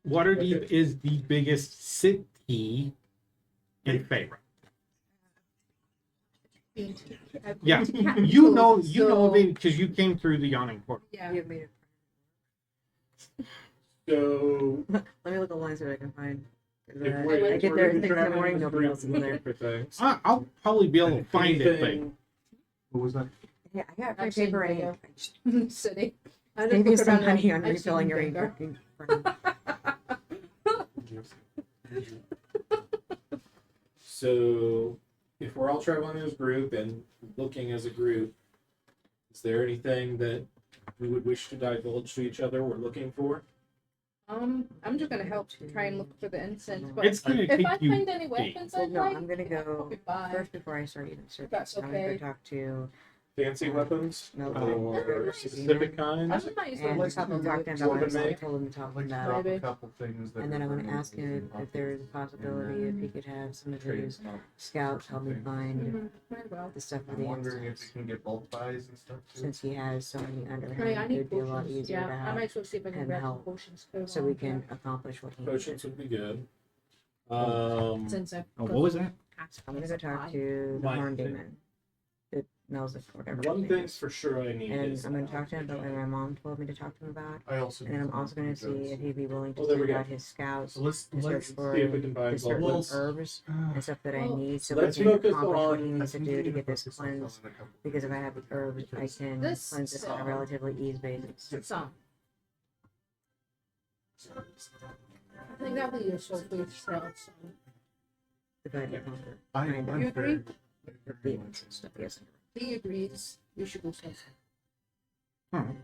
Waterdeep is the biggest city in Faerun. Yeah, you know of it because you came through the Yawning Portal. Yeah. You have me So Let me look at the lines that I can find. 'Cause, if I we're, get we're there gonna at be 6 in the traveling morning, as a nobody group else is looking there. for things. I'll probably be able to find it, Anything- What was that? Yeah, I got my I've seen paper and video. ink. I just City. I just Save you look some around money like, on I've refilling seen your ink. Bingo. So, if we're all traveling as a group and looking as a group, is there anything that we would wish to divulge to each other we're looking for? I'm just gonna help try and look for the incense. But it's going to if take I you. find any weapons Well, I'd no, like, I'm gonna go probably buy. first before I start even searching. That's I'm gonna okay. go talk to Fancy weapons? Military Or or specific I kinds? might as and well just have a talk to look. him about what I Dwarven told him to talk I'd like to about. drop a Maybe. couple things that And then are I'm gonna very ask him if there's a possibility if he could have some of trade his stuff. scouts help me find Mhm, might as well. the stuff for I'm the wondering if instance. you can get bulk buys and stuff too. Since he has so many under I him, mean, I it need would be a lot potions. easier to Yeah, I have, might as well see if I can him grab some help potions. too so while we I'm can there. accomplish what he Potions needs. would be good. Since I've Oh, got what was the that? axe I'm gonna go supply. talk to the My horn thing- demon. It smells like whatever. One his name thing's is. for sure I need And is I'm gonna talk to him about what my mom told me to talk to him about. I also. And then I'm also gonna see if he'd be willing to Oh, there we send go. out his scouts So let's to search for see if we can buy the certain bulk. herbs and stuff that I Well, need so let's we can focus accomplish what on- he I needs to can do to you get this focus on cleansed. selling a couple Because if I have the herbs, I can This cleanse this on a song. relatively easy basis. Some. I think that'd be useful if we sell some. Divide and conquer. I'm Kind of. You agree? very Demons and stuff, yes. He agrees. We should go sell some.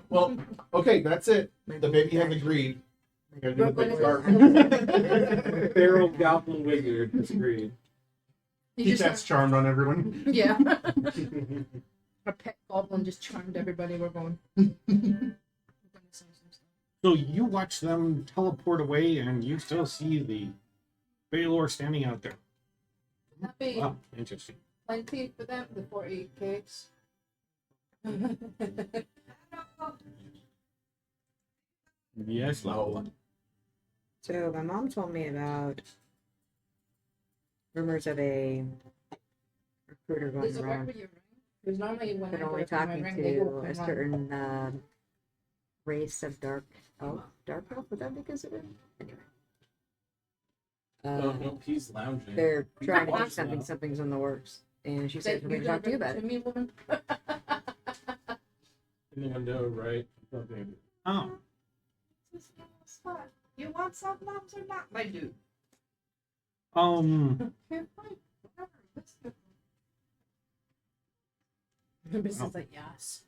Well, okay, that's it. My The baby has back- agreed. my Gotta do We're the gonna big go- part. Feral goblin wizard disagreed. He Keep just that charmed on everyone. yeah. Our pet goblin just charmed everybody. We're going. We're gonna sell some stuff. So you watch them teleport away, and you still see the Baylor standing out there. That'd be Wow, interesting. plenty for them. The 40 cakes. Yes, No. So my mom told me about rumors of a recruiter Does going it work around. with your ring? Because normally when but I only go to my talking ring, they go to a from one. certain race of dark elf. Dark elf, would that be considered? Anyway. Oh no, he's lounging. They're trying to do Watch something. now. Something's in the works, and she That said for me you to talk to you gonna about bring it. to me, woman? In the window, right? Okay. Oh, You want some moms or not, my dude? Can't find whatever. Listen. This Oh. is like yes.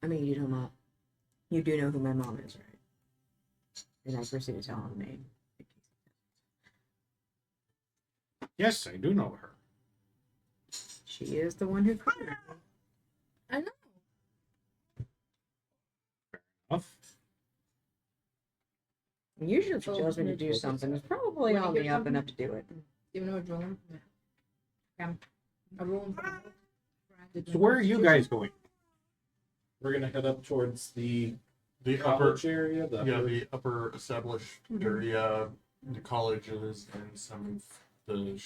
I mean, you know, you do know who my mom is, right? And I proceed to tell him the name. yes, I do know her. She is the one who called me. I know. Enough. Usually, if she tells me to do something, it's probably Wanna on hear the up and something? up to do it. Even though a drone. Yeah. A room. So where are you guys going? We're gonna head up towards the The upper, college area. the upper established area, the colleges, and some of the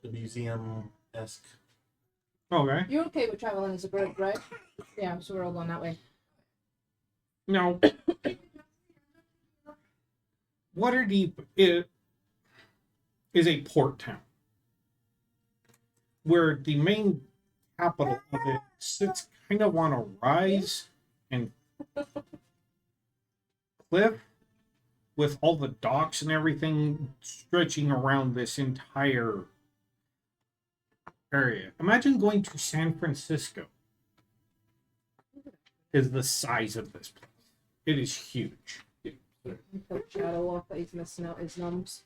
the museum esque. Okay. You're okay with traveling as a group, right? Yeah, so we're all going that way. Now, Waterdeep is a port town where the main capital of it sits kind of on a rise and cliff with all the docks and everything stretching around this entire area. Imagine going to San Francisco is the size of this place. It is huge. Until Shadow Walk, he's missing out his nums.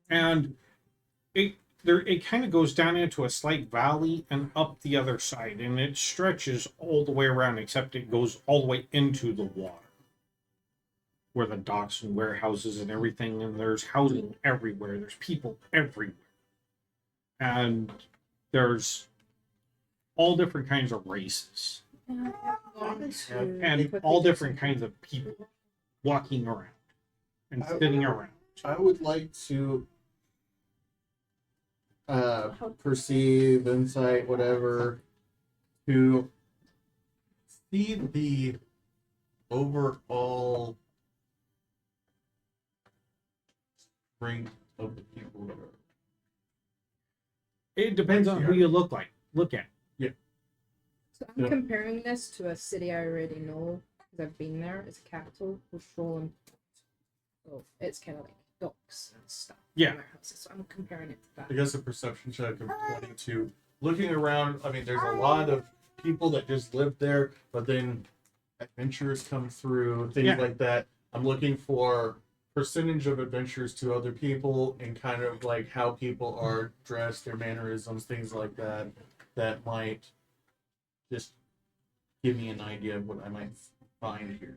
And it kind of goes down into a slight valley and up the other side, and it stretches all the way around, except it goes all the way into the water, where the docks and warehouses and everything, and there's housing everywhere. There's people everywhere, and there's all different kinds of races and all different kinds of people walking around and sitting around. I would like to perceive, insight, whatever, to see the overall strength of the people that are. It depends on who you look at. So I'm Yeah. comparing this to a city I already know because I've been there. It's a capital, Shoreland. So it's kind of like docks and stuff. Yeah. Warehouses. So I'm comparing it to I that. guess a perception check of 22. Looking around, I mean, there's a lot of people that just live there, but then adventurers come through, things Yeah. like that. I'm looking for percentage of adventures to other people and kind of like how people are dressed, their mannerisms, things like that, that might just give me an idea of what I might find here.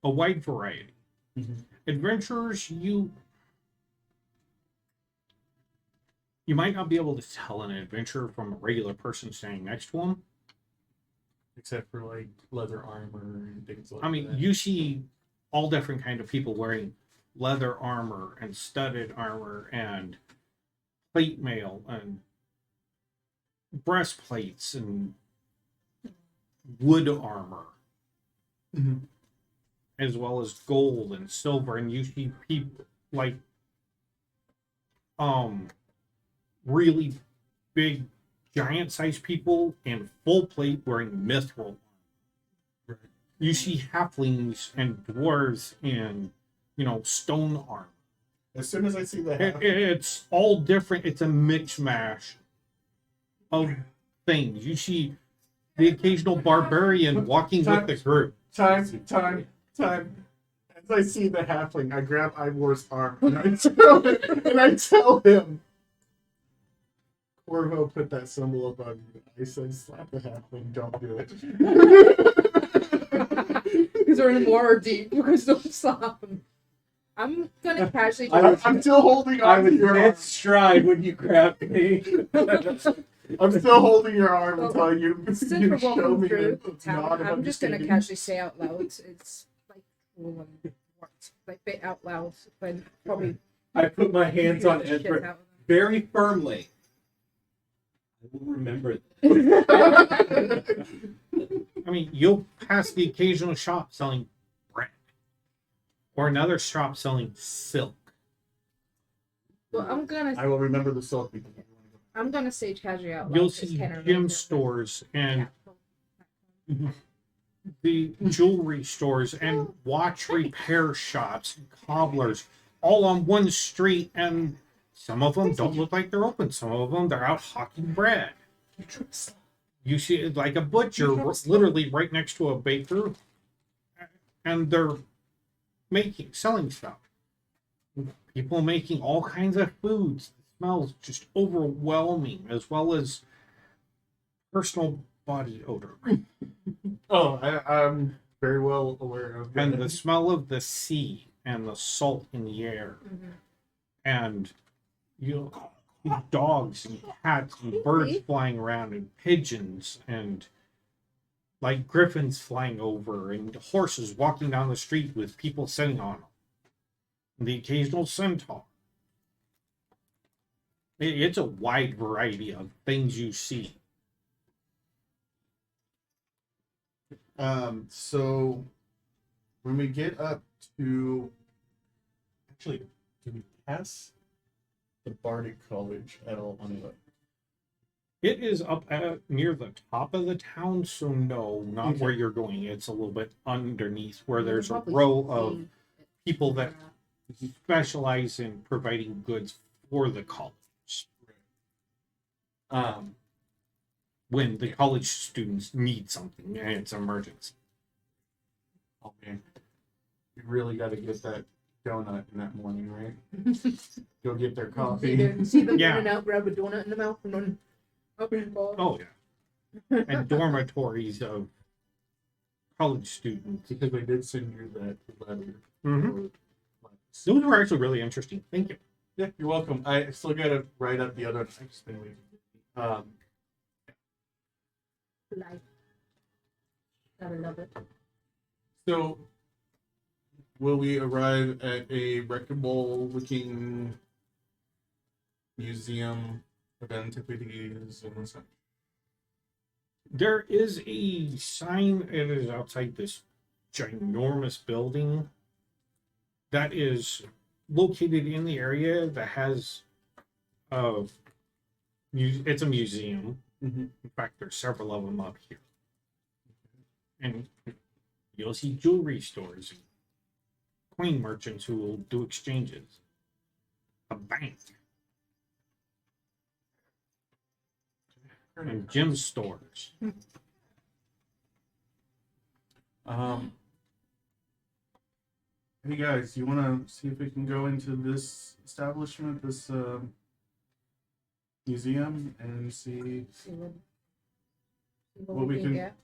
A wide variety. Mhm. Adventurers, you might not be able to tell an adventurer from a regular person standing next to him. Except for like leather armor and things like I mean, that. you see all different kind of people wearing leather armor and studded armor and plate mail and breastplates and wood armor, Mhm. as well as gold and silver. And you see people like really big giant sized people in full plate wearing mithril. Right. You see halflings and dwarves in, stone armor. As soon as I see the It's all different. It's a mix mash of things. You see the occasional barbarian walking with the group. time. As I see the halfling, I grab Ivor's arm and I tell him, Corvo put that symbol above you. I said, slap the halfling, don't do it. Because we're in more deep. Because don't stop him. I'm gonna casually. I'm still holding on to your arm. stride when you grabbed me. I'm still holding your arm until you Since you we're show walking me through the town, nod of I'm just gonna understanding. casually say out loud. It's like words, like bit out loud, but probably I put my hands on Shit Edward out very firmly. I will remember with I mean, you'll pass the occasional shop selling bread or another shop selling silk. Well, I will remember the silk. I'm gonna sage casually out loud. You'll 'cause see Kenner gem made it. stores and Yeah. the jewelry stores and watch repair shops and cobblers all on one street, and some of them don't look like they're open. Some of them they're out hawking bread. You see it like a butcher literally right next to a baker, and they're selling stuff. People making all kinds of foods. The smells just overwhelming, as well as personal body odor. Oh, I'm very well aware of And that. the smell of the sea and the salt in the air. Mhm. And you know, dogs and cats and birds flying around and pigeons and like griffins flying over and horses walking down the street with people sitting on them. And the occasional centaur. It's a wide variety of things you see. So when we get up to, actually, do we pass the Bardic College at all on the? It is up near the top of the town, so no, not Okay. where you're going. It's a little bit underneath where You there's a probably row see of it. people that specialize in providing goods for the college. Um, When the college students need something and it's an emergency. oh man, you really got to get that donut in that morning, right? Go get their coffee. See them Yeah. running out, grab a donut in the mouth, and then up and go. Oh yeah. And dormitories of college students. Because they did send you that letter. Mhm. Or- Those were actually really interesting. Thank you. Yeah, you're welcome. I still got to write up the other. I've just been waiting. Life. Gotta love it. So, will we arrive at a reputable looking museum of antiquities and such? There is a sign, it is outside this ginormous building that is located in the area that has it's a museum. Mhm. In fact, there's several of them up here. And you'll see jewelry stores and coin merchants who will do exchanges. A bank and gem stores. Hey guys, you want to see if we can go into this establishment, this museum, and see? See What we can- get.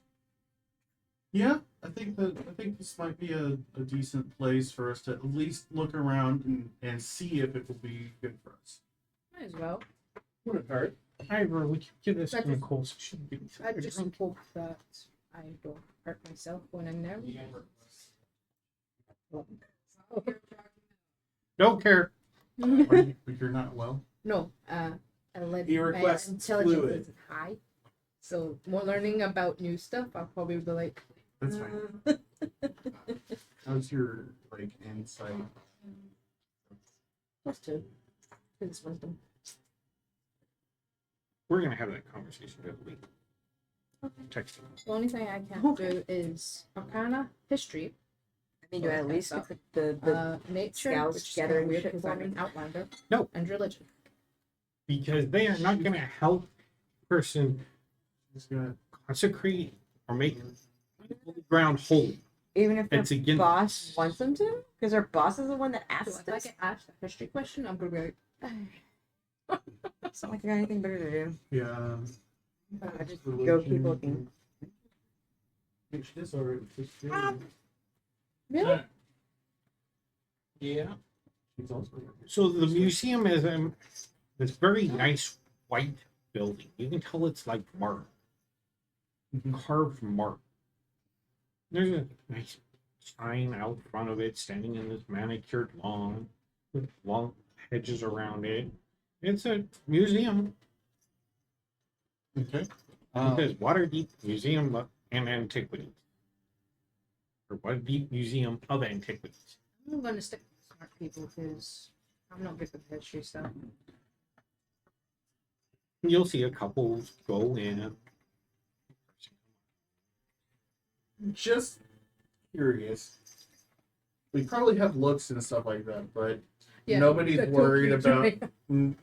Yeah, I think this might be a decent place for us to at least look around and see if it will be good for us. Might as well. Wouldn't hurt. Ivor, we could give this That's to just- Nicole so she can give me some I just drink. hope that I don't hurt myself when I'm there. Don't care. You're not well. No, He requests my intelligence fluid. isn't high. So more learning about new stuff, I'll probably be like, That's fine. How's your insight? +2. It's wisdom. We're gonna have that conversation the other week. Texting. The only thing I can't do is Arcana, History, I mean, do I at least get the Nature, scouts which is gathering kinda weird shit because for I'm me? an Outlander. No. And Religion. Because they are not gonna help a person Just got consecrate or make the ground holy. even if their It's against boss wants them to? Because their boss is the one that So asked if I us. get asked a history question, I'm gonna be like, It's not like I got anything better to do. yeah. I just go keep looking. Which is already really? Yeah. She's also So the museum is this very nice white building. You can tell it's like marble, carved marble. There's a nice sign out front of it, standing in this manicured lawn with long hedges around it. It's a museum. Okay. It says Waterdeep Museum of Antiquities. Or Waterdeep Museum of Antiquities. I'm gonna stick with smart people because I'm not good with history stuff. You'll see a couple go in. Just curious. We probably have looks and stuff like that, but nobody's that's worried okay. about.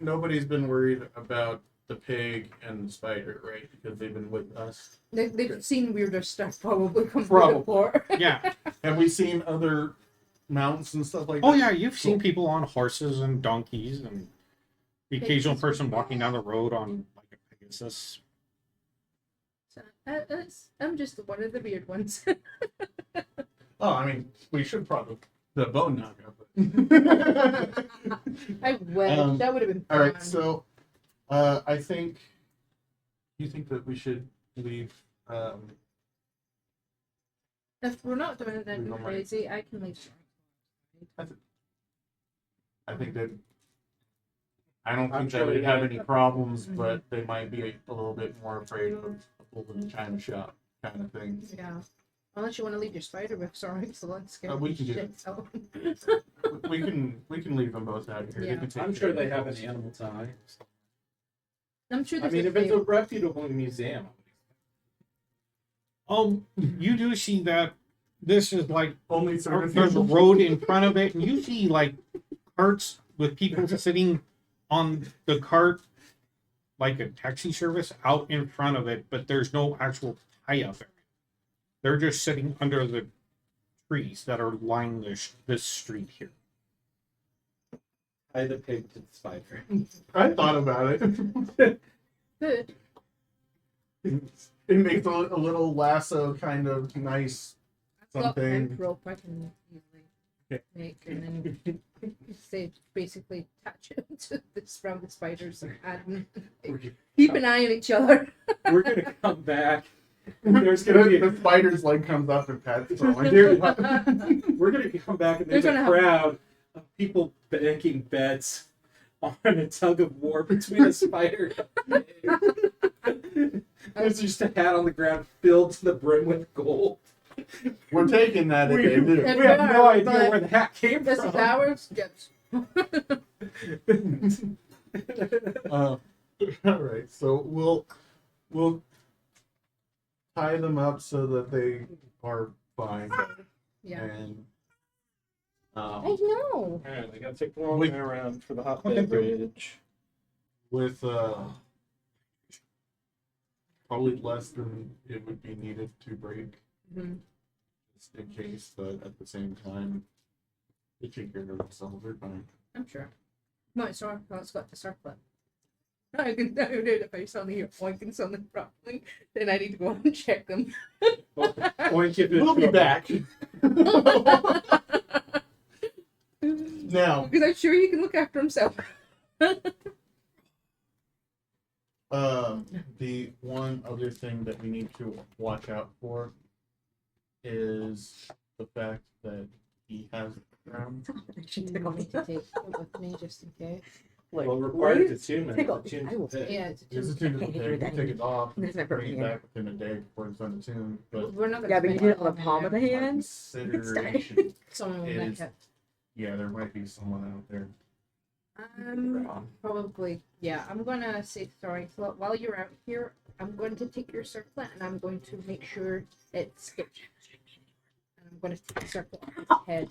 Nobody's been worried about the pig and the spider, right? Because they've been with us. They've seen weirder stuff probably come Probably. through before. Yeah. Have we seen other mounts and stuff like that? Oh yeah, you've seen people on horses and donkeys and the occasional person walking down the road on like a Pegasus. So, I'm just one of the weird ones. Oh, I mean, we should probably the bone knockout. But... I wish that would have been fun. All right, so I think you think that we should leave. If we're not doing We anything don't mind. crazy, I can leave. I think that I don't I'm think sure they would they have have- any problems, but they might be a little bit more afraid of the China shop kind of thing. Yeah. Unless you want to leave your spider with sorry, so let's go. We can do shit that. out. We can leave them both out here. Yeah. They can take I'm sure care they of have an themselves. animal tie. I'm sure I there's mean, a if it's a few. reputable museum, You do see that this is like Only there's service. a road in front of it, and you see like carts with people sitting on the cart, like a taxi service out in front of it, but there's no actual tie up area. They're just sitting under the trees that are lining this street here. tie the pig to the spider. I thought about it. Good. It makes a little lasso kind of nice. I've got Something. hemp rope I can easily make and then say basically attach it to this from the spiders and keep an eye on each other. We're gonna come back. There's gonna be The spider's leg comes up and pats it. we're gonna come back and there's They're a gonna have- crowd of people making bets on a tug of war between a spider and a pig. There's just a hat on the ground filled to the brim with gold. We're taking that if We, they do. we have no idea But where the hat came This is from. ours. Yes. All right, so we'll tie them up so that they are fine, Yeah. and I know. Alright, I gotta take the long We- way around for the hot Okay. beverage. with probably less than it would be needed to break, Mhm. just in case. But at the same time, they take care of themselves. They're fine. I'm sure. No, sorry. Let's go to circle. I can do it if I suddenly hear oinking something properly. Then I need to go and check them. Oink if We'll be it's back. Now, Because I'm sure he can look after himself. the one other thing that we need to watch out for is the fact that he has She I tickled me. need to take it with me just in case. well, required What? attunement. Tickle. Attuned I will to the pig. Yeah, it's It's just, attuned to the I can't pig. do We that. take it off, There's my bring it hand. back within a day before it's unattuned. But we're not gonna Yeah, but you spend did it on the time palm of the there. my hand. consideration, Someone will is- make it. yeah, there might be someone out there. Probably, yeah. I'm gonna say sorry. So while you're out here, I'm going to take your circlet and I'm going to make sure it's good. And I'm going to take a circle off his head.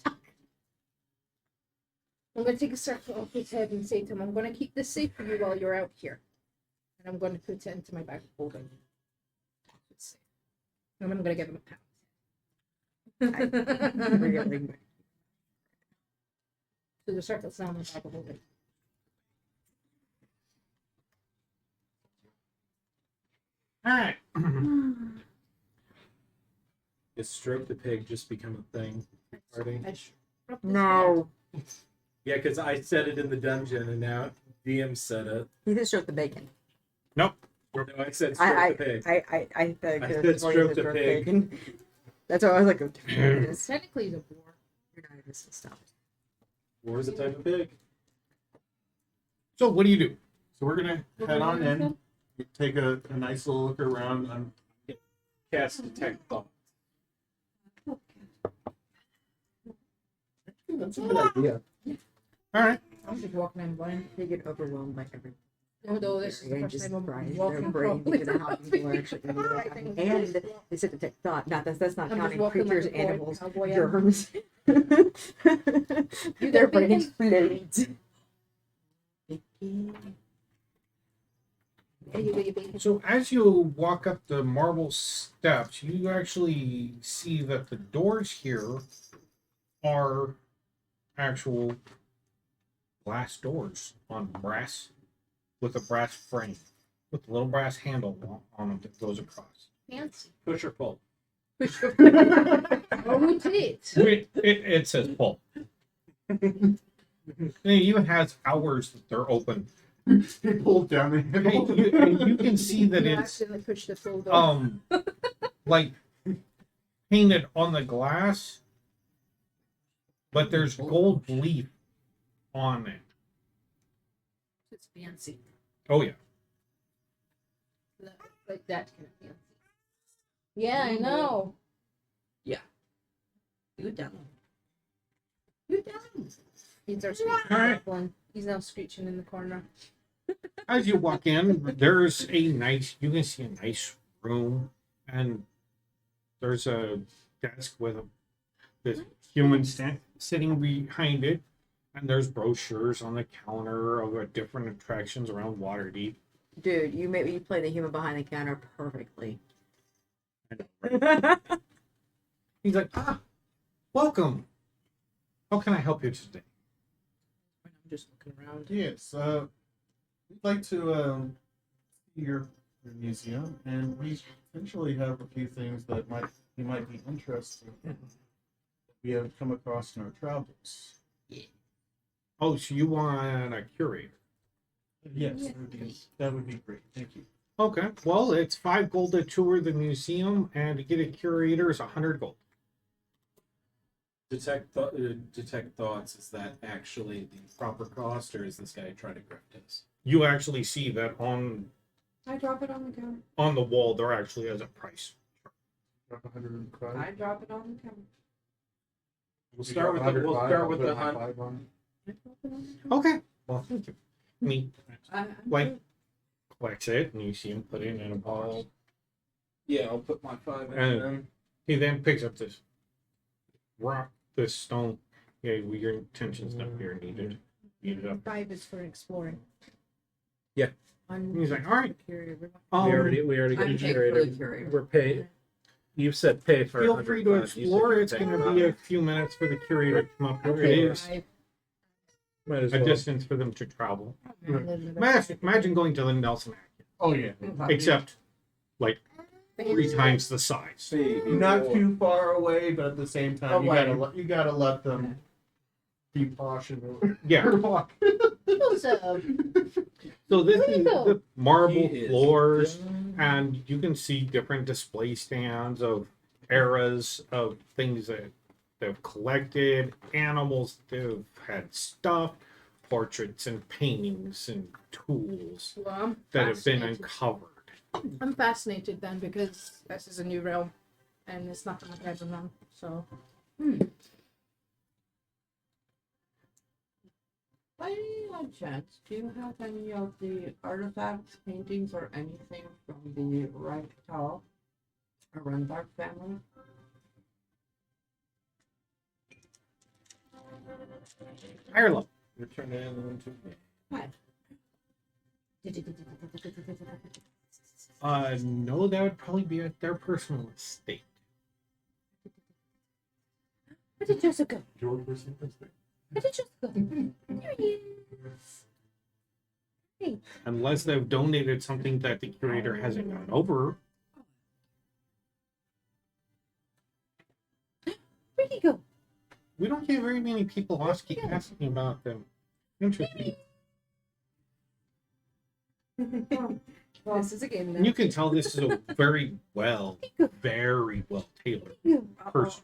I'm going to take a circle off his head and say to him, I'm going to keep this safe for you while you're out here. And I'm going to put it into my bag of holding. It's safe. And I'm going to give him a pat. Really. So the circle's now in my bag of holding. All right. Is stroke the pig just become a thing? Party? I sh- No. Yeah, because I said it in the dungeon and now DM said it. He just stroked the bacon. No, I said stroke I the pig. I I said said stroke the pig. bacon. That's why I was like, oh, Technically, he's a boar. you're not even stop. War is a type of pig. So what do you do? So we're gonna head on in, take a nice little look around. Cast detect thought. That's a good idea. All right. I'm just walking in blind. They get overwhelmed by everything. Although this is the And first just time I'm fries their walking brain properly. because of how people are actually Without being- and they sit to take thought. Not that's not I'm just counting walking like creatures, a boy, animals, cowboy, germs. You Their got brain bacon? explodes. Hey, you got your bacon? So as you walk up the marble steps, you actually see that the doors here are actual glass doors on brass with a brass frame with a little brass handle on them that goes across. Fancy. Push or pull. Rotate. It says pull. And it even has hours that they're open. He pulled down the And handle. you can see that You it's accidentally pushed the full door. like painted on the glass, but there's gold leaf on it. It's fancy. Oh yeah. Like that kind of fancy. Yeah, I know. You down. You down. He's our screeching All right. one. He's now screeching in the corner. As you walk in, there's a nice. You can see a nice room, and there's a desk with this human sitting behind it, and there's brochures on the counter of different attractions around Waterdeep. Dude, you play the human behind the counter perfectly. He's like, welcome. How can I help you today? I'm just looking around. Yes, we'd like to see your museum, and we potentially have a few things that you might be interested in. We have come across in our travels. Oh, so you want a curator? Yes, that would be great. Thank you. Okay. Well, it's 5 gold to tour the museum, and to get a curator is 100 gold. Detect thoughts. Is that actually the proper cost, or is this guy trying to grift us? You actually see that on I drop it on the counter. the wall there actually has a price. Drop 105. I drop it on the counter. We'll start with the hunt. I drop it on Okay. Well, thank you. And he I'm Like- good. collects it, and you see him put it in a box. Yeah, I'll put my 5 in. And- then. He then picks up this rock, this stone. Yeah, well, your intentions not here needed. Eat it up. 5 is for exploring. Yeah. And he's like, all right. Curious. We already got I'm a paid for curator. the curator. We're paid. You said pay for. Feel free to 105. You said explore. you It's pay going to for be a 100. few minutes for the curator to come up here. It Okay. is Might as a well. distance for them to travel. Right. Imagine going to the Nelson Act, Oh yeah, except like 3 times the size. not too far away, but at the same time, you Away. gotta let them be cautious. Yeah. So this is the marble He is floors, done. and you can see different display stands of eras of things that they've collected, animals they've had stuff, portraits and paintings and tools Well, I'm that have been fascinated. uncovered. I'm fascinated then because this is a new realm and it's not like I've known. So By any odd chance, do you have any of the artifacts, paintings, or anything from the Reichtal or Renbark family? Higher level. Return it into. No, that would probably be at their personal estate. where did Joseph go? Your personal instinct. Where did Joseph go? There he is. Unless they've donated something that the curator hasn't gone over. Where'd he go? We don't get very many people asking about them. Interesting. This is a game now. You can tell this is a very well tailored person.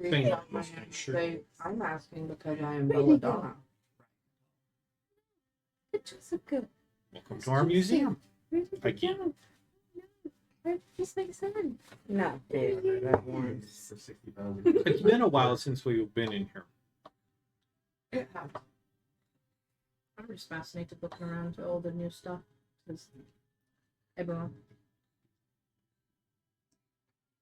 Thing. I'm asking because I am Where did he go? belladonna. Jessica. Welcome to our museum. Where did I you can't. go? No. Where's just my son? Not big. That one for 60,000. It's been a while since we've been in here. I'm just fascinated looking around at all the new stuff. Because everyone.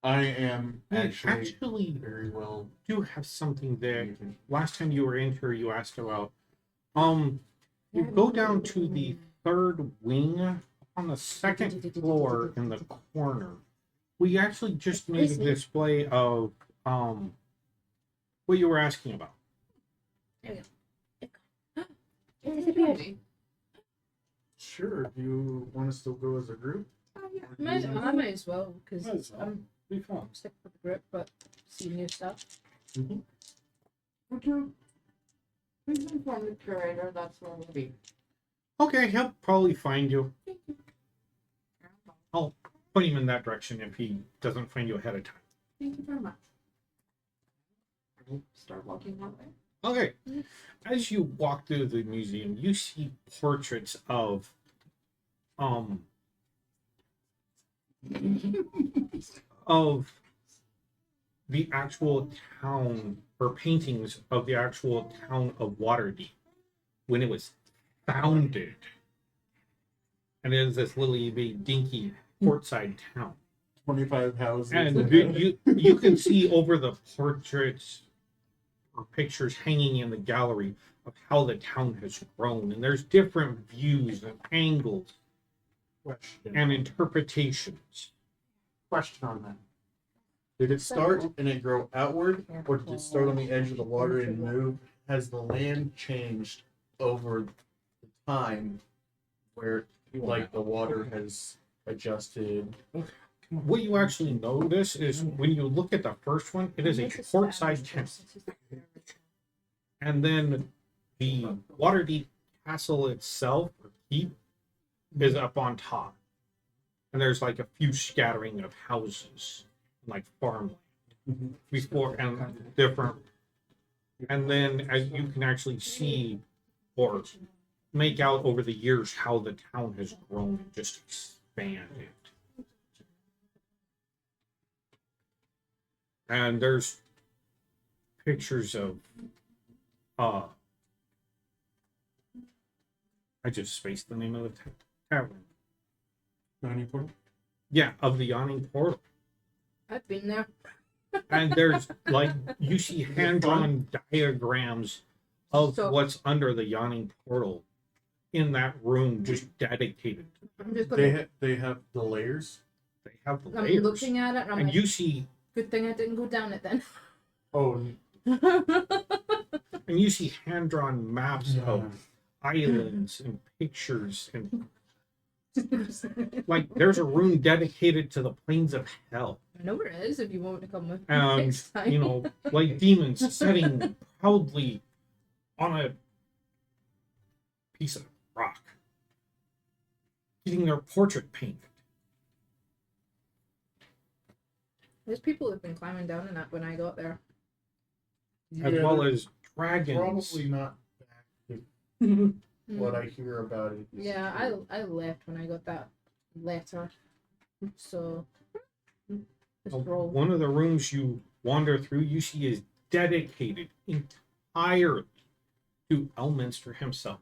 I am We actually very well. do have something there. Last time you were in here, you asked about. You go down to the third wing on the second floor in the corner. We actually just made a display of what you were asking about. Sure. Do you want to still go as a group? I might as well, because Might as well. I'm Be fun. sick with the grip, but see new stuff. Would you please inform the curator that's where we'll be? Okay, he'll probably find you. I'll point him in that direction if he doesn't find you ahead of time. Thank you very much. I'll start walking that way. Okay. As you walk through the museum, you see portraits of of the actual town, or paintings of the actual town of Waterdeep when it was founded. And it is this little bit dinky portside town. 25 houses. And you can see over the portraits or pictures hanging in the gallery of how the town has grown. And there's different views and angles Question. and interpretations. Question on that. Did it start and it grow outward, or did it start on the edge of the water and move? Has the land changed over the time where, like, the water has adjusted? What you actually notice is when you look at the first one, it is a portside town. And then the Waterdeep castle itself, or keep, is up on top. And there's like a few scattering of houses, like farmland, before and different. And then as you can actually see or make out over the years how the town has grown and just expanded. And there's pictures of I just spaced the name of the tavern. Any portal? Yeah, of the Yawning Portal. I've been there. And there's like you see hand-drawn diagrams of So- what's under the Yawning Portal in that room, just dedicated. I'm just They gonna. they have the layers. They have the I'm layers, looking at it, and I'm and like, you see good thing I didn't go down it then. Oh, hand-drawn maps of islands and pictures and like there's a room dedicated to the plains of hell. I know where it is if you want to come with me And next time. you know, like demons sitting proudly on a piece of rock, getting their portrait painted. There's people who've been climbing down in that when I got there. As yeah, well they're as dragons. probably not back to what I hear about it. Yeah, I left when I got that letter. So just roll. One of the rooms you wander through, you see is dedicated entirely to Elminster himself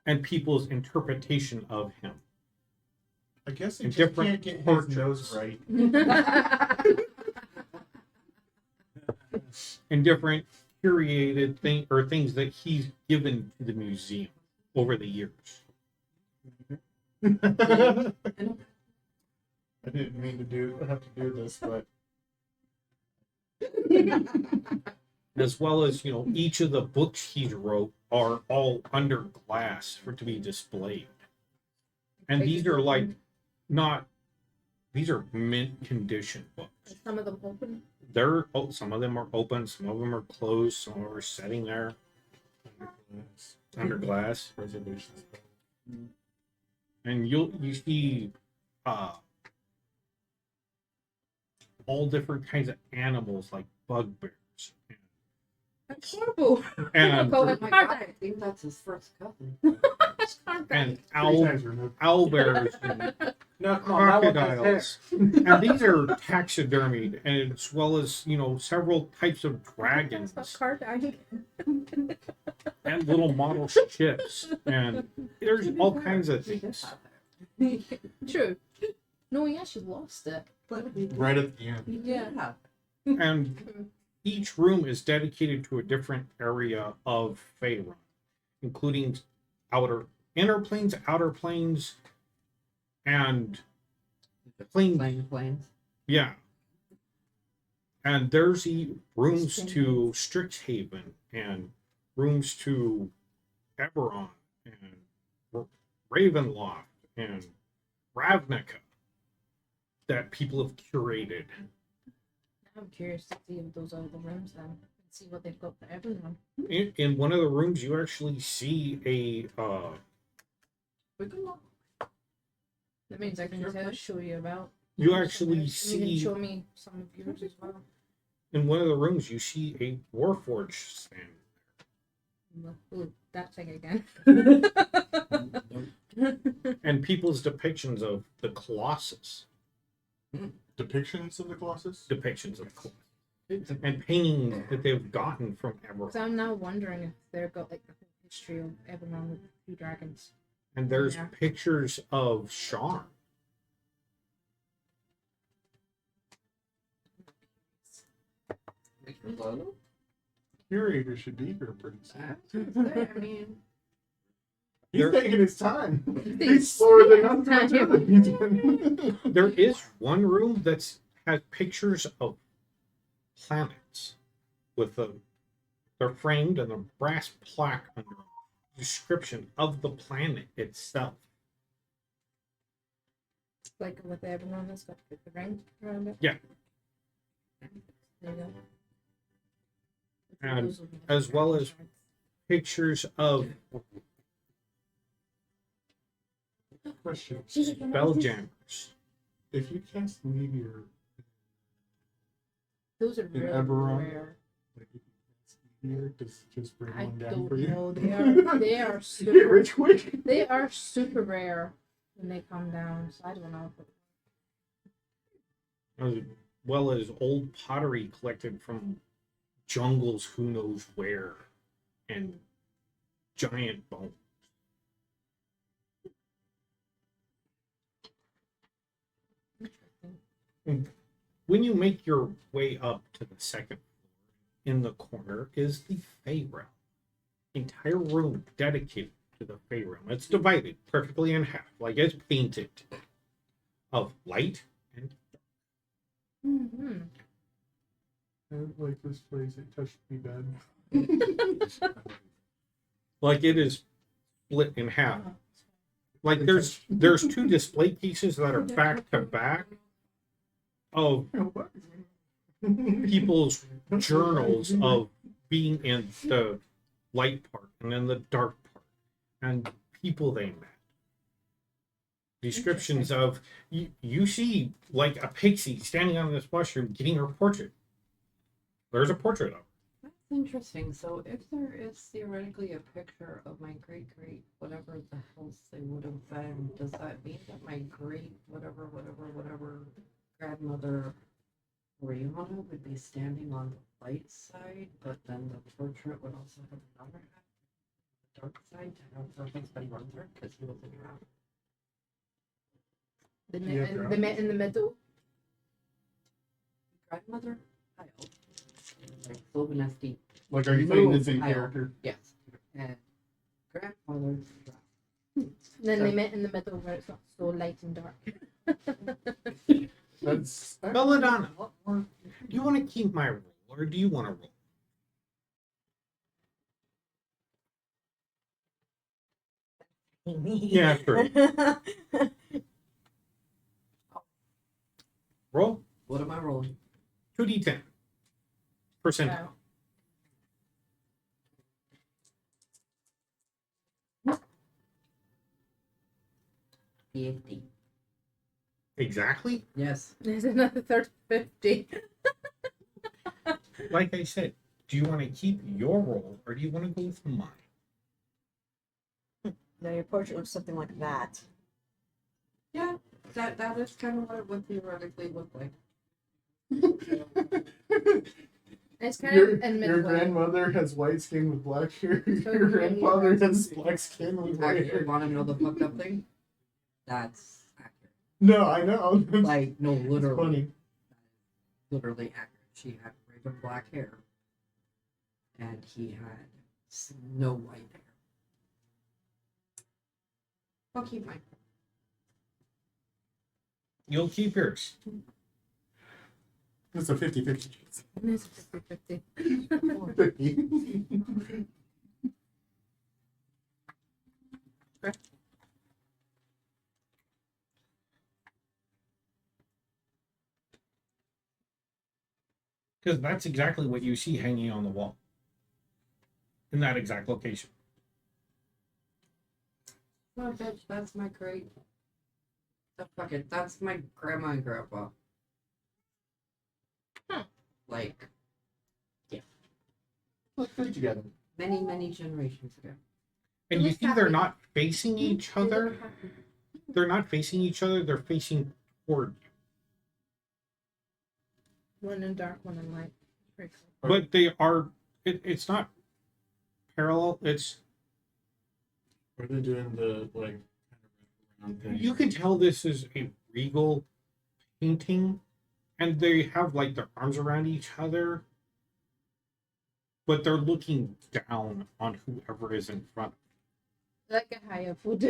and people's interpretation of him. I guess In I just different can't get his portraits. nose right. And different curated thing or things that he's given to the museum over the years. I didn't mean to have to do this, but As well as, you know, each of the books he wrote are all under glass for to be displayed. And these are like not these are mint condition books. Some of them open. Some of them are open, some of them are closed, some of them are sitting there under glass. reservations. And you see all different kinds of animals like bugbears and horrible. and Go Oh ahead. my god, I think that's his first cousin. and Three times removed. owlbears and No, come on, that one has hair. crocodiles. And these are taxidermied, as well as, several types of dragons Car dying. and little model ships. And there's all kinds of things. True. No, he actually lost it. Right at the end. Yeah. And each room is dedicated to a different area of Faerun, including inner planes, outer planes, and Planes. yeah. And there's rooms to Strixhaven and rooms to Eberron and Ravenloft and Ravnica that people have curated. I'm curious to see if those are the rooms then. And see what they've got for everyone. In one of the rooms, you actually see That means I can show you about. you actually You can see show me some of yours as well. in one of the rooms you see a Warforged stand. Ooh, that thing again. And people's depictions of the Colossus. Depictions of the Colossus? Depictions of the Colossus. And painting that they've gotten from Because Eberron. I'm now wondering if they've got like the whole history of Evermore with two dragons. And there's Yeah. pictures of Sean. Curator should be here pretty soon. I mean, He's There- taking his time. He's He's slower than taking I'm his doing. There is one room that's has pictures of planets with they're framed and a brass plaque under them. Description of the planet itself. Like with Evermore that's got the ring around it. Yeah. There you go. And Those will be the as well dragon as shards. Pictures of Question. Spelljammers. If you cast Meteor, Those are in really Eberron? rare. like if you cast Meteor, does it just bring I one down don't for you? know. They are Get super. rich quick. They are super rare when they come down. So I don't know. As well as old pottery collected from jungles who knows where and giant bones. When you make your way up to the second floor, in the corner is the Fey Realm. Entire room dedicated to the Fey Realm. It's divided perfectly in half, like it's painted of light and Mm-hmm. I don't like this place. It touched me bad. like it is split in half. Like there's two display cases that are back to back of people's journals of being in the light part and then the dark part and people they met. Descriptions of you see like a pixie standing on this mushroom getting her portrait. There's a portrait of her. that's interesting. So if there is theoretically a picture of my great whatever the hell they would have been, does that mean that my great whatever grandmother Rihanna would be standing on the light side, but then the portrait would also have another half, the dark side to have her husband run through because he was a drown. They met in the middle. Grandmother, I hope. Like Slovanesky. Like, are you playing the Move, same I- character? Yes. And grandmother drowned. And then they So- met in the middle where it's not so light and dark. That's Belladonna, do you want to keep my roll or do you want to roll? Yeah, true. Roll What am I rolling? 2d10 percentile. Wow. PhD. Exactly. Yes. There's another 50. Like I said, Do you want to keep your roll or do you want to go with mine? Now your portrait looks something like that. Yeah, that is kind of what it would theoretically look like. It's kind Your, of in your midway. grandmother has white skin with black hair. So Your grandfather green. has black skin with white Actually, hair. want to know the fucked up thing? That's accurate. No, I know. Like, no, It's literally. funny. Literally accurate. She had raven black hair, and he had snow white hair. I'll keep mine. You'll keep yours. It's a 50-50 chance. It's 50-50. 50. Because that's exactly what you see hanging on the wall. In that exact location. Oh, bitch, that's my great. The fuck it, that's my grandma and grandpa. Huh. Like, Let's put it together. many, many generations ago. And you Who's see they're happy? not facing each other. They're not facing each other, they're facing toward you. One in dark, one in light. Very cool. But they are it's not parallel, it's Are they doing the like kind of round thing? you can tell this is a regal painting, and they have like their arms around each other, but they're looking down on whoever is in front. Like a higher food.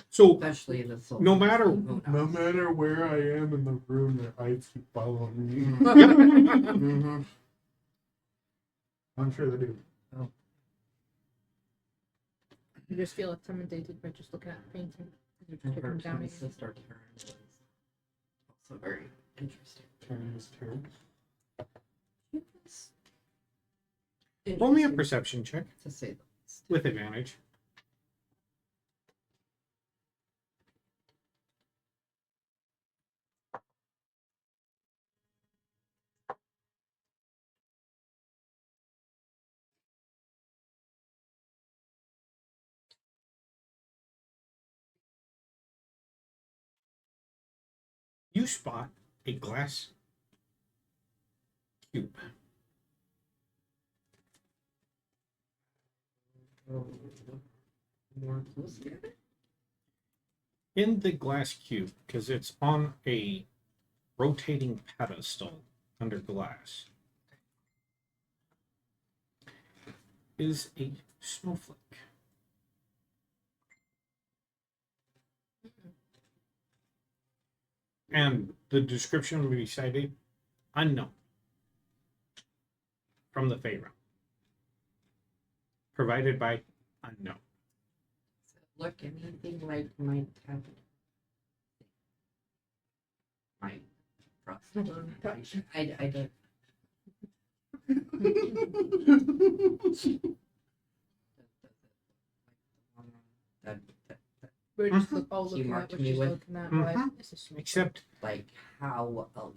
So Especially in the soul. No matter- No matter where I am in the room, their eyes keep following me. Mm-hmm. I'm sure they do. You just feel intimidated by just looking at the painting. You're just looking Her down twin at you. sister Karen was also very interesting. Turns, turns. She was roll me a interesting, perception check to say the least. with advantage. You spot a glass cube. More closely at it. In the glass cube, because it's on a rotating pedestal under glass, is a snowflake. And the description we cited, unknown. From the Pharaoh. Provided by unknown. Does it look anything like my tablet? My frost. I don't. That We're just Mhm. all She looking at marked what me she's with- looking at. Mhm. Like, this is so Except like how alike.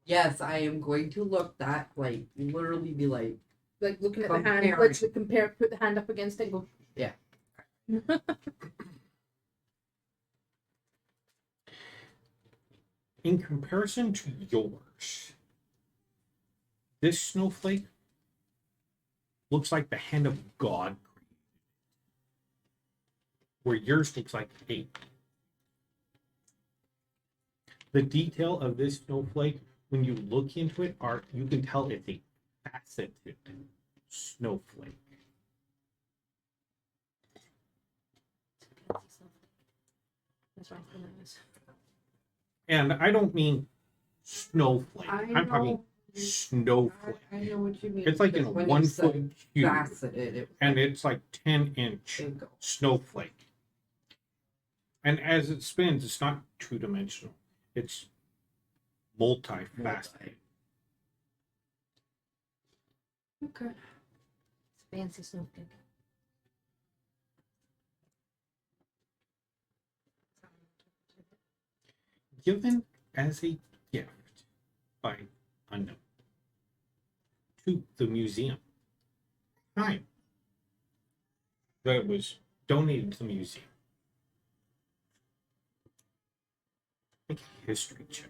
Yes, I am going to look that like literally be like like looking at the hand, Comparing. literally compare, put the hand up against it, and go. Yeah. in comparison to yours, this snowflake looks like the hand of God, where yours looks like a. The detail of this snowflake, when you look into it, you can tell it's a faceted snowflake. That's what I'm feeling is. And I don't mean snowflake. I I'm talking know. snowflake. I know what you mean. It's like in a because when 1 you foot said cube, faceted, it was and like, it's like 10-inch there you go. snowflake. And as it spins, it's not two-dimensional. It's multifaceted. Okay. It's fancy snowflake. Given as a gift by unknown to the museum. Time that it was donated to the museum. Make a history check.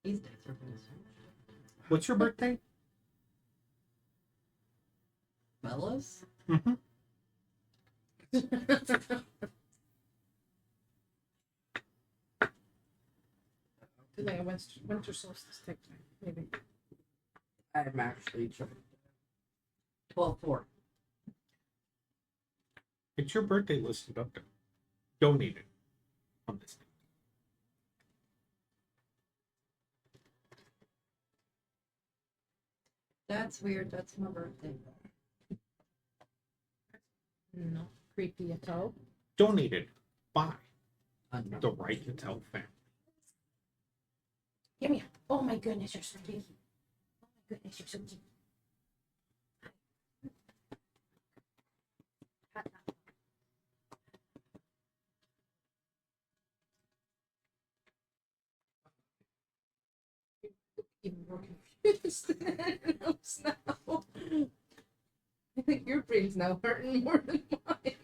These days are really so What's your birthday? Bella's? Mm-hmm. I think I winter solstice type time, maybe. I'm actually 12/4. It's your birthday listed up there. Donated on this thing. That's weird. That's my birthday. No, creepy at all. Donated by Unknown. the Right to Tell family. Give me. Oh my goodness, you're so cute. Oh my goodness, you're so cute. Even more confused than else now. I think your brain's now hurting more than mine.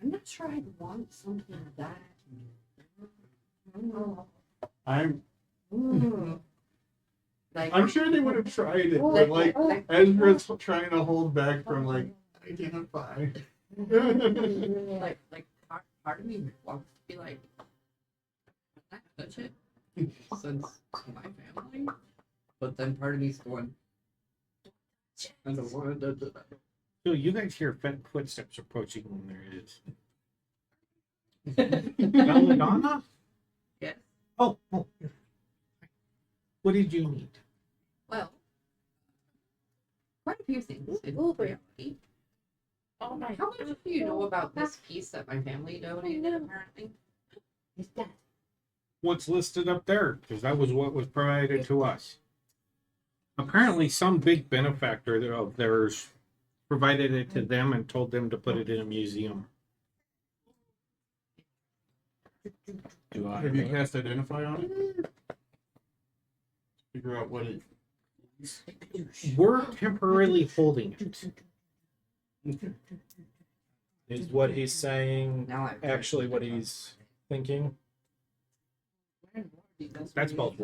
I'm not sure I'd want something that. Like, I'm sure they would have tried it, but like Ezra's trying to hold back from like identify. like part of me wants to be like, can I touch it? Since my family. But then part of me's going, I don't want to touch it. So you guys hear footsteps approaching when there is. Belladonna? Yes. Oh. What did you need? Well, quite a few things in Uber. reality. Oh my How much do you know about this piece that my family donated, apparently? Is that What's listed up there? Because that was what was provided to us. Apparently, some big benefactor of theirs provided it to them and told them to put it in a museum. Do I? Have you cast identify on it? Figure out what it is. We're temporarily holding it. Is what he's saying Now I actually what he's thinking? That's both.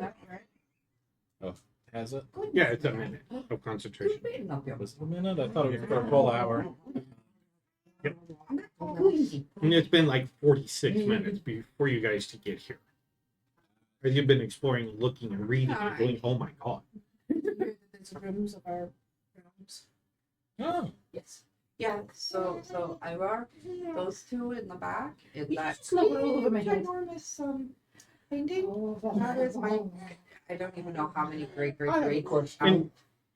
Has it? Yeah, it's a minute of concentration. Was it a minute? I thought it was for a full hour. And it's been like 46 minutes before you guys to get here. Or you've been exploring, looking, and reading, and going, oh my god. there's rooms of our rooms? Oh, Yes. Yeah, so I marked those two in the back in You that just lower over my head. ginormous painting. That is my, I don't even know how many great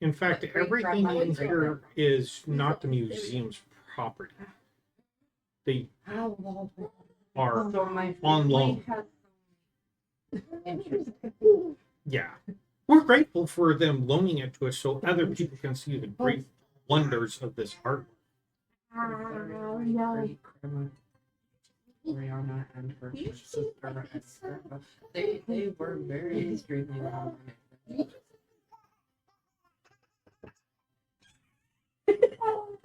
In fact, everything in here is not the museum's property. They are, So my on family loan. has some interest. yeah. We're grateful for them loaning it to us so other people can see the great wonders of this art. Great grandma Oriana and her sister Esther. They were very extremely well.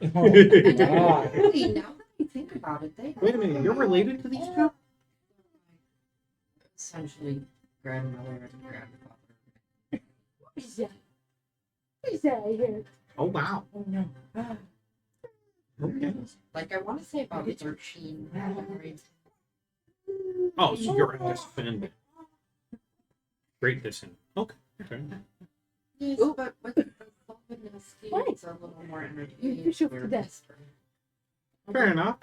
Really, now that I think about it, they Wait a minute, you're related to these two? essentially grandmother and grandfather. Who's that? Who's that here? Oh wow. Oh no. Okay. Like I want to say about 13. Right? Oh, so you're a descendant. Great descendant. Okay. Okay. Yes, Ooh. but Solvenesky What? is a little more entertaining. You should where- do this. Fair enough.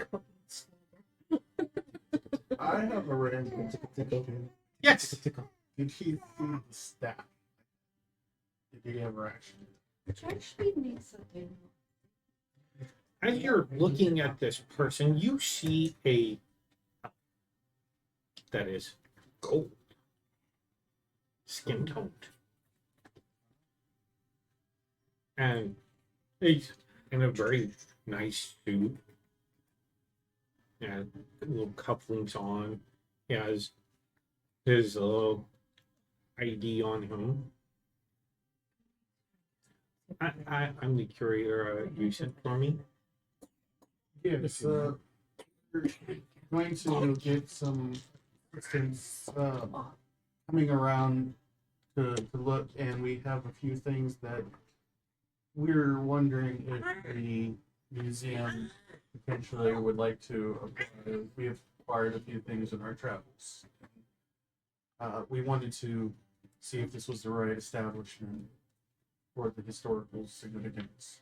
I have a random. Yes. Did he see the staff? Did he ever actually? Which actually makes something. As you're looking at this person, you see a that is gold, skin toned, and he's in a very nice suit. And little cufflinks on. He has his ID on him. I'm the curator. You sent for me. Yes. We're going to get some assistance coming around to look, and we have a few things that we're wondering if the museum potentially would like to acquire. We have acquired a few things in our travels. We wanted to see if this was the right establishment for the historical significance.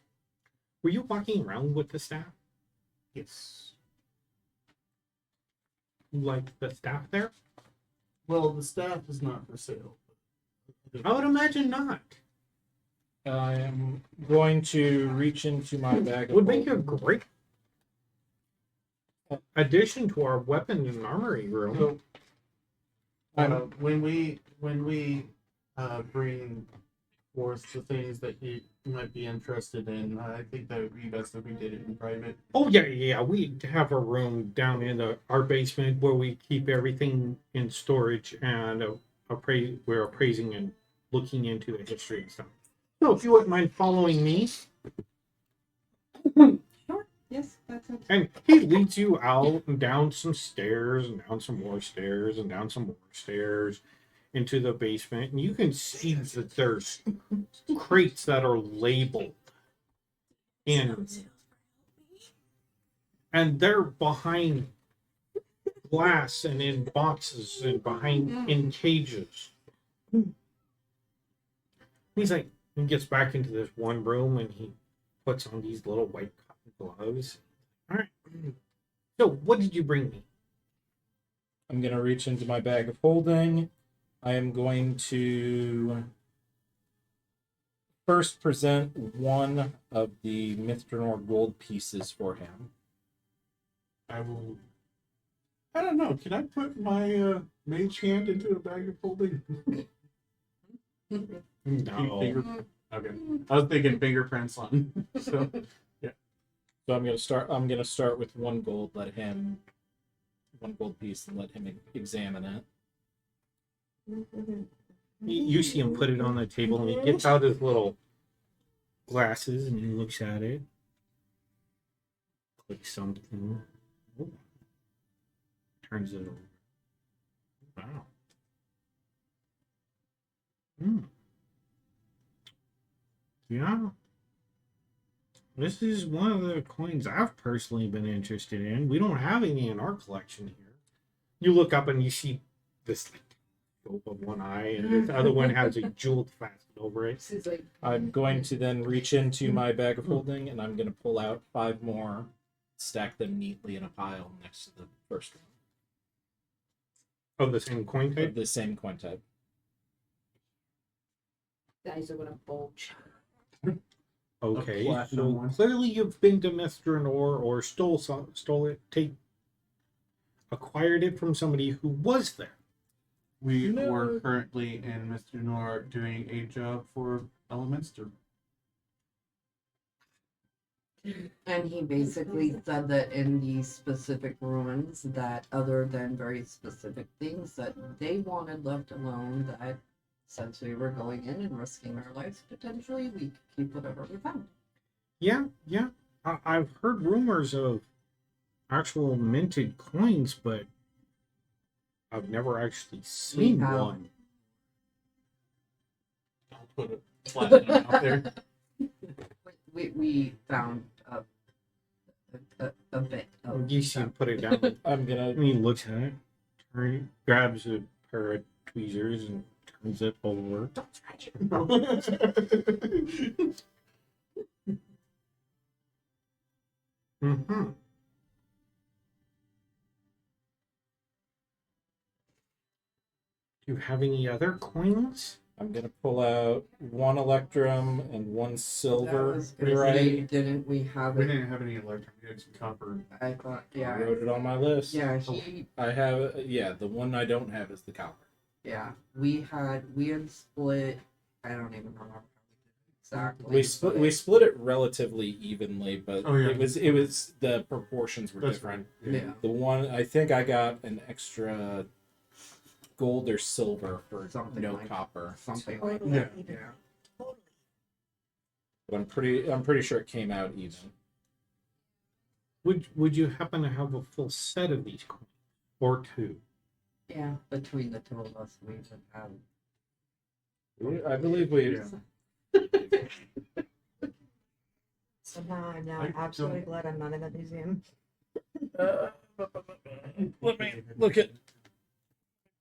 Were you walking around with the staff? Yes. Like the staff there? Well, the staff is not for sale. I would imagine not. I am going to reach into my bag. Would make a great addition to our weapon and armory room. So, when we bring forth the things that he might be interested in, I think that would be best if we did it in private. Oh yeah. We have a room down in our basement where we keep everything in storage, and we're appraising and looking into the history and stuff. So if you wouldn't mind following me, Sure. Yes, that sounds. and he leads you out and down some stairs and down some more stairs and down some more stairs into the basement, and you can see that there's crates that are labeled and they're behind glass and in boxes and behind in cages. He's like, he gets back into this one room and he puts on these little white cotton gloves. All right. So, what did you bring me? I'm going to reach into my bag of holding. I am going to first present one of the Mithranor gold pieces for him. I will. I don't know. Can I put my mage hand into a bag of holding? No. Okay. I was thinking fingerprints on. So So I'm going to start with one gold piece and let him examine it. You see him put it on the table and he gets out his little glasses and he looks at it. Clicks something. Oh. Turns it over. Wow. Yeah. This is one of the coins I've personally been interested in. We don't have any in our collection here. You look up and you see this scope of one eye, and this other one has a jewel fastened over it. This is like I'm going to then reach into my bag of holding and I'm going to pull out 5 more, stack them neatly in a pile next to the first one Of the same coin of type? the same coin type. guys are gonna bulge. Okay, platinum so one. clearly you've been to Mithranor or stole it, acquired it from somebody who was there. we No. were currently in Mr. Nor doing a job for Elemenster. And he basically said that in these specific ruins, that other than very specific things that they wanted left alone, that since we were going in and risking our lives potentially, we could keep whatever we found. Yeah. I've heard rumors of actual minted coins, but I've never actually seen have. one. I'll put a platinum out there. We found a bit of. You see him put it down, I'm going and he looks at it, grabs a pair of tweezers, and turns it over. Don't scratch it. Mm-hmm. Do you have any other coins? I'm gonna pull out one electrum and one That silver. was gonna say, Right. didn't we have We it? didn't have any electric. We had some copper. I thought, I yeah. wrote it on my list. Yeah, he, I have. Yeah, the one I don't have is the copper. yeah. We had split, I don't even remember how we did it exactly. We split it relatively evenly, but Oh, yeah. it was the proportions were That's different. right. Yeah. The one I think I got an extra gold or silver for Something no like- copper. Something like Yeah. that. Yeah. But I'm pretty sure it came out even. Would you happen to have a full set of these coins? Or two? Yeah. Between the two of us, we would have. I believe we. Yeah. Somehow I'm now I absolutely don't- glad I'm not in that museum. Let me look at.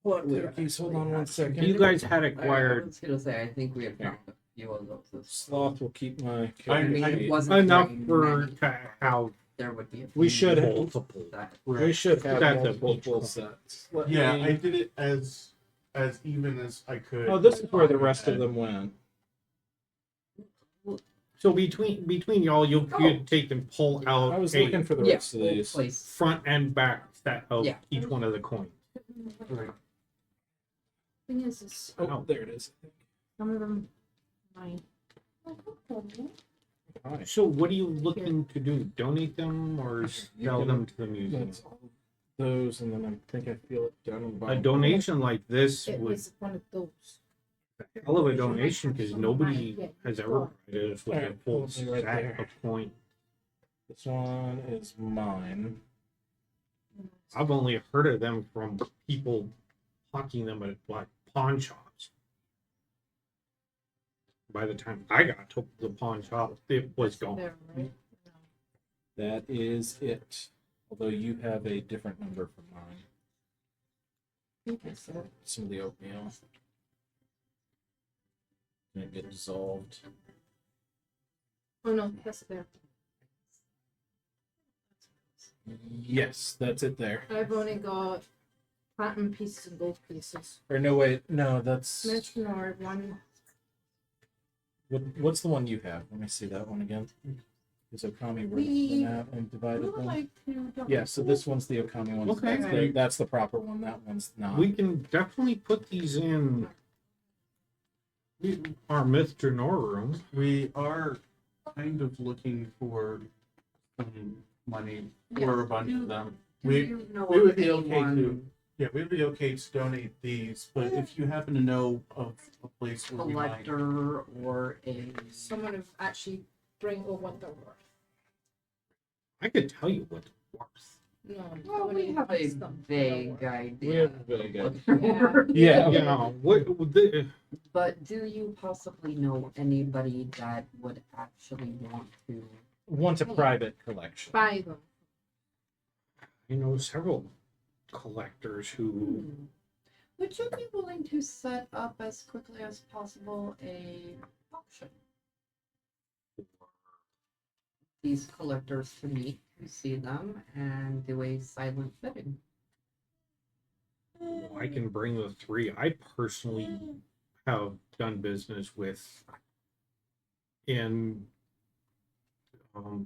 Cookies. Hold on one second. You guys had I acquired was gonna say, I think we have found a few of those. Sloth will keep my. I mean, cookie. it wasn't enough very for many. to have There would be a We few should have. multiple. that- We should have That's a multiple beach full coin. sets. Let Yeah, me- I did it as even as I could. Oh, this is where the rest of them went. So between y'all, you could take and pull out I was a looking for the Yeah, rest of we'll these. place. front and back set of Yeah. each one of the coins. Right. Thing is Oh, there it is. some of them mine. Nice. So what are you looking to do? Donate them or sell can- them to the museum? That's all those, and then I think I feel it down on the A bottom. donation like this It would was one of those. hell of a donation because nobody has ever provided us with a Alright, full hold me right set there. of coins. This one is mine. I've only heard of them from people hawking them at like pawn shops. By the time I got to the pawn shop, it was gone. There, right? That is it. Although you have a different number from mine. Some of the oatmeal. Didn't get dissolved. Oh no, that's there. Yes, that's it there. I've only got platinum pieces and gold pieces. Or no, wait, no, that's Metronor, one. what's the one you have? Let me see that one again. Is Okami wrote We- them out and divided would them? like to Yeah, so this one's the Okami one. Okay. That's the proper one. That one's not. We can definitely put these in our Mr. Nor room. We are kind of looking for some money for a bunch of them. Do We you know we of would be okay anyone- to yeah, we would be okay to donate these, but if you happen to know of a place where we might collector or a Someone who actually bring over what they're worth. I could tell you what it's worth. No, well, nobody we have a wants them. vague idea. We have a vague of idea. what they're worth. Yeah. Yeah, what the, But do you possibly know anybody that would actually want to? Want a private collection. Buy them. you know, several collectors who Would you be willing to set up as quickly as possible a auction? These collectors to meet, to see them, and do a silent bidding. I can bring the three I personally have done business with in tomorrow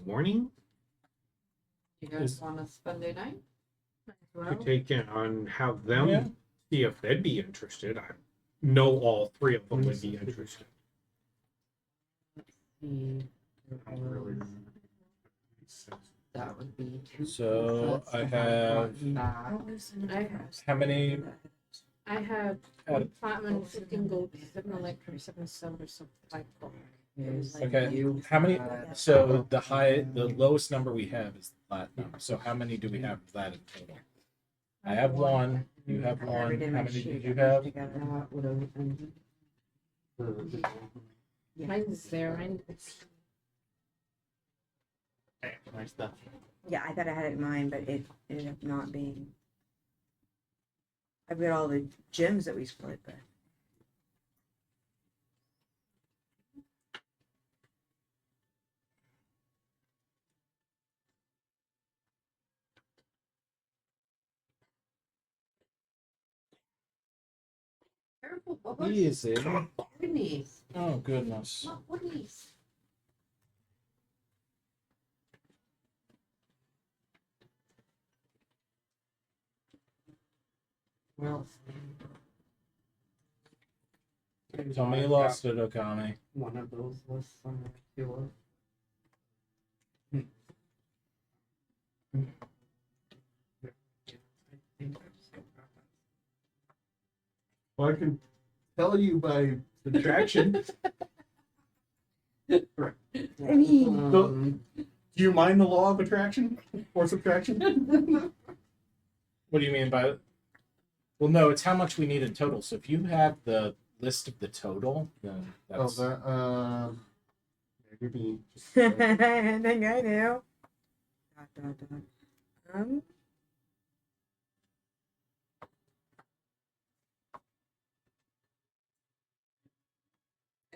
morning You guys Is- want to spend a night? to take in and have them Yeah. see if they'd be interested. I know all three of them would be interested. See, I don't really remember. that would be two. So, sets I to have- brought back. I have. How many? I have Out platinum, 15 gold, 7 electrum, 7 silver, 7 5 gold. Okay, You how many? had- So the lowest number we have is platinum. So how many do we have of that in total? I have one. You have I one. never How did my many sheet. did you have? Together. That would have ended. Yeah. Mine's there. Mine is My stuff. Yeah, I thought I had it in mind, but it ended up not being. I've got all the gems that we split, but Careful, Bubba. Easy. Goodness. Oh goodness. Not goodness. Well, Tell me you lost it, Okami. one of those lists on the tour. Well, I can tell you by subtraction. I mean, Do you mind the law of attraction or subtraction? What do you mean by? Well, no, it's how much we need in total. So if you have the list of the total, then Oh, that's that. Give me just. I think I do. Dot, dot, dot.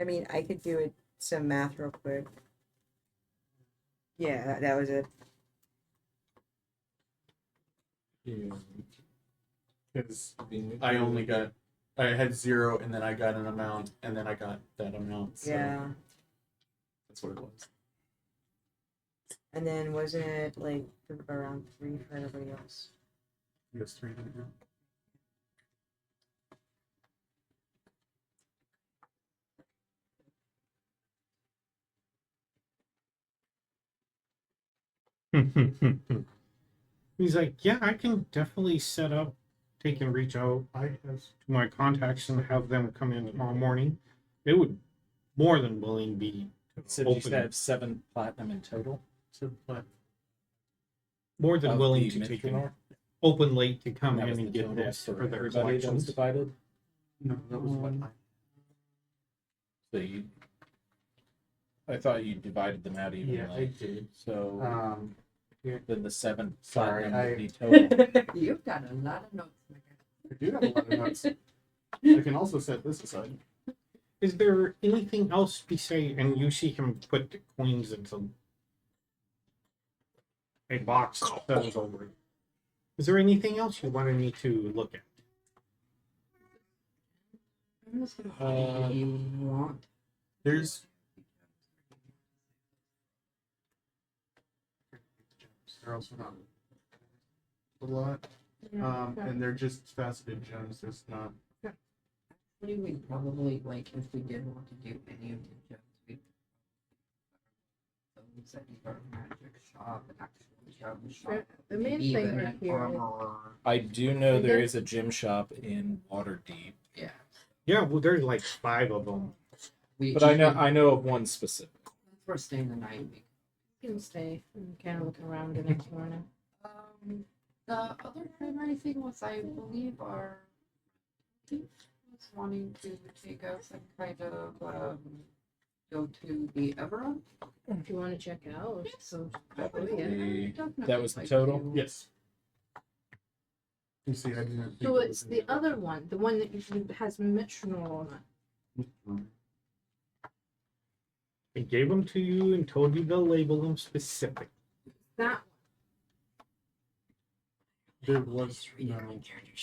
I mean, I could do it some math real quick. Yeah, that was it. Because I only got. I had 0, and then I got an amount, and then I got that amount. So Yeah. that's what it was. And then wasn't it like around 3 for everybody else? Yes, 3 right now. He's like, yeah, I can definitely set up, take and reach out to my contacts and have them come in tomorrow morning. They would more than willing be So you open, have 7 platinum in total. So, but more than Of willing the to take Mithranor? an open late to come That in was and the get total this for for their everybody that was collections. divided. no, that was what I. So you, I thought you divided them out evenly. Yeah, I did. So then the 7 sorry, platinum would be total. You've got a lot of notes, my guy. I do have a lot of notes. I can also set this aside. Is there anything else besides, and you see him put the coins into a box that says over it. Is there anything else you wanted me to look at? I'm just gonna you want. There's. They're also not a lot. And they're just faceted gems. There's not. What do we probably like if we did want to do any of the gems? We those that you got a magic shop, an actual gem shop. The main maybe thing even right an here. armor. I do know And there then- is a gym shop in Waterdeep, Yeah. Yeah, well, there's like 5 of them. We but I know of one specific. we're staying the night. You can stay and kind of look around the next morning. The other primary thing was, I believe, our chief was wanting to take us and kind of go to the Everon. If you want to check out, so That was yeah. That was the total? Yes. You see, I didn't. think So it it's was the other one, the one that usually has Mitronor on it. I gave them to you and told you to label them specific. That There was no.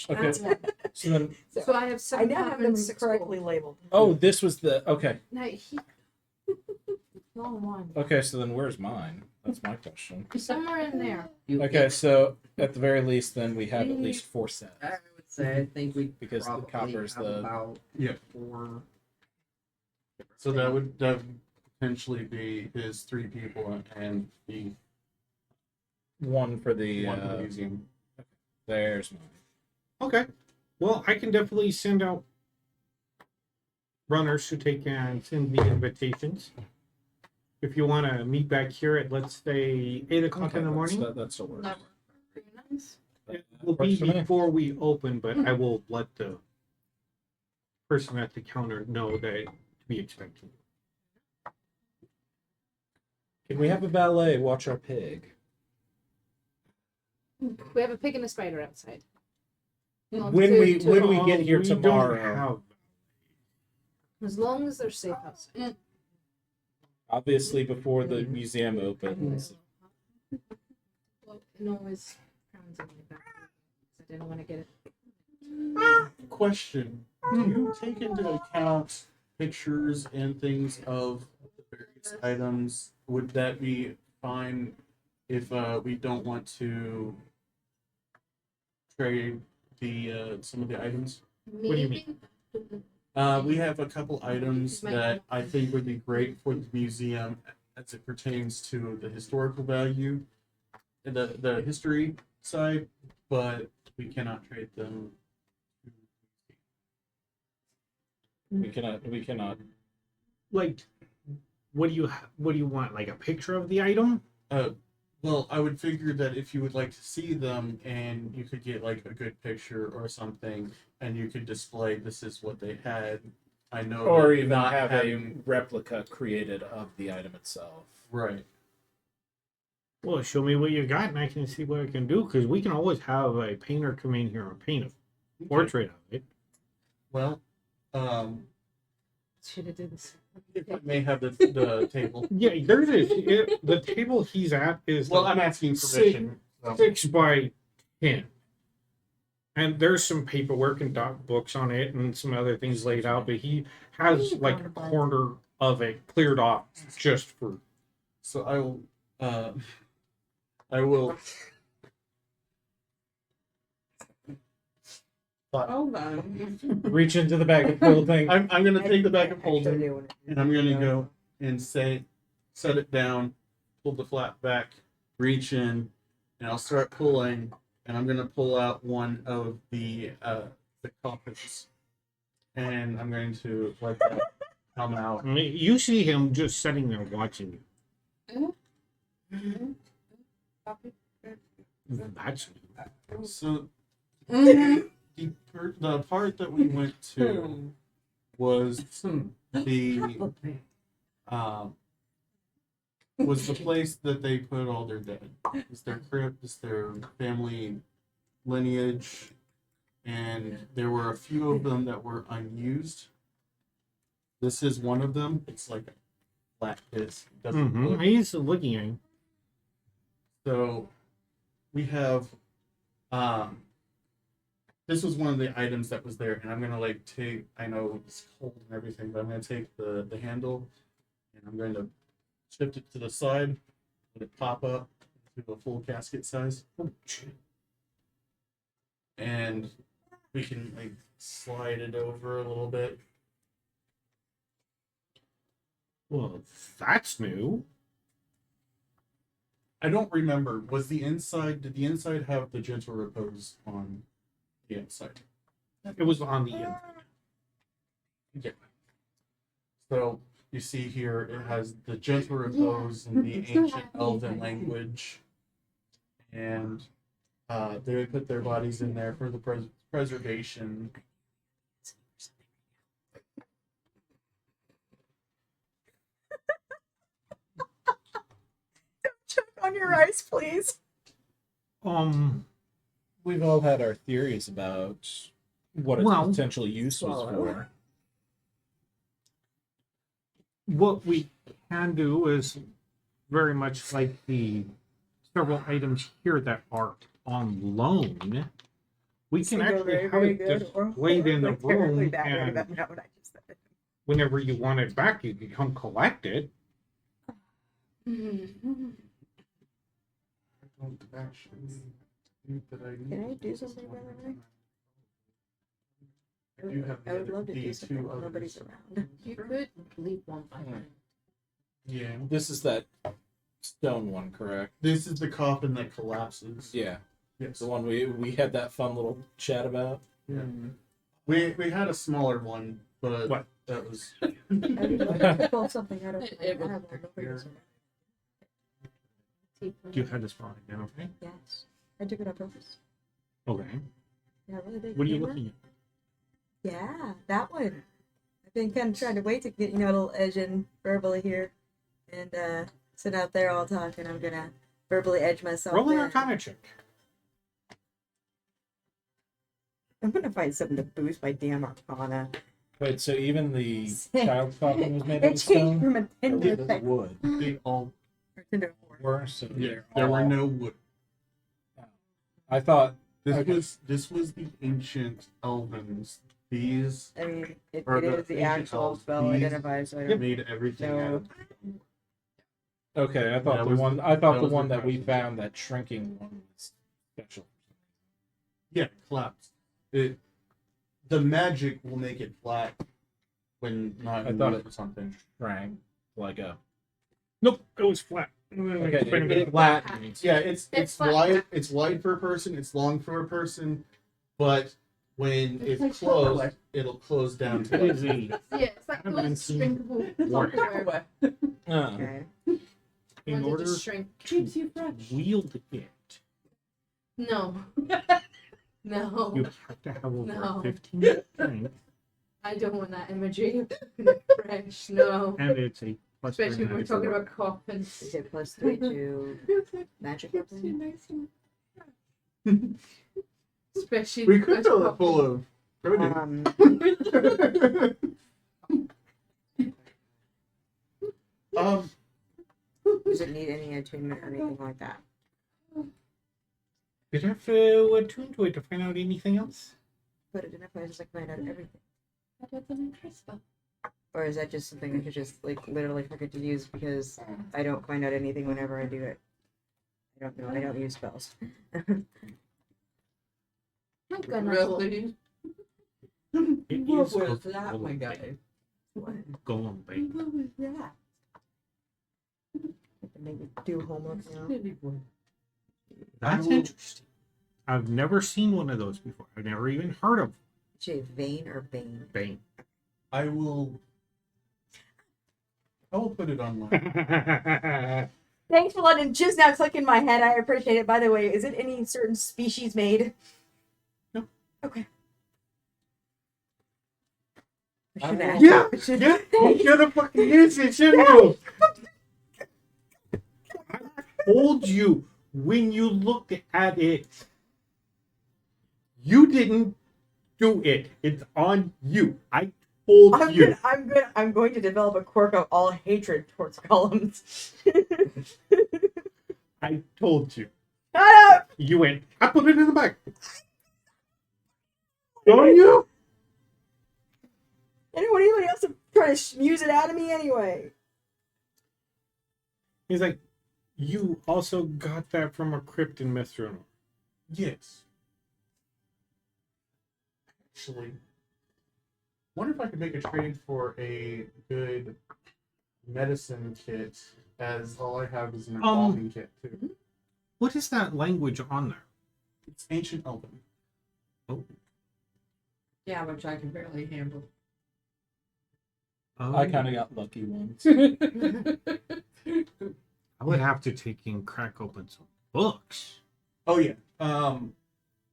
Okay, that's one. so then, So I have I 7 now have platinum them and 6 correctly gold. labeled. oh, this was the okay. No, he. Wrong one. Okay, so then where's mine? That's my question. Somewhere in there. Okay, so at the very least, then we have at least 4 sets. I would say I think we Because the probably copper's have the- about Yeah. 4. So that would potentially be his 3 people and the One for the one for the museum. there's mine. Okay. Well, I can definitely send out runners to take and send the invitations. If you want to meet back here at, let's say, 8 o'clock in the morning, That still works. That works. Very nice. it will be Works for me. before we open, but I will let the person at the counter know that to be expected. Can we have a valet watch our pig? We have a pig and a spider outside. Well, When to- we to- when we get here We don't tomorrow, have- As long as they're safe outside. obviously before the museum opens. Well, it always pounds on my back. I didn't want to get it. Question: Do you take into account pictures and things of the various items? Would that be fine if we don't want to trade the some of the items? Maybe. do you mean? We have a couple items that I think would be great for the museum as it pertains to the historical value, the history side, but we cannot trade them. We cannot. Like, what do you want? Like a picture of the item? Well, I would figure that if you would like to see them and you could get like a good picture or something and you could display this is what they had. I know Or that even not have having a replica created of the item itself. right. Well, show me what you got, and I can see what I can do. Because we can always have a painter come in here and paint a portrait of it. Well, Should have did this. if I may have the table. Yeah, there's the table he's at is Well, like I'm asking permission. So. 6 by 10. And there's some paperwork and doc books on it and some other things laid out, but he has like a corner of it cleared off just for. So I will Hold on. Reach into the bag of clothing. I'm gonna take the bag of holding Actually, and I'm gonna go and set it down, pull the flap back, reach in, and I'll start pulling, and I'm gonna pull out one of the coffins, and I'm going to let that come out. I mean, you see him just sitting there watching you. That's So the part that we went to was the place that they put all their dead. It's their crypt, it's their family lineage, and there were a few of them that were unused. This is one of them. It's like a flat disc. It doesn't look. He's looking at him. So we have this was one of the items that was there, and I'm gonna like take, I know it's cold and everything, but I'm gonna take the handle and I'm going to shift it to the side, let it pop up to a full casket size. And we can like slide it over a little bit. Well, that's new. I don't remember. Did the inside have the gentle repose on the outside? It was on the end. Yeah. So you see here it has the gentle repose in the ancient elven language. And they would put their bodies in there for the preservation. Choke on your rice, please. We've all had our theories about what its Well, potential use was swallow. for. What we can do is very much like the several items here that are on loan. We can actually have it displayed in the room, and whenever you want it back, you can come collect it. I don't actually think that I need. Can I do something by the way? I do have I would love to the do something two when others. nobody's around. You could leave one behind. Yeah. This is that stone one, correct? This is the coffin that collapses. Yeah. Yes. The one we had that fun little chat about. Yeah. We had a smaller one, but What? that was I would love to pull something out of my It was bag while nobody's around. You had to spot it down, okay? Yes. I took it on purpose. Okay. Yeah, really big. What are you camera. looking at? Yeah, that one. I've been kind of trying to wait to get, a little edge in verbally here. And sit out there all talking. I'm going to verbally edge myself Roll an in. Arcana check. I'm going to find something to boost my damn Arcana. Wait, so even the Sick. child coffin was made It out of stone? changed from a Or tender was it wood? they all. Were, so Yeah. they're There were all- no wood. I thought This Okay. was the ancient elvens These I mean, it Or the is the ancient actual elves, spell these- identified, so I don't made everything No. out of Okay, I thought That the was one. the- I thought that the was the one that we question. found, that shrinking one, was special. Yeah, collapse. The magic will make it flat when not I in thought use it- or something. Shrank like a. Nope, it was flat. Okay, Spin it it. flattened. Yeah, it's flat. wide. It's wide for a person. It's long for a person, but when It's like it's closed, Tupperware. it'll close down It to it. is a Yeah, it's like I've those been seeing shrinkable work. Tupperware Okay. in ones that order just shrink. Keeps you fresh. to wield it. No. No. You have to have over No. 15 strength, I don't want that imagery of fresh. No. and it's a plus Especially when we're magic talking roll. about coffins. Is it +3 to magic weapon? Especially We could because fill it coffins. full of produce. Um, does it need any attunement or anything like that? Did you have to attune to it to find out anything else? But it identifies like find out everything. That was an incredible. Or is that just something I could just like literally forget to use because I don't find out anything whenever I do it? I don't know. I don't use spells. I'm gonna Really? It What is was a that, my golem guy? bait. What? Golem bait. What was that? Have to maybe do homework now. Silly boy. That's I will- interesting. I've never seen one of those before. I've never even heard of Say Vane or Bane? Bane. I will put it online. Thanks for letting just now click in my head. I appreciate it. By the way, is it any certain species made? No. Okay. I Should will- ask. Yeah, Should- yeah, Thank you're the fucking idiot, shouldn't you? I told you when you looked at it. You didn't do it. It's on you. I told you. I'm going to develop a quirk of all hatred towards golems. I told you. Shut up! You went, I put it in the bag. Don't you? Anybody else try to muse it out of me anyway? He's like, you also got that from a crypt in Mithranor. Yes. Actually, wonder if I could make a trade for a good medicine kit, as all I have is an embalming kit too. What is that language on there? It's ancient Elven. Yeah, which I can barely handle. I kind of got lucky once. I would have to take and crack open some books. Oh yeah.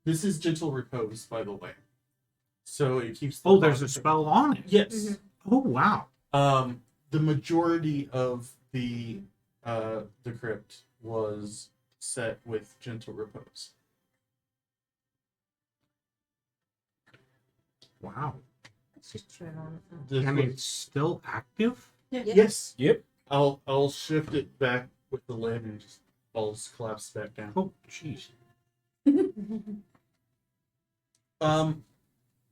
This is gentle repose, by the way. So it keeps. the Oh, there's a body- spell on it. Yes. Mhm. Oh, wow. The majority of the crypt was set with gentle repose. Wow. This And was- it's still active? yes. Yep. I'll shift it back with the lid and just I'll just collapse back down. Oh, jeez.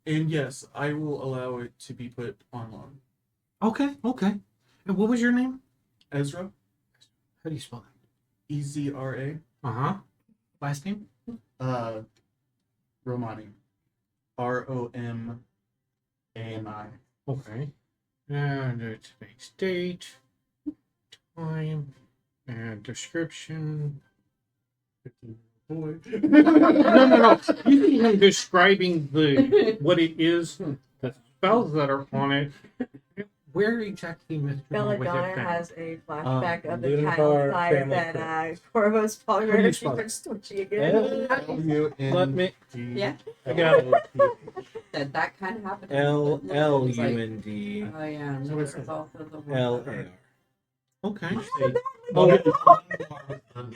And yes, I will allow it to be put on loan. Okay, okay. And what was your name? Ezra, How do you spell that? EZRA, Uh-huh. Last name? Romani, ROMANI. Okay. And today's date, time, and description. 15 boy. No. You see him describing what it is, the spells that are on it. Where exactly, Mr. Belladonna has a flashback of the Lunar child size family that Corvus How do you probably spell it? keeps twitchy again. Let me. Yeah. I got it. That kind of happened. LUND Oh yeah, and So there it's was also the one. LAR. Okay. Oh,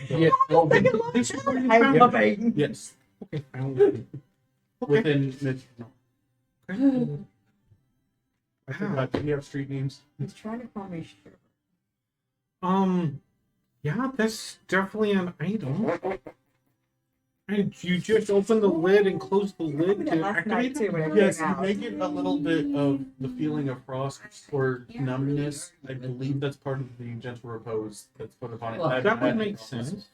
Yeah. This is where you I'm found it. loving. Yes. Okay, found it. Okay. Within no. I Wow. forgot. Do you have street names? He's trying to call me Shiver. Yeah, that's definitely an item. And you just open the lid and close the I lid did that to last night activate too it? when I Yes, came you out. make it a little bit of the feeling of frost or numbness. I believe that's part of the gentle repose that's put upon it. Well, I've That would had make it on sense.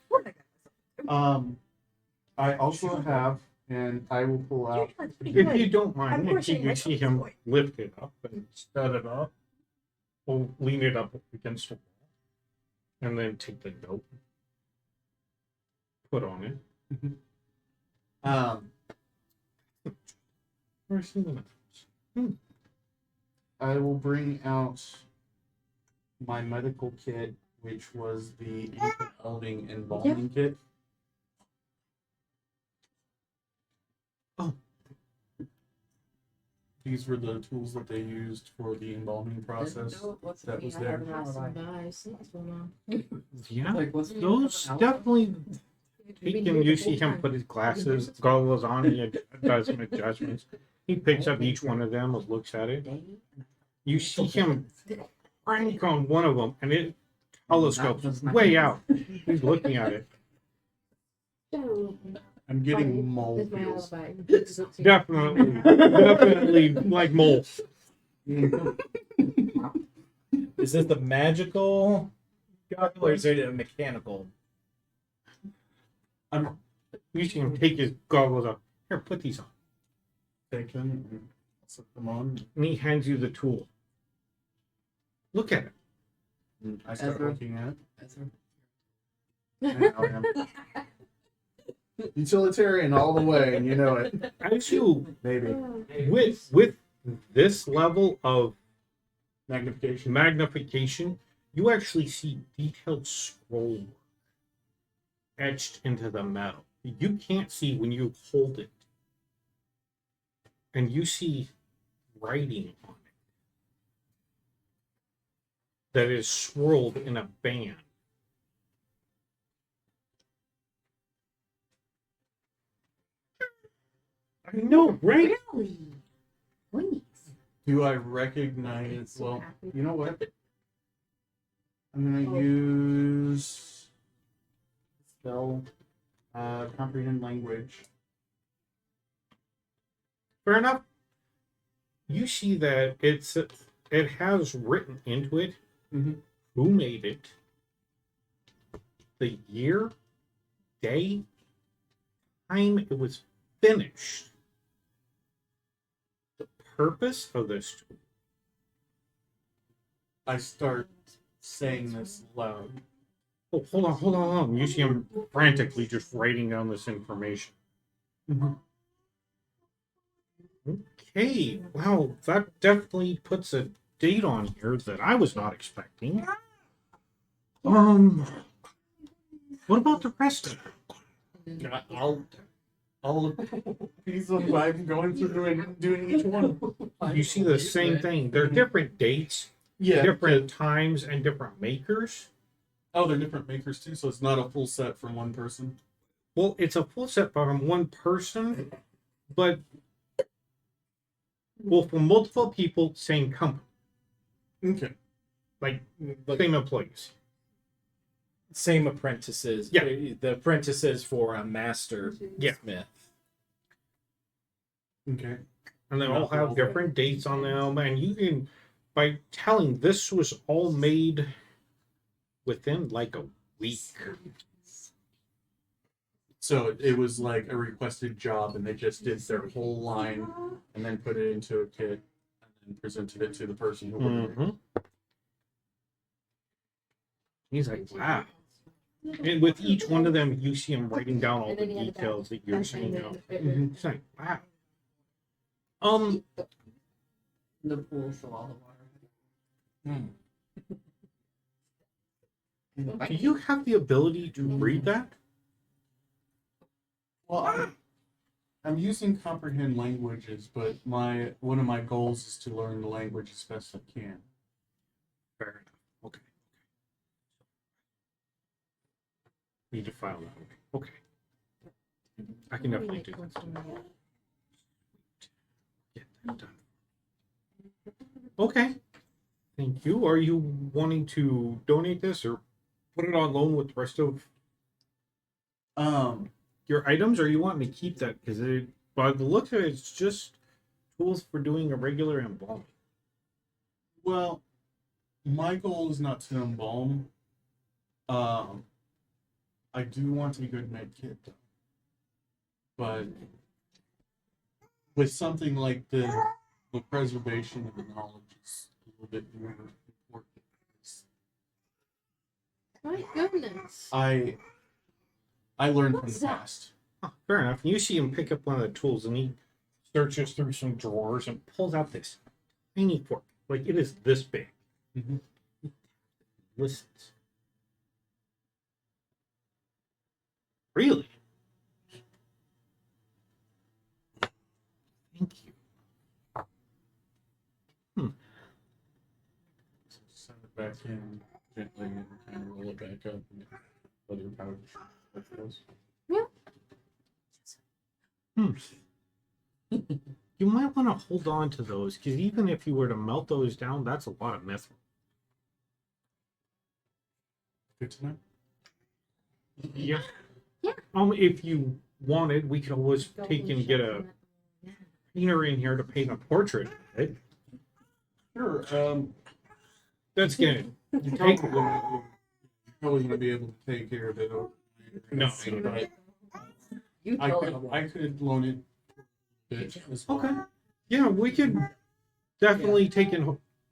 I also have, and I will pull out. Usually it's pretty If you good. don't mind, I'm if you pushing can see myself him this way. lift it up and set it up, or lean it up against the wall, and then take the note, put on it. Where's the notes? I will bring out my medical kit, which was the welding embalming kit. Oh. These were the tools that they used for the embalming process. That was there. Passing by, see what's going on. Yeah, Like, what's those definitely. He can. You see him put his glasses, goggles on. He does some adjustments. He picks up each one of them and looks at it. You see him crank on one of them, and it telescopes way out. He's looking at it. I'm getting mole There's my feels. alibi. Definitely like mole. Is this the magical goggle or is it a mechanical? You see him take his goggles off. Here, put these on. Take them and set them on. And he hands you the tool. Look at it. And I start Ezra. looking at it. Ezra. And I am utilitarian all the way, and you know it. As you Maybe. with this level of Magnification. magnification, you actually see detailed scroll work etched into the metal. You can't see when you hold it. And you see writing on it that is swirled in a band. I know, right? Really? Please. Do I recognize? So Well, happy. you know what? I'm gonna use spell comprehend language. Fair enough. You see that it has written into it Mhm. who made it, the year, day, time it was finished, the purpose of this tool. I start saying this loud. Oh, hold on. You see him frantically just writing down this information. Okay, wow, that definitely puts a date on here that I was not expecting. What about the rest of it? I'll piece them by going through and doing each one. You see the same thing. They're different dates, Yeah. different times, and different makers. Oh, they're different makers too, so it's not a full set from one person. Well, it's a full set from one person, but well, from multiple people, same company, Okay. like same employees. Same apprentices. Yeah. The apprentices for a master Yeah. smith. Okay. And they all have different dates on them, and you can, by telling this was all made within like a week. So it was like a requested job, and they just did their whole line, and then put it into a kit, and then presented it to the person who ordered it. Mm-hmm. He's like, wow. And with each one of them, you see him writing down all the details that you're saying. He's like, wow. The pool, so all the water. Do you have the ability to read that? Well, I'm using comprehend languages, but one of my goals is to learn the language as best I can. Fair enough. Okay. Need to file that. Okay. I can definitely do that. Get that done. Okay. Thank you. Are you wanting to donate this or put it on loan with the rest of? your items, or you want me to keep that? Because by the look of it, it's just tools for doing a regular embalming. Well, my goal is not to embalm. I do want a good med kit, but with something like this, the preservation of the knowledge is a little bit more important. My goodness. I learned from What's the that? past. Oh, fair enough. You see him pick up one of the tools, and he searches through some drawers and pulls out this tiny fork. Like, it is this big. Mhm. Listens. Really? Thank you. Send it back in gently and kind of roll it back up and let your pouch. Like this. You might want to hold on to those, because even if you were to melt those down, that's a lot of mithril. Good to know. Yeah. Yeah. If you wanted, we could always take and get a painter in here to paint a portrait. Right? Sure. That's good. You're probably gonna be able to take care of it. No. But You I tell could, them. I could loan it. A bit as well. Okay. Yeah, we could definitely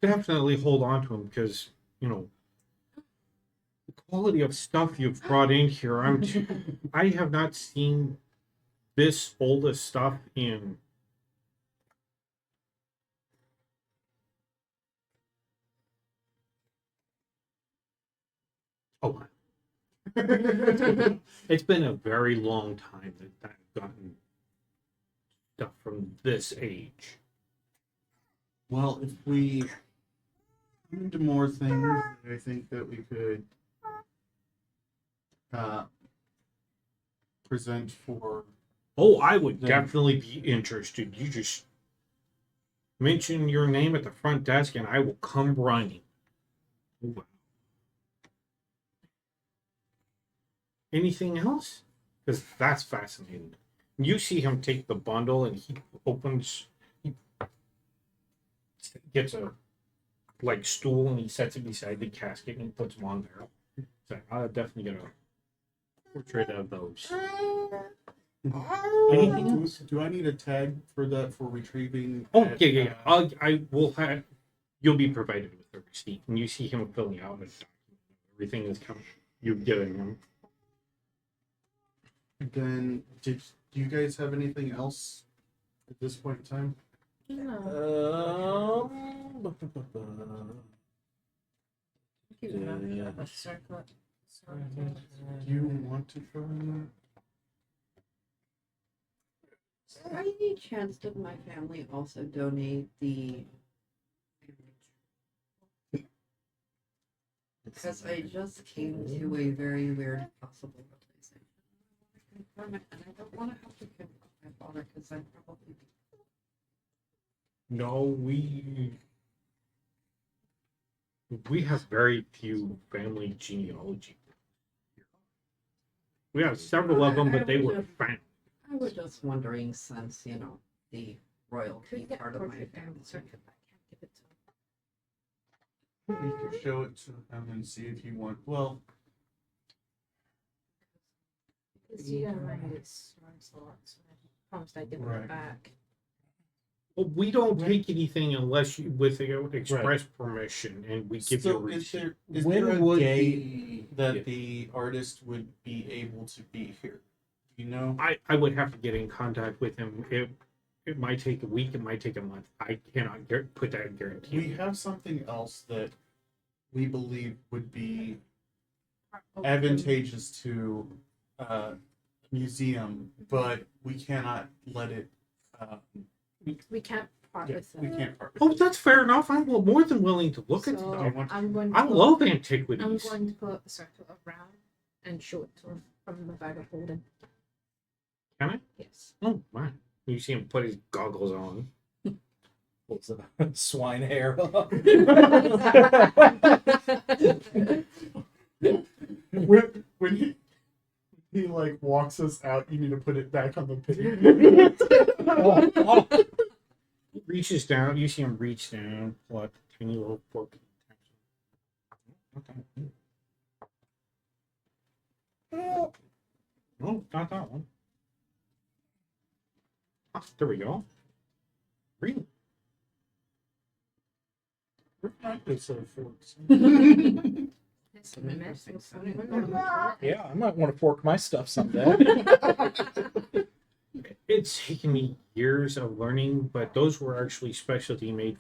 definitely hold on to them, because the quality of stuff you've brought in here. I have not seen this old of stuff in oh, it's been a very long time that I've gotten stuff from this age. Well, if we come into more things, I think that we could present for. Oh, I would Then- definitely be interested. You just mention your name at the front desk and I will come running. Oh, wow. Anything else? Because that's fascinating. You see him take the bundle and he gets a stool and he sets it beside the casket and he puts them on there. So I'll definitely get a portrait of those. Anything else? Do I need a tag for that for retrieving? Oh, at, yeah. I will have. You'll be provided with a receipt, and you see him filling out a document. Everything is coming. You're giving him. Then, do you guys have anything else at this point in time? No. Do you want to fill in By any chance, did my family also donate the? Because I just came to a very weird possible realization. Confirm it, and I don't want to have to confront my father because I'm probably. No, we have very few family genealogy. We have several of them, but they were found. I was just wondering, since the royalty Could get part of my portrait family. down, circuit, but I can't give it to him. You could show it to him and see if you want. Well, Because you don't mind it's Lancelot, so I promised I'd give Right. it back. Well, we don't take anything unless you with express permission, and we give you a so is receipt. there When a would day that Yeah. the artist would be able to be here? Do you know? I would have to get in contact with him. It might take a week. It might take a month. I cannot put that guarantee. We have something else that we believe would be advantageous to a museum, but we cannot let it. We can't part with We it. can't part with Oh, it. that's fair enough. I'm more than willing to look at So them. I'm going to I put- love I'm antiquities. going to put the circle around and show it to him from the bag of holding. Can I? Yes. Oh, my. You see him put his goggles on. Pulls the swine hair up. When He like walks us out. You need to put it back on the page. Reaches down. You see him reach down, pull out a tiny little fork. Okay. No, not that one. Ah, there we go. Really? It's a forks. It's a mess. Yeah, I might want to fork my stuff someday. It's taken me years of learning, but those were actually specialty made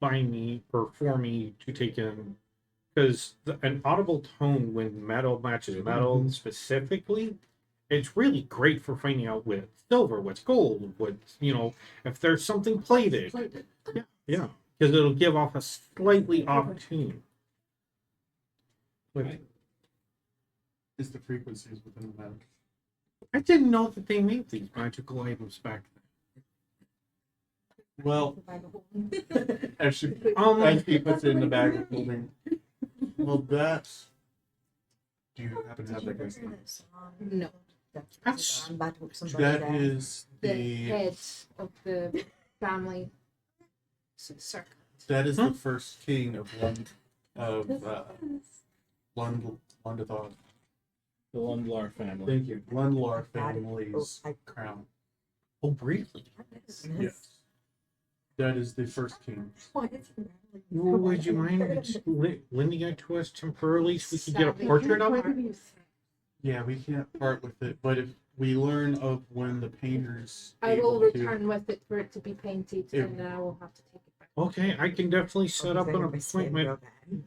by me or for me to take in. Because an audible tone when metal matches metal specifically, it's really great for finding out what's silver, what's gold, if there's something plated. Yeah, because it'll give off a slightly off tune. But It's the frequencies within the matter. I didn't know that they made these magical items back Well, actually, then. as he puts it in the bag of holding. Well, that's. Do you happen to have that guy's name? No. That's- That is The the. head of the family circle. That is the first king of Lundethog. The Lundlar family. Thank you. Lundlar family's Oh, crown. Oh, really? Yes. That is the first king. Well, would you mind lending it to us temporarily so we can get a portrait of it? Yeah, we can't part with it, but if we learn of when the painters. I will able to- return with it for it to be painted, Yeah. and then I will have to take it back. Okay, I can definitely set up an appointment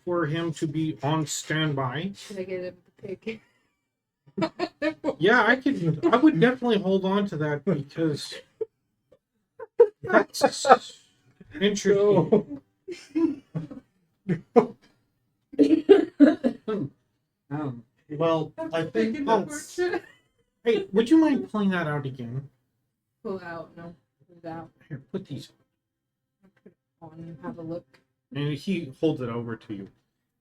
for him to be on standby. Should I get a pig? Yeah, I would definitely hold on to that because that's interesting. Well, I think that's. Hey, would you mind pulling that out again? Pull out, no, pull it out. Here, put these. Put it on and have a look. And he holds it over to you.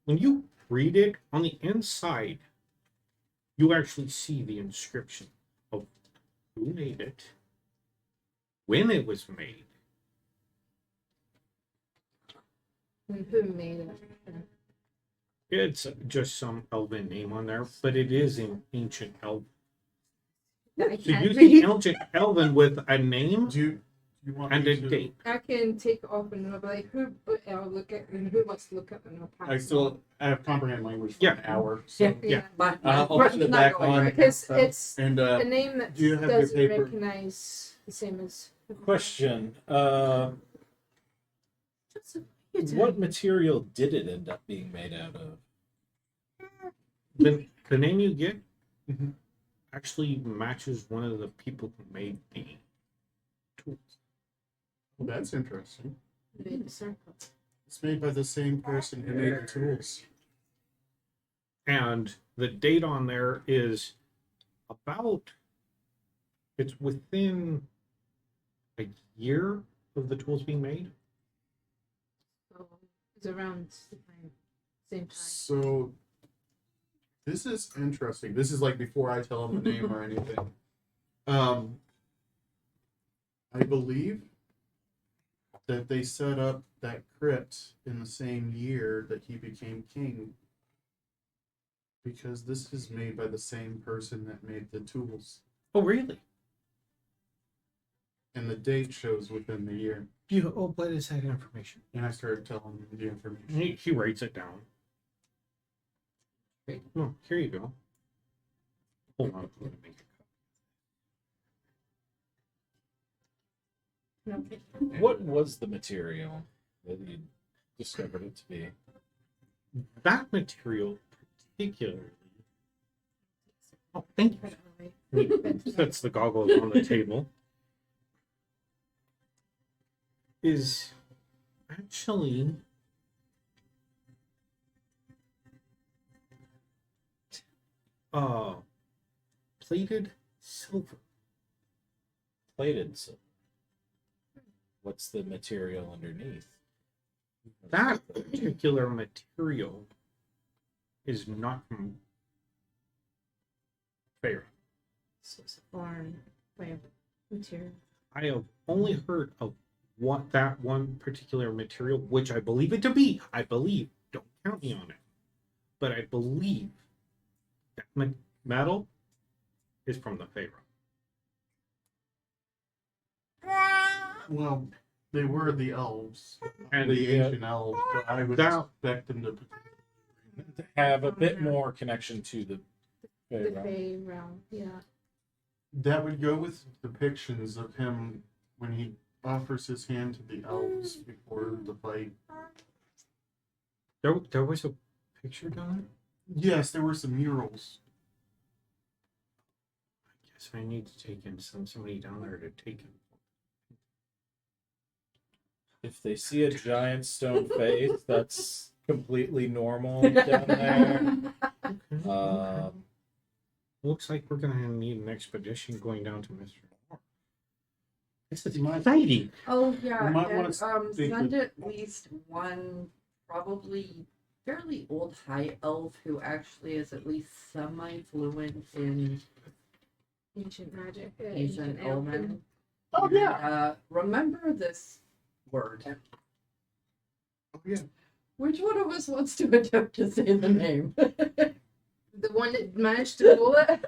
When you read it, on the inside, you actually see the inscription of who made it, when it was made. And who made it? It's just some elven name on there, but it is in ancient elven. I So can't you read. see ancient elven with a name Do you want and me a to? date. I can take off and I'll be like, I'll look at, and who wants to look up, and I'll pass. I have comprehend language for Yeah. an hour. So. Yeah. Yeah. But I'll but put it not back going on. right Because So- it's And a name that do you have your doesn't paper? recognize the same as. Question. It's What material did it end up being made out of? The name you get Mhm. actually matches one of the people who made the tools. Well, that's interesting. made a circle. It's made by the same person who made the tools. And the date on there is it's within a year of the tools being made. So it's around the same time. So this is interesting. This is like before I tell him the name or anything. I believe that they set up that crypt in the same year that he became king. Because this is made by the same person that made the tools. Oh, really? And the date shows within the year. What is that information? And I started telling him the information. He writes it down. Okay, well, here you go. Hold on. Let me make a copy. No. What was the material that you discovered it to be? That material particularly. Oh, thank you. He sets the goggles on the table. Is actually plated silver. Plated silver. What's the material underneath? That particular material is not from Fair. Farm way of material. I have only heard of what that one particular material, which I believe it to be. I believe. Don't count me on it, but I believe that metal is from the Pharaoh. Well, they were the elves, And the ancient elves, so I would That- expect them to. To have a bit more connection to the The Pharaoh. Fey realm, yeah. That would go with depictions of him when he offers his hand to the elves before the fight. There was a picture down Yes, there were some murals. there. I guess I need to take him. Send somebody down there to take him. If they see a giant stone face, that's completely normal down there. Looks like we're gonna need an expedition going down to Mr. Moore. This is My- exciting. Oh yeah, You might and wanna speak send with- at least one probably fairly old high elf who actually is at least semi-fluent in Ancient magic. ancient omen. Oh yeah. Remember this word. Oh yeah. Which one of us wants to attempt to say the name? The one that managed to pull it.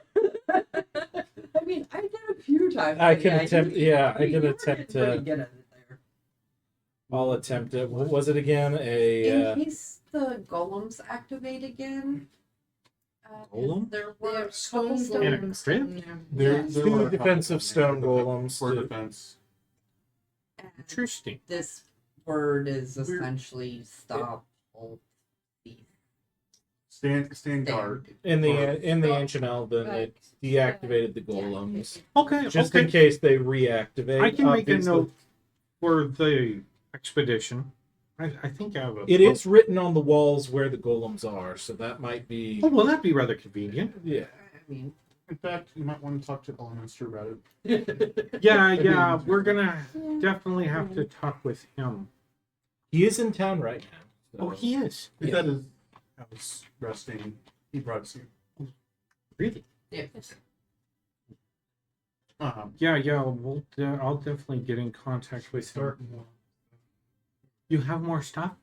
I mean, I did a few times. I but can yeah, attempt- you- yeah, I you can were attempt pretty to- good at it there. I'll attempt it. What was it again? In case the golems activate again. Golem? There were They're a stone couple In a golems crypt? in there. There, Yes. there Two were a couple defensive of them stone for golems for to- defense. and Interesting. this word is We're- essentially stop, hold, thief. Stand guard. in the Stop. ancient Elven, Right. it deactivated the golems Okay. just okay. in case they reactivate. I can make a obviously. note for the expedition. I think I have a. It is written on the walls where the golems are, so that might be. Oh, well, that'd be rather convenient. Yeah. I mean, In fact, you might want to talk to Elminster about it. Yeah, we're gonna definitely have to talk with him. He is in town right now. so- Oh, he is. He Yeah. said his house resting. He brought us here. Really? yeah. Yeah. I'll definitely get in contact with him. You have more stuff?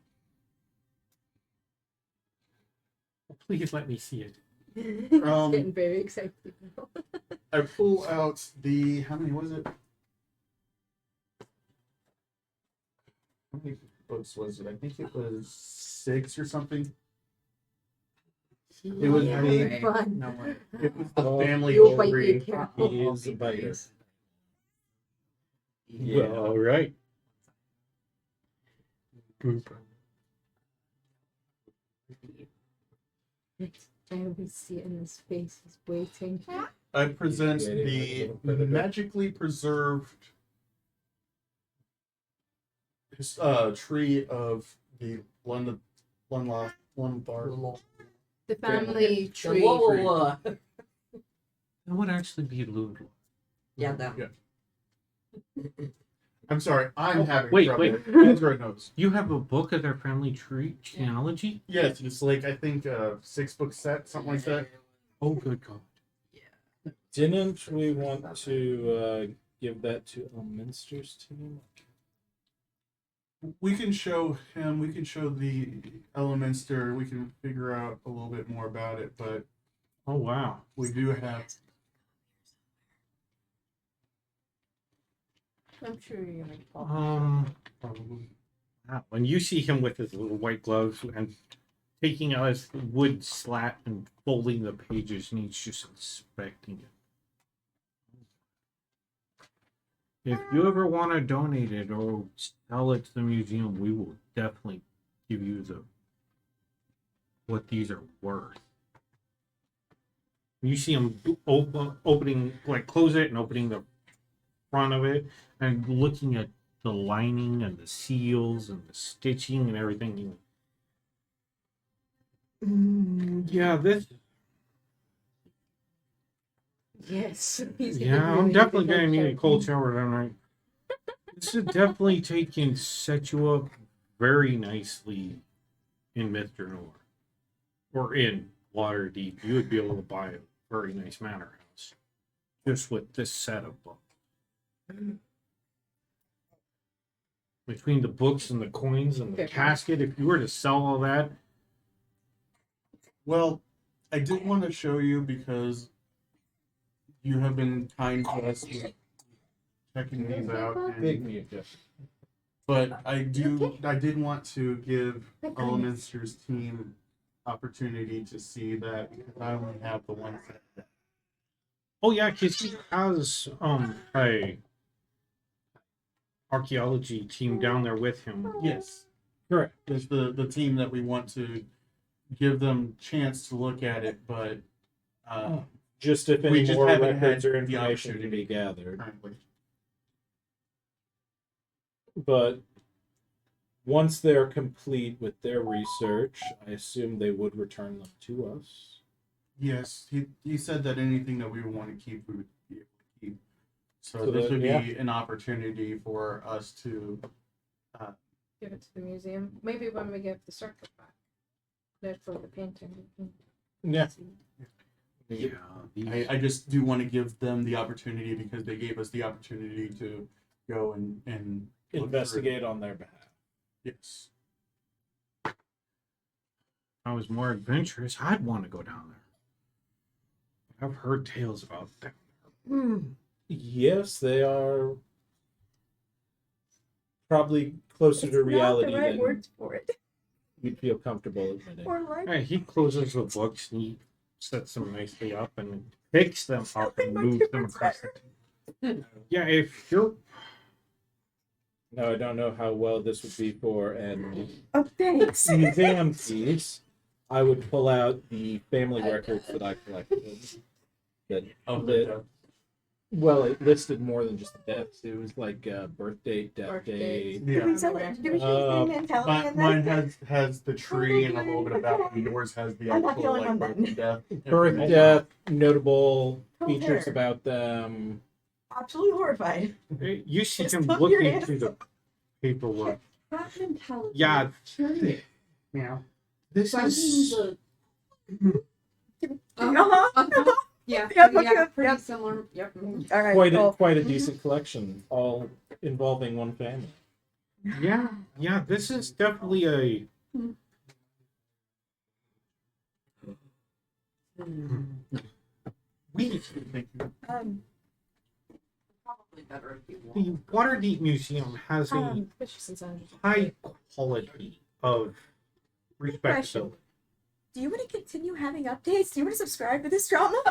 Oh, please let me see it. He's Um, getting very excited now. I pull out the how many was it? How many books was it? I think it was 6 or something. It was Yeah, the fun. No one. it was the Oh, family You'll bite history. the carrot. He is a biter. Yeah. Well, all right. Boop. Next time we see it in his face, he's waiting. I present Waiting like a the little predator. magically preserved tree of the London Lunbar. The family The tree. Lola. That would actually be Lulu. Yeah, that. Yeah. I'm sorry, I'm having Wait, trouble. wait. Ezra knows. You have a book of their family tree genealogy? Yes, it's like I think a 6-book set, something like that. Oh, good God. Didn't we want to give that to Elminster's team? We can show him. We can show the Elminster. We can figure out a little bit more about it, but Oh, wow. we do have. I'm sure you're gonna talk. Probably. Wow. When you see him with his little white gloves and taking out his wood slat and folding the pages, and he's just inspecting it. If you ever want to donate it or sell it to the museum, we will definitely give you what these are worth. You see him opening, like close it and opening the front of it, and looking at the lining and the seals and the stitching and everything. Yeah, this. Yes. He's Yeah, I'm definitely gonna need a cold shower tonight. This is definitely taking set you up very nicely in Mr. Noir. Or in Waterdeep. You would be able to buy a very nice manor house. just with this set of books. Between the books and the coins and the Okay. casket, if you were to sell all that, Well, I did want to show you because you have been kind to us with checking these out. Big And, mute, Jeff. but I did want to give Elementor's team opportunity to see that because I only have the one set. oh yeah, because he has a archaeology team down there with him. Yes, Correct. there's the team that we want to give them chance to look at it, but Just if We any just more haven't records had or the information can opportunity. be gathered. currently. But once they're complete with their research, I assume they would return them to us. Yes, he said that anything that we would want to keep, we would be able to keep. So, So this that- would be yeah. an opportunity for us to. Give it to the museum. Maybe when we get the circle back. That's for the painting. Yeah. I just do want to give them the opportunity because they gave us the opportunity to go and look Investigate on their behalf. through. Yes. If I was more adventurous, I'd want to go down there. I've heard tales about them. Yes, they are probably closer to reality than for it. you'd feel comfortable admitting. Or like Hey, he closes the books and he sets them nicely up and picks them up and moves them across the table. Yeah, if you're No, I don't know how well this would be for an oh thanks. museum piece. I would pull out the family records that I collected. That Of the- the well, it listed more than just the deaths. It was like birth date, death Birth date. dates. Did we sell it? Did we change the mentality in mine that? has the tree and a little bit about it. Yours has the I'm not the actual only like one birth then. and death. Birth, information. death, notable Oh, features there. about them. Absolutely horrified. you see Just him put your looking hands through the paperwork. That mentality. Yeah. Curious. Yeah. This So I mean, is Uh-huh. Yeah, Yep, yeah, yep, pretty yep. similar. Yep. All right. Quite a cool. quite a decent collection, all involving one family. yeah, this is definitely a we Thank you. Probably better if you want. the Waterdeep Museum has a Fishes and Sanders. high quality of respectability. Do you want to continue having updates? Do you want to subscribe to this drama?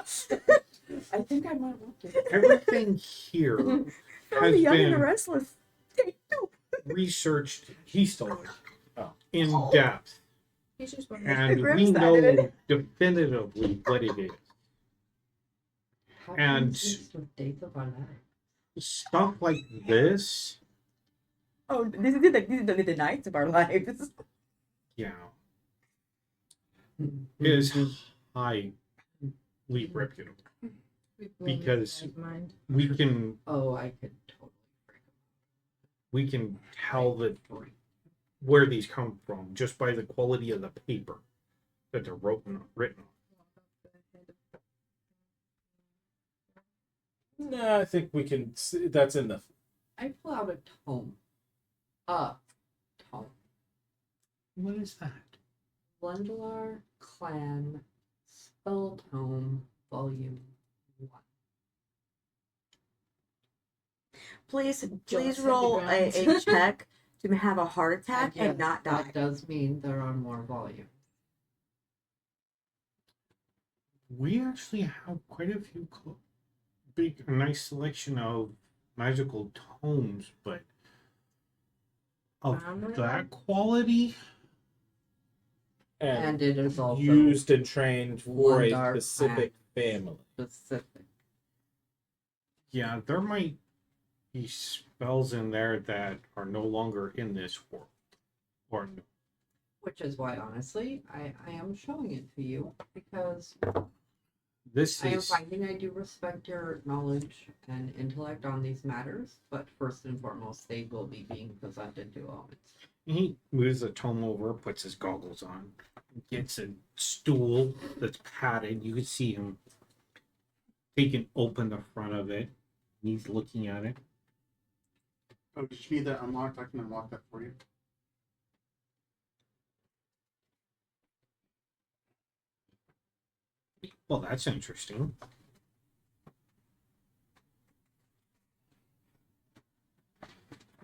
I think I might want to. Everything here From has the Young and the been Restless. researched hastily, Oh. in depth, He's just one. and Grim we side know of it. definitively what it is. How And- can this with dates of our lives? Stuff like this, Oh, these are the nights of our lives. yeah, is highly reputable. because- Mind. We can Oh, I could totally break tell that where these come from just by the quality of the paper that they're written on. No, I think we can. That's in the. I pull out a tome. A tome. What is that? Lendalar Clan Spell Tome Volume 1. Please hit the roll a ground. check to have a heart attack Yes, and not die. That does mean there are more volumes. We actually have quite a few a nice selection of magical tomes, but of Armor? that quality, And And it is also used and trained for a Lundar specific family. specific. yeah, there might be spells in there that are no longer in this world. Or Which is why, honestly, I am showing it to you because this I am is finding I do respect your knowledge and intellect on these matters, but first and foremost, they will be being presented to elements. he moves the tome over, puts his goggles on, gets a stool that's padded. You can see him he can open the front of it. He's looking at it. Oh, did you need that unlocked? I can unlock that for you. Well, that's interesting.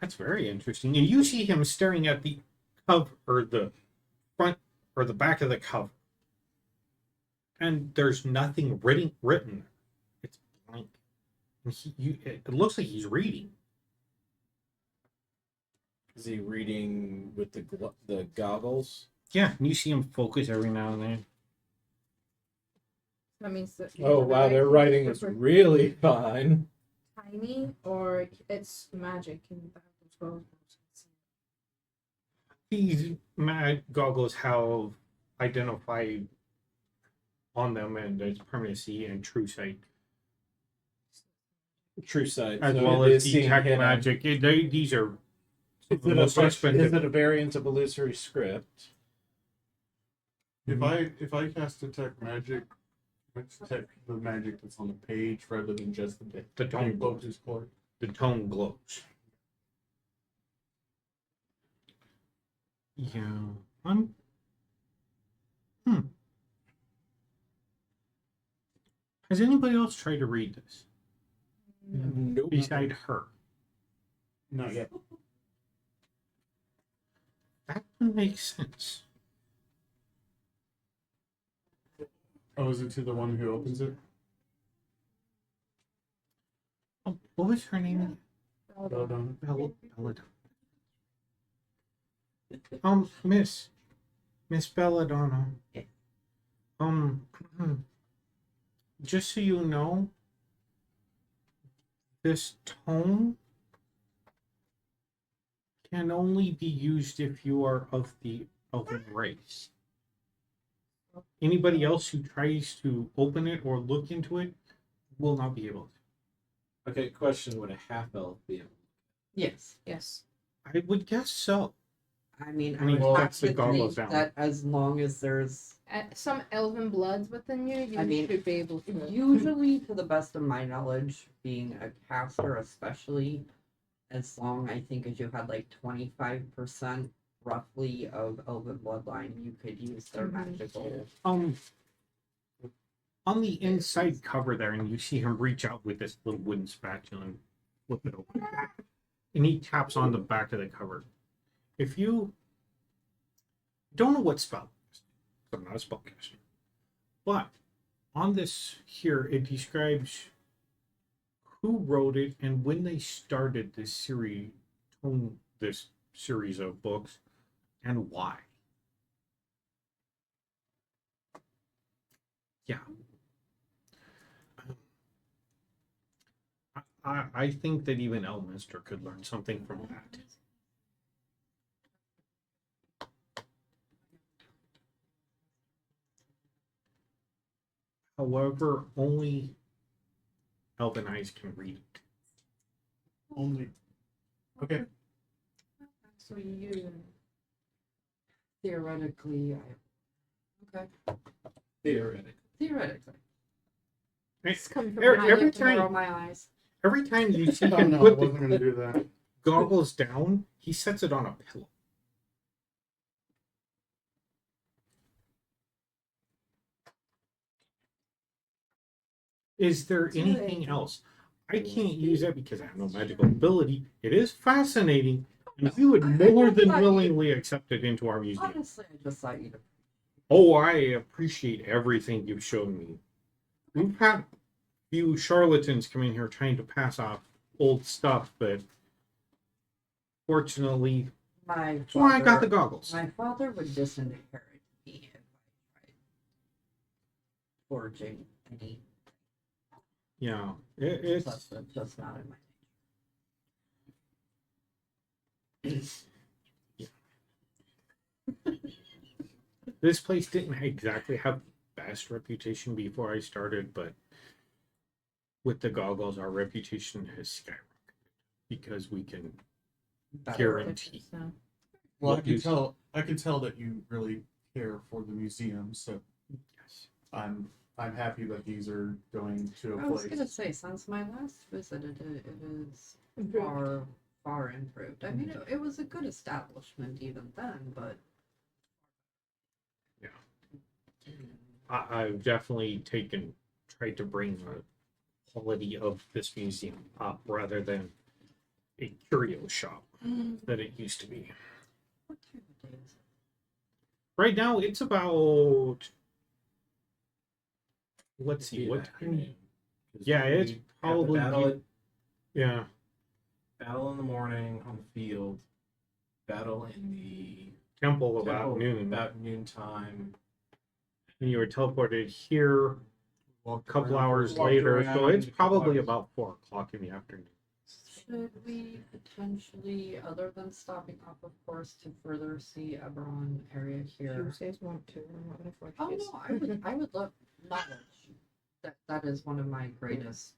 That's very interesting. And you see him staring at the cover, or the front, or the back of the cover. And there's nothing written. It's blank. And it looks like he's reading. Is he reading with the goggles? Yeah, and you see him focus every now and then. That means that. Oh wow, their writing is really fine. tiny, or it's magic and that as well. These goggles have identified on them and its permanency and true sight, True sight. as So well it as is seeing detect hidden. magic. These are Is the it, most expensive. is it a variant of illusory script? If I cast detect magic, I detect the magic that's on the page rather than just The tone glows his color. The tone glows. Yeah. Has anybody else tried to read this Nope. beside her? Not yet. That would make sense. Oh, is it to the one who opens it? Oh, what was her name? Belladonna. Belladonna. Miss Belladonna. Yeah. Just so you know, this tone can only be used if you are of the elven race. Anybody else who tries to open it or look into it will not be able to. Okay, question: would a half elf be able? Yes. Yes. I would guess so. I mean, I mean, would that's the have to goggles think down. that as long as there's Some elven bloods within you, you I mean, should be able to. usually, to the best of my knowledge, being a caster, especially, as long I think as you had like 25% roughly of elven bloodline, you could use their magical. On the inside cover there, and you see him reach out with this little wooden spatula and flip it open. And he taps on the back of the cover. If you don't know what spell it is, I'm not a spellcaster, but on this here, it describes who wrote it and when they started this series of books, and why. Yeah. I think that even Elminster could learn something from that. However, only Elven eyes can read it. Only. Okay. So you. Theoretically, okay. Theoretically. Theoretically. It's coming from Every behind you. time- Roll my eyes. Every time you see Oh him no, I put wasn't the going to do that. goggles down, he sets it on a pillow. Is there That's anything right. else? I can't use it because I have no magical ability. It is fascinating, and we would more than willingly accept it into our museum. Honestly, I just thought you'd. Oh, I appreciate everything you've shown me. We've had a few charlatans come in here trying to pass off old stuff, but fortunately, My that's why I got the father- goggles. My father would disinherit me if I tried forging any. Yeah, it's That's just not in my this place didn't exactly have the best reputation before I started, but with the goggles, our reputation has skyrocketed because we can nature. guarantee. So, Well, What you- I can tell that you really care for the museum, so Yes. I'm I'm happy that these are going to a I was place. gonna say, since my last visit, it is Improved. far improved. I mean, it was a good establishment even then, but I've definitely tried to bring the quality of this museum up rather than a curio shop that it used to be. what time of day is it? Right now, it's about. Let's see, Be what an time? afternoon, 'cause Yeah, it's we have the probably. Yeah. battle in the morning on the field, battle in the Temple about temple noon. about noontime. And you were teleported here a Walked couple around for- hours walked later, around so it's a couple probably hours. about 4 o'clock in the afternoon. Should we potentially, other than stopping off, of course, to further see Eberron area here? Tuesdays want to. I'm not gonna force Oh you. no, I would love knowledge. That is one of my greatest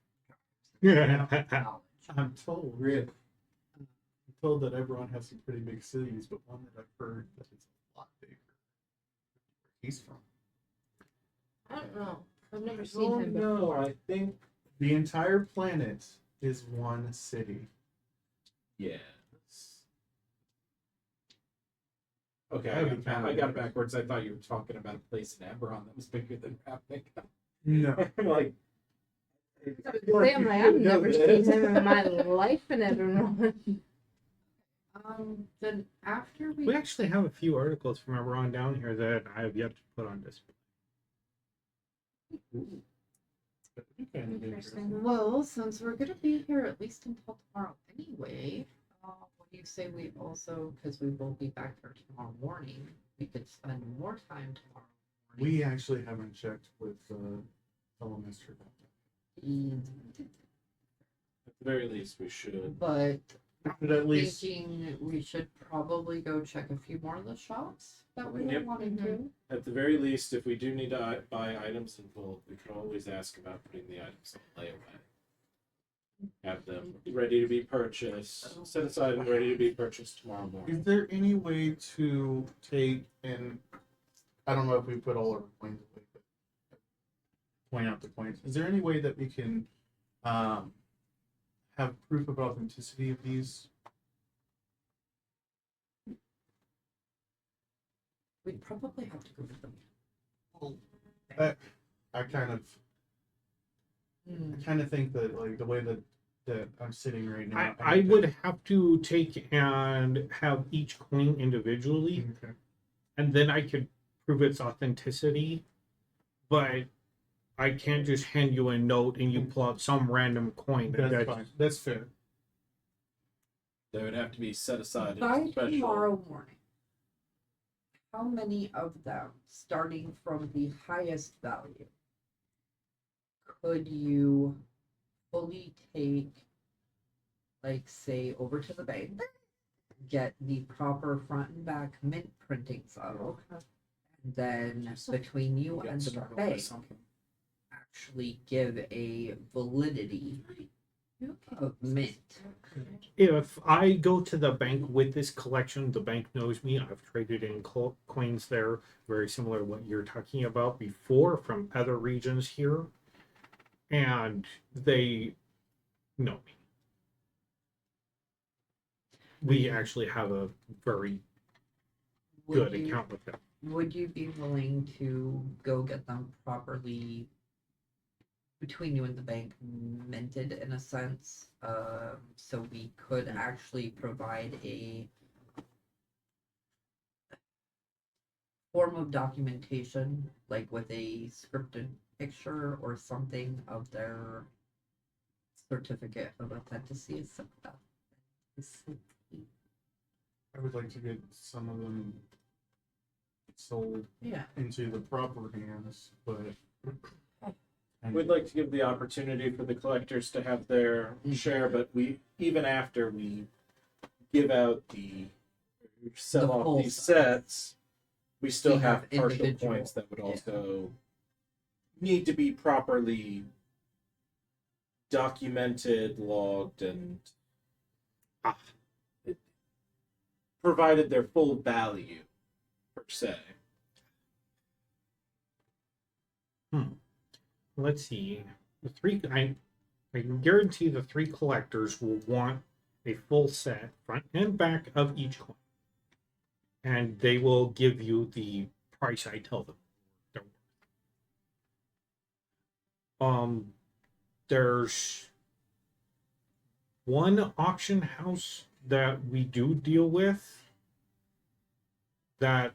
Yeah. knowledge. I'm told. Really? I'm told that everyone has some pretty big cities, but one that I've heard that is a lot bigger. Where he's from. I don't know. I've never seen him No, before. I think The entire planet is one city. yes. Okay, That would be I kinda got weird. backwards. I thought you were talking about a place in Eberron that was bigger than Ravnica. No. I'm like, I'm like, I've never seen him in my life and ever known. Then after We actually have a few articles from Eberron down here that I have yet to put on display. Interesting. Well, since we're gonna be here at least until tomorrow anyway, what do you say we also, because we will be back here tomorrow morning, we could spend more time tomorrow morning. We actually haven't checked with fellow Mr. about that. at the very least, we should. But But at least thinking we should probably go check a few more of the shops that we Yep. wanted to. At the very least, if we do need to buy items in bulk, we can always ask about putting the items on layaway. Have them ready to be purchased, set aside and ready to be purchased tomorrow morning. is there any way to take and I don't know if we put all our coins away, but point out the coins. Is there any way that we can have proof of authenticity of these? We'd probably have to go to the. I kind of think that like the way that I'm sitting right now. I would have to take and have each coin individually, Okay. and then I could prove its authenticity. But I can't just hand you a note and you pull out some random coin. That's fine. That's fair. They would have to be set aside By in special. tomorrow morning, how many of them, starting from the highest value, could you fully take, like, say, over to the bank, get the proper front and back mint printings of, and then between you Get and the started with bank, something. actually give a validity of mint. If I go to the bank with this collection, the bank knows me. I've traded in coins there, very similar to what you're talking about before from other regions here, and they know me. We actually have a very good Would you- account with them. Would you be willing to go get them properly between you and the bank minted in a sense, so we could actually provide a form of documentation, like with a scripted picture or something of their certificate of authenticity? I would like to get some of them sold Yeah. into the proper hands, but We'd like to give the opportunity for the collectors to have their share, but we even after we give out the sell The off full these set. sets, we still We have have partial individual- points that would yeah. also need to be properly documented, logged, and provided their full value per se. let's see. I can guarantee the 3 collectors will want a full set, front and back of each coin. And they will give you the price I tell them. There's one auction house that we do deal with that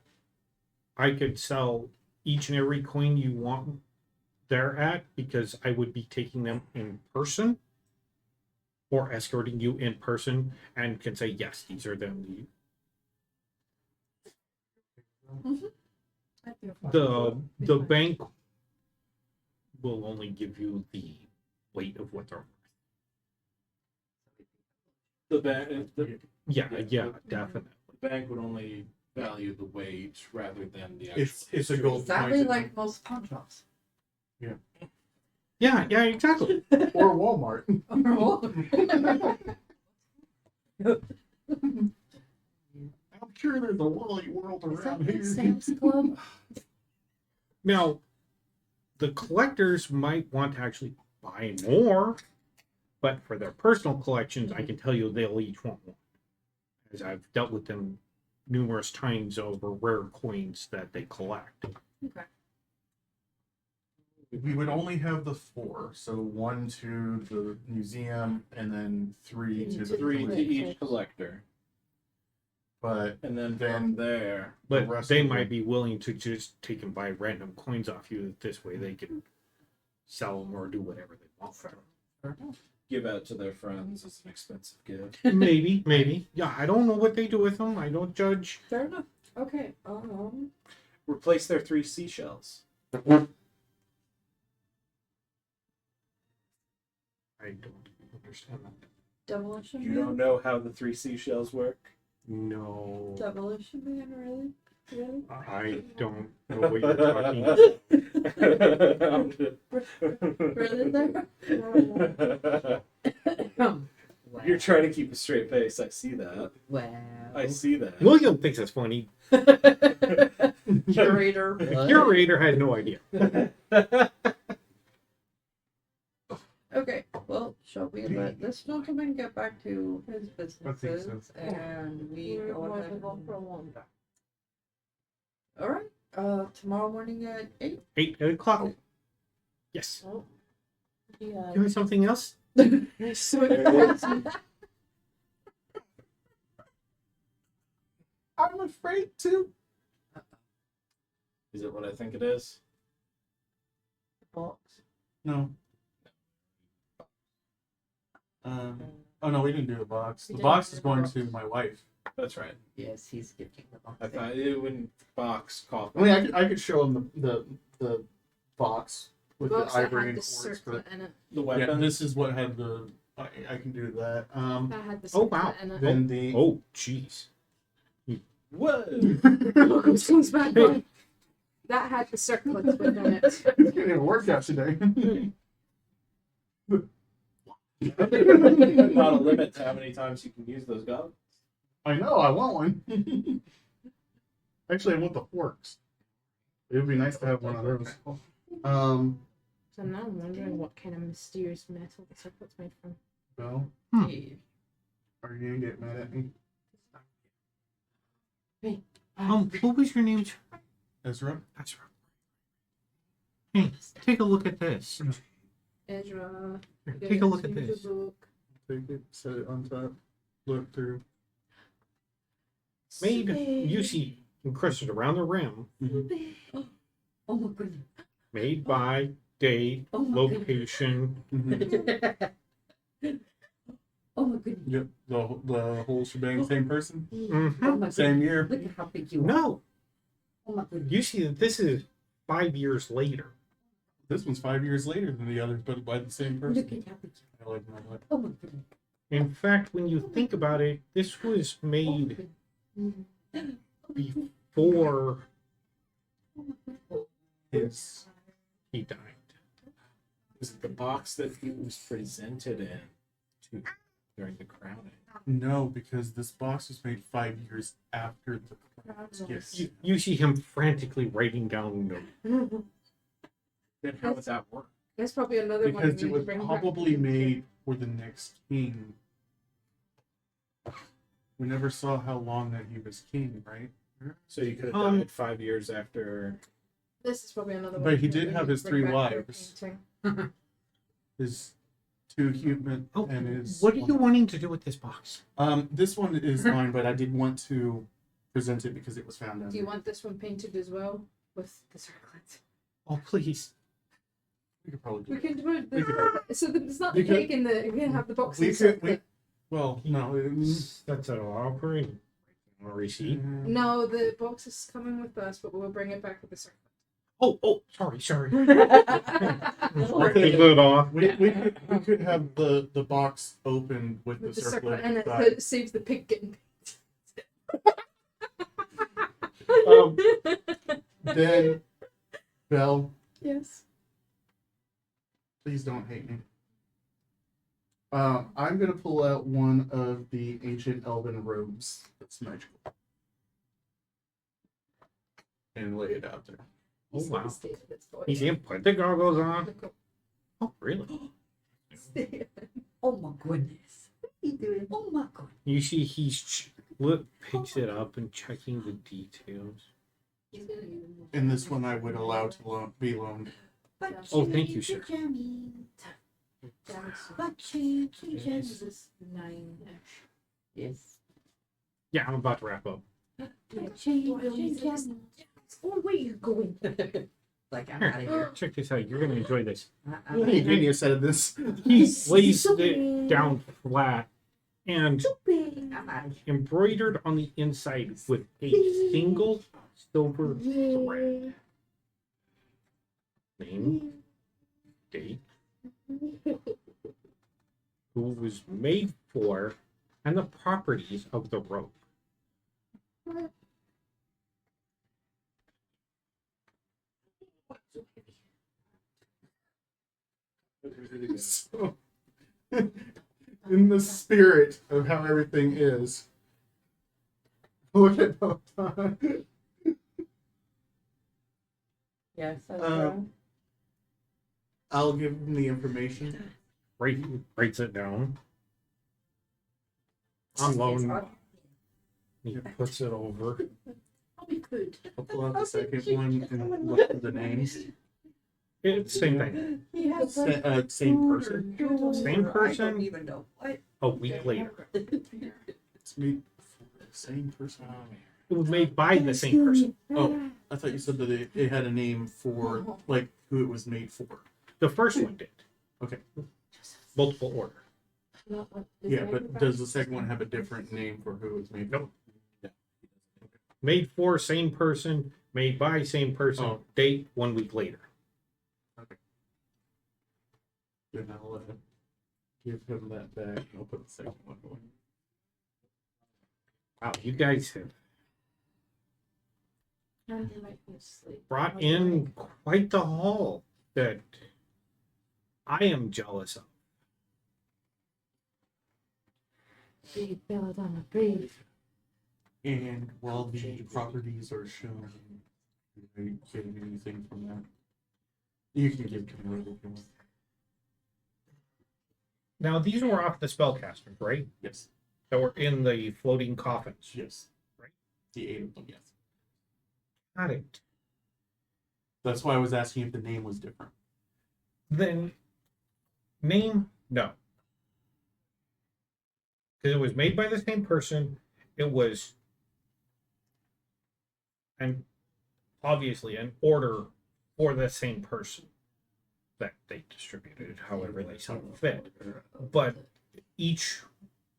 I could sell each and every coin you want there at, because I would be taking them in person or escorting you in person and can say, yes, these are them. The bank will only give you the weight of what they're worth. The Yeah, Yeah. definitely. bank would only value the weight rather than the It's a gold Exactly coin. like most pawn shops. Yeah, exactly. Or Walmart. I'm sure there's a Wally world Is that around the here. Sam's Club? Now, the collectors might want to actually buy more, but for their personal collections, I can tell you they'll each want one, as I've dealt with them numerous times over rare coins that they collect. Okay. We would only have the 4, so 1 to the museum, and then 3 to the 3 to collector. each collector, But and then Then- from there, But rest they of might them- be willing to just take and buy random coins off you. This way they can sell them or do whatever they want for them. give out to their friends as an expensive gift. Maybe. Yeah, I don't know what they do with them. I don't judge. Fair enough. Okay. Replace their 3 seashells. I don't understand that. Demolition You Man. don't know how the 3 seashells work? No, Demolition Man, really? Really? I don't know what you're talking about. Really there? You're trying to keep a straight face. I see that. Wow. I see that. William thinks it's funny. Curator. Curator had no idea. Okay, well, shall we let this gentleman get back to his I think so. businesses and we We're go going ahead to go and... for a wander. All right, tomorrow morning at 8. 8 o'clock. Yes. Yeah. You have something else? I'm afraid to. Is it what I think it is? Box. No. Oh no, we didn't do the box. We The didn't box do is the going box. to my wife. That's right. Yes, he's gifting the box. I thought it wouldn't box I coffee. mean, I could show him the box with Box the that ivory had and the quartz, circlet but in it. The yeah, weapon. this is what had the. I can do that. That had the Oh, circlet wow. in it. Then the. Oh, jeez. Whoa! Welcome to King's Back Line. That had the circlets within it. It's getting a workout today. Not a limit to how many times you can use those goblins. I know, I want one. Actually, I want the forks. It would be nice to have one of those. So now I'm wondering what kind of mysterious metal the circlet's made from. Bill, Hey, are you gonna get mad at me? What was your name? Ezra? That's right. Hey, take a look at this. Ezra. Take a look at Use this. the book. Take it, set it on top, look through. Made, you see, encrusted around the rim, oh my goodness. made by date, Oh my goodness. location. Oh my goodness. Yep, the whole shebang, same person, Mhm. Oh my same goodness. year. Look at how big you are. No, Oh my goodness. you see that this is 5 years later. This one's 5 years later than the others, but by the same Look person. at how big you I like my life. are. Oh my goodness. In fact, when you think about it, this was Oh my made goodness. before Yes. he died. Was it the box that he was presented in to during the crowning? No, because this box was made 5 years after the yes. You see him frantically writing down notes. Then how would that work? That's probably another one we because need it to was bring back. probably made for the next king. We never saw how long that he was king, right? So you could have Um, died 5 years after. This is probably another one. But he that did we have need his to bring 3 back for wives. painting. His 2 human Oh, and his. what are you wanting to do with this box? This one is mine, but I did want to present it because it was found out. Do you want this one painted as well with the circlets? Oh, please. We could probably do We that. can do it. We could- So that it's not the we could- cake in the. We can have the box. We in the could. We, circlet. well, no. That's an offering. A receipt. No, the box is coming with us, but we'll bring it back with the circlet. Oh, sorry. Okay. Take it off. We could have the box open with With the the circlet, circlet. and it side. saves the pig getting. Um, Then, Belle, Yes. please don't hate me. I'm gonna pull out one of the ancient elven robes that's magical and lay it out there. Oh, wow. Stay with its voice. He's gonna put the goggles on. Oh, really? Stay. Oh my goodness. What are you doing? Oh my goodness. You see, he's picks it up and checking the details. He's gonna use And this one I would allow to be loaned. But Oh, thank you, change sir. the journey. damage. But change the This journey. is 9-ish. Yes. Yeah, I'm about to wrap up. But change Do I the use this? journey. Oh, where you going? Like I'm out of here. Check this out. You're gonna enjoy this. I'm You outta gave here. me a set of this. He lays it down flat and I'm out of here. embroidered on the inside with a single silver thread. Name, date, who was made for, and the properties of the rope. So, in the spirit of how everything is, look at Botan. Yes. I'll give him the information. Writes it down. On loan. He puts it over. I'll be good. I'll pull out the second one and look for the names. It's same thing. He has Same person. Same I person? don't even know what. A week later. It's me. Same person. It was made by the same person. Oh, I thought you said that it had a name for like who it was made for. The first one did. Okay. Multiple order. Yeah, but does the second one have a different name for who it's made for? Nope. Made for same person, made by same person, Oh. date 1 week later. Then I'll give him that back and I'll put the second one away. Wow, you guys have And he might be asleep. brought in quite the haul that I am jealous of. Breathe, Belladonna, breathe. And while the properties are shown, are you getting anything from that? You can give to me if you want. Now, these were off the spellcasters, right? Yes. That were in the floating coffins. Yes. Right. The 8 of them, yes. Got it. That's why I was asking if the name was different. Then, name? No. Because it was made by the same person. It was, and obviously, an order for the same person that they distributed however they saw fit. But each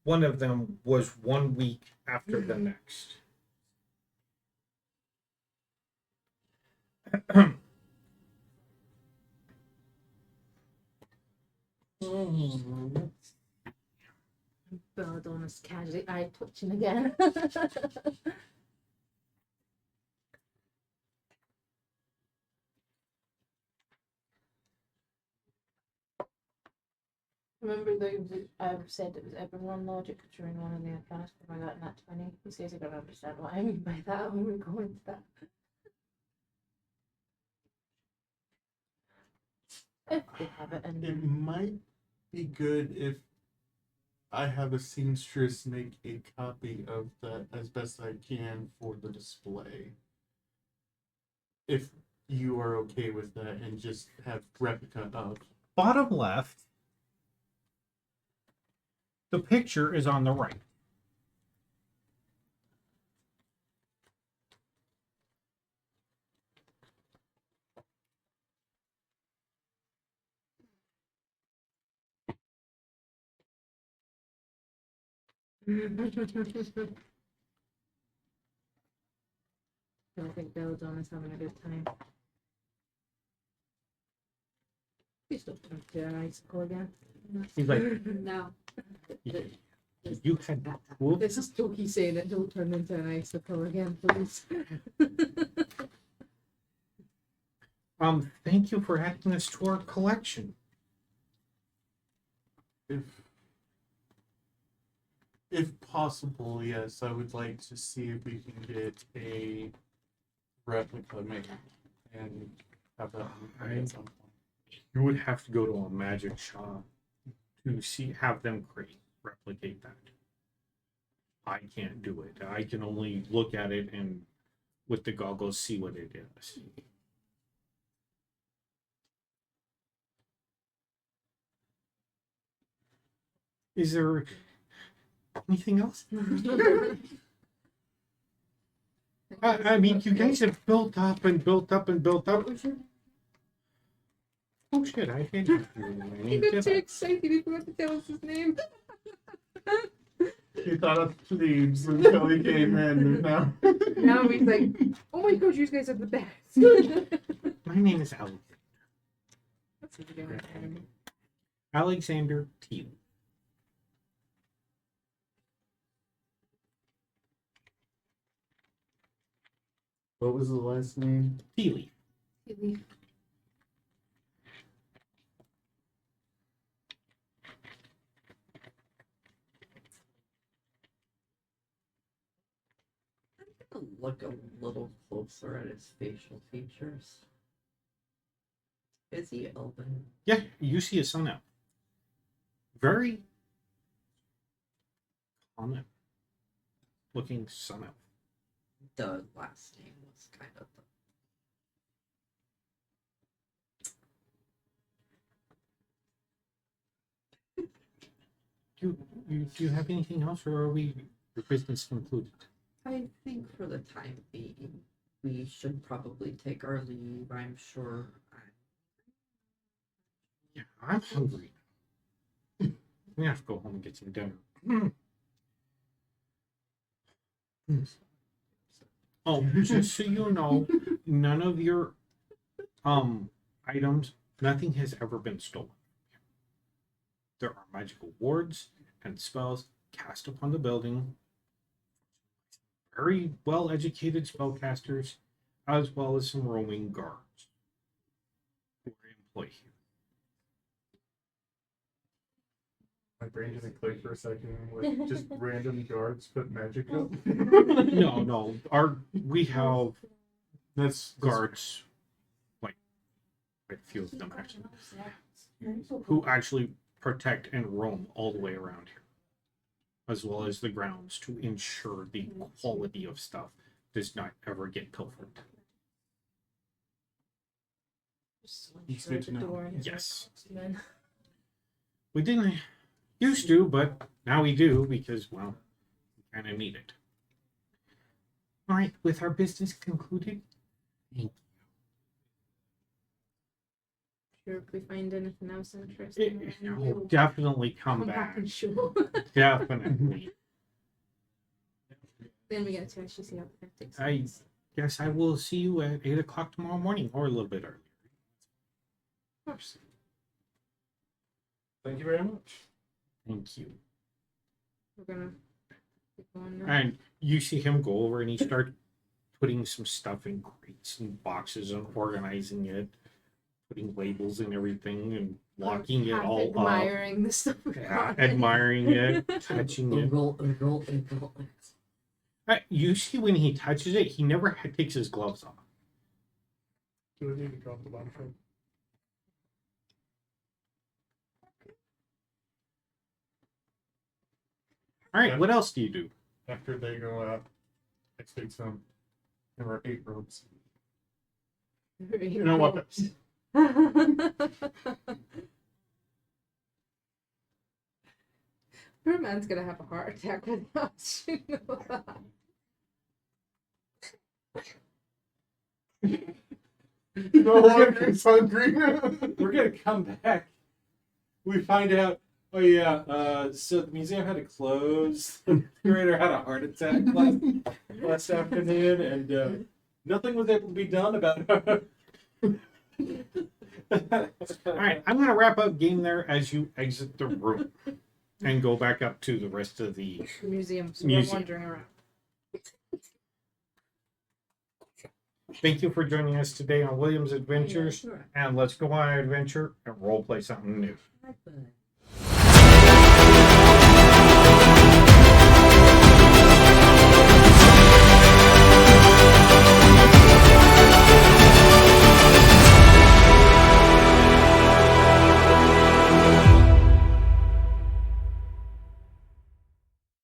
one of them was 1 week after the next. Belladonna's casually eye twitching again. Remember I said it was everyone logic during one of the advanced before I got that 20. He says I gotta understand what I mean by that when we go into that. If they have it, and It might be good if I have a seamstress make a copy of that as best I can for the display. If you are okay with that and just have replica of. Bottom left, the picture is on the right. I think Belladonna's having a good time. Please don't turn to an icicle again. He's like, No. you had two of This is Toki saying that don't turn into an icicle again, please. Thank you for adding this to our collection. If possible, yes, I would like to see if we can get a replica made and have that on at some point. You would have to go to a magic shop to have them replicate that. I can't do it. I can only look at it and with the goggles see what it is. Is there anything else? I mean, you guys have built up and built up and built up. Oh shit, I didn't have to do He anything, got did too I? excited, he forgot to tell us his name. He thought of plebes until he came in, and now. Now he's like, oh my gosh, you guys are the best. My name is Alexander. That's a good name. Alexander Teal. What was the last name? Tealy. I'll look a little closer at his facial features. Is he elven? Yeah, you see a sun elf. Very common looking sun elf. The last name was kind of Do you have anything else, or are we your business concluded? I think for the time being, we should probably take our leave. I'm sure. Yeah, I'm hungry. We have to go home and get some dinner. Oh, just so you know, none of your items, nothing has ever been stolen. There are magical wards and spells cast upon the building. Very well educated spellcasters, as well as some roaming guards who are employed here. My brain didn't click for a second. Like, just random guards put magic up. No, we have That's guards, like a few of them actually, who actually protect and roam all the way around here, as well as the grounds to ensure the quality of stuff does not ever get pilfered. It's good to know. Yes. We didn't used to, but now we do because, well, we kind of need it. All right, with our business concluded, thank Sure, if we find anything else interesting, you. we'll Oh, definitely come back. and show. Definitely. Then we get to actually see how the tactics. I guess I will see you at 8 o'clock tomorrow morning, or a little bit earlier. Of course. Thank you very much. Thank you. We're gonna keep going now. And you see him go over and he starts putting some stuff in crates and boxes and organizing it, putting labels and everything and locking it Half all up. admiring the stuff. Yeah, admiring it, touching it. Roll. You see when he touches it, he never takes his gloves off. Do I need to drop the bottom from? All right, what else do you do? After they go out, I speak to them. There were 8 robes. You know what? Birdman's gonna have a heart attack without you know that. No longer is hungry. We're gonna come back. We find out. Oh yeah. So the museum had to close. The curator had a heart attack last afternoon, and nothing was able to be done about it. All right, I'm going to wrap up game there as you exit the room and go back up to the rest of the. The museum, so Museum. we're wandering around. Thank you for joining us today on William's Adventures, Sure. and let's go on an adventure and role play something new. Bye, bud.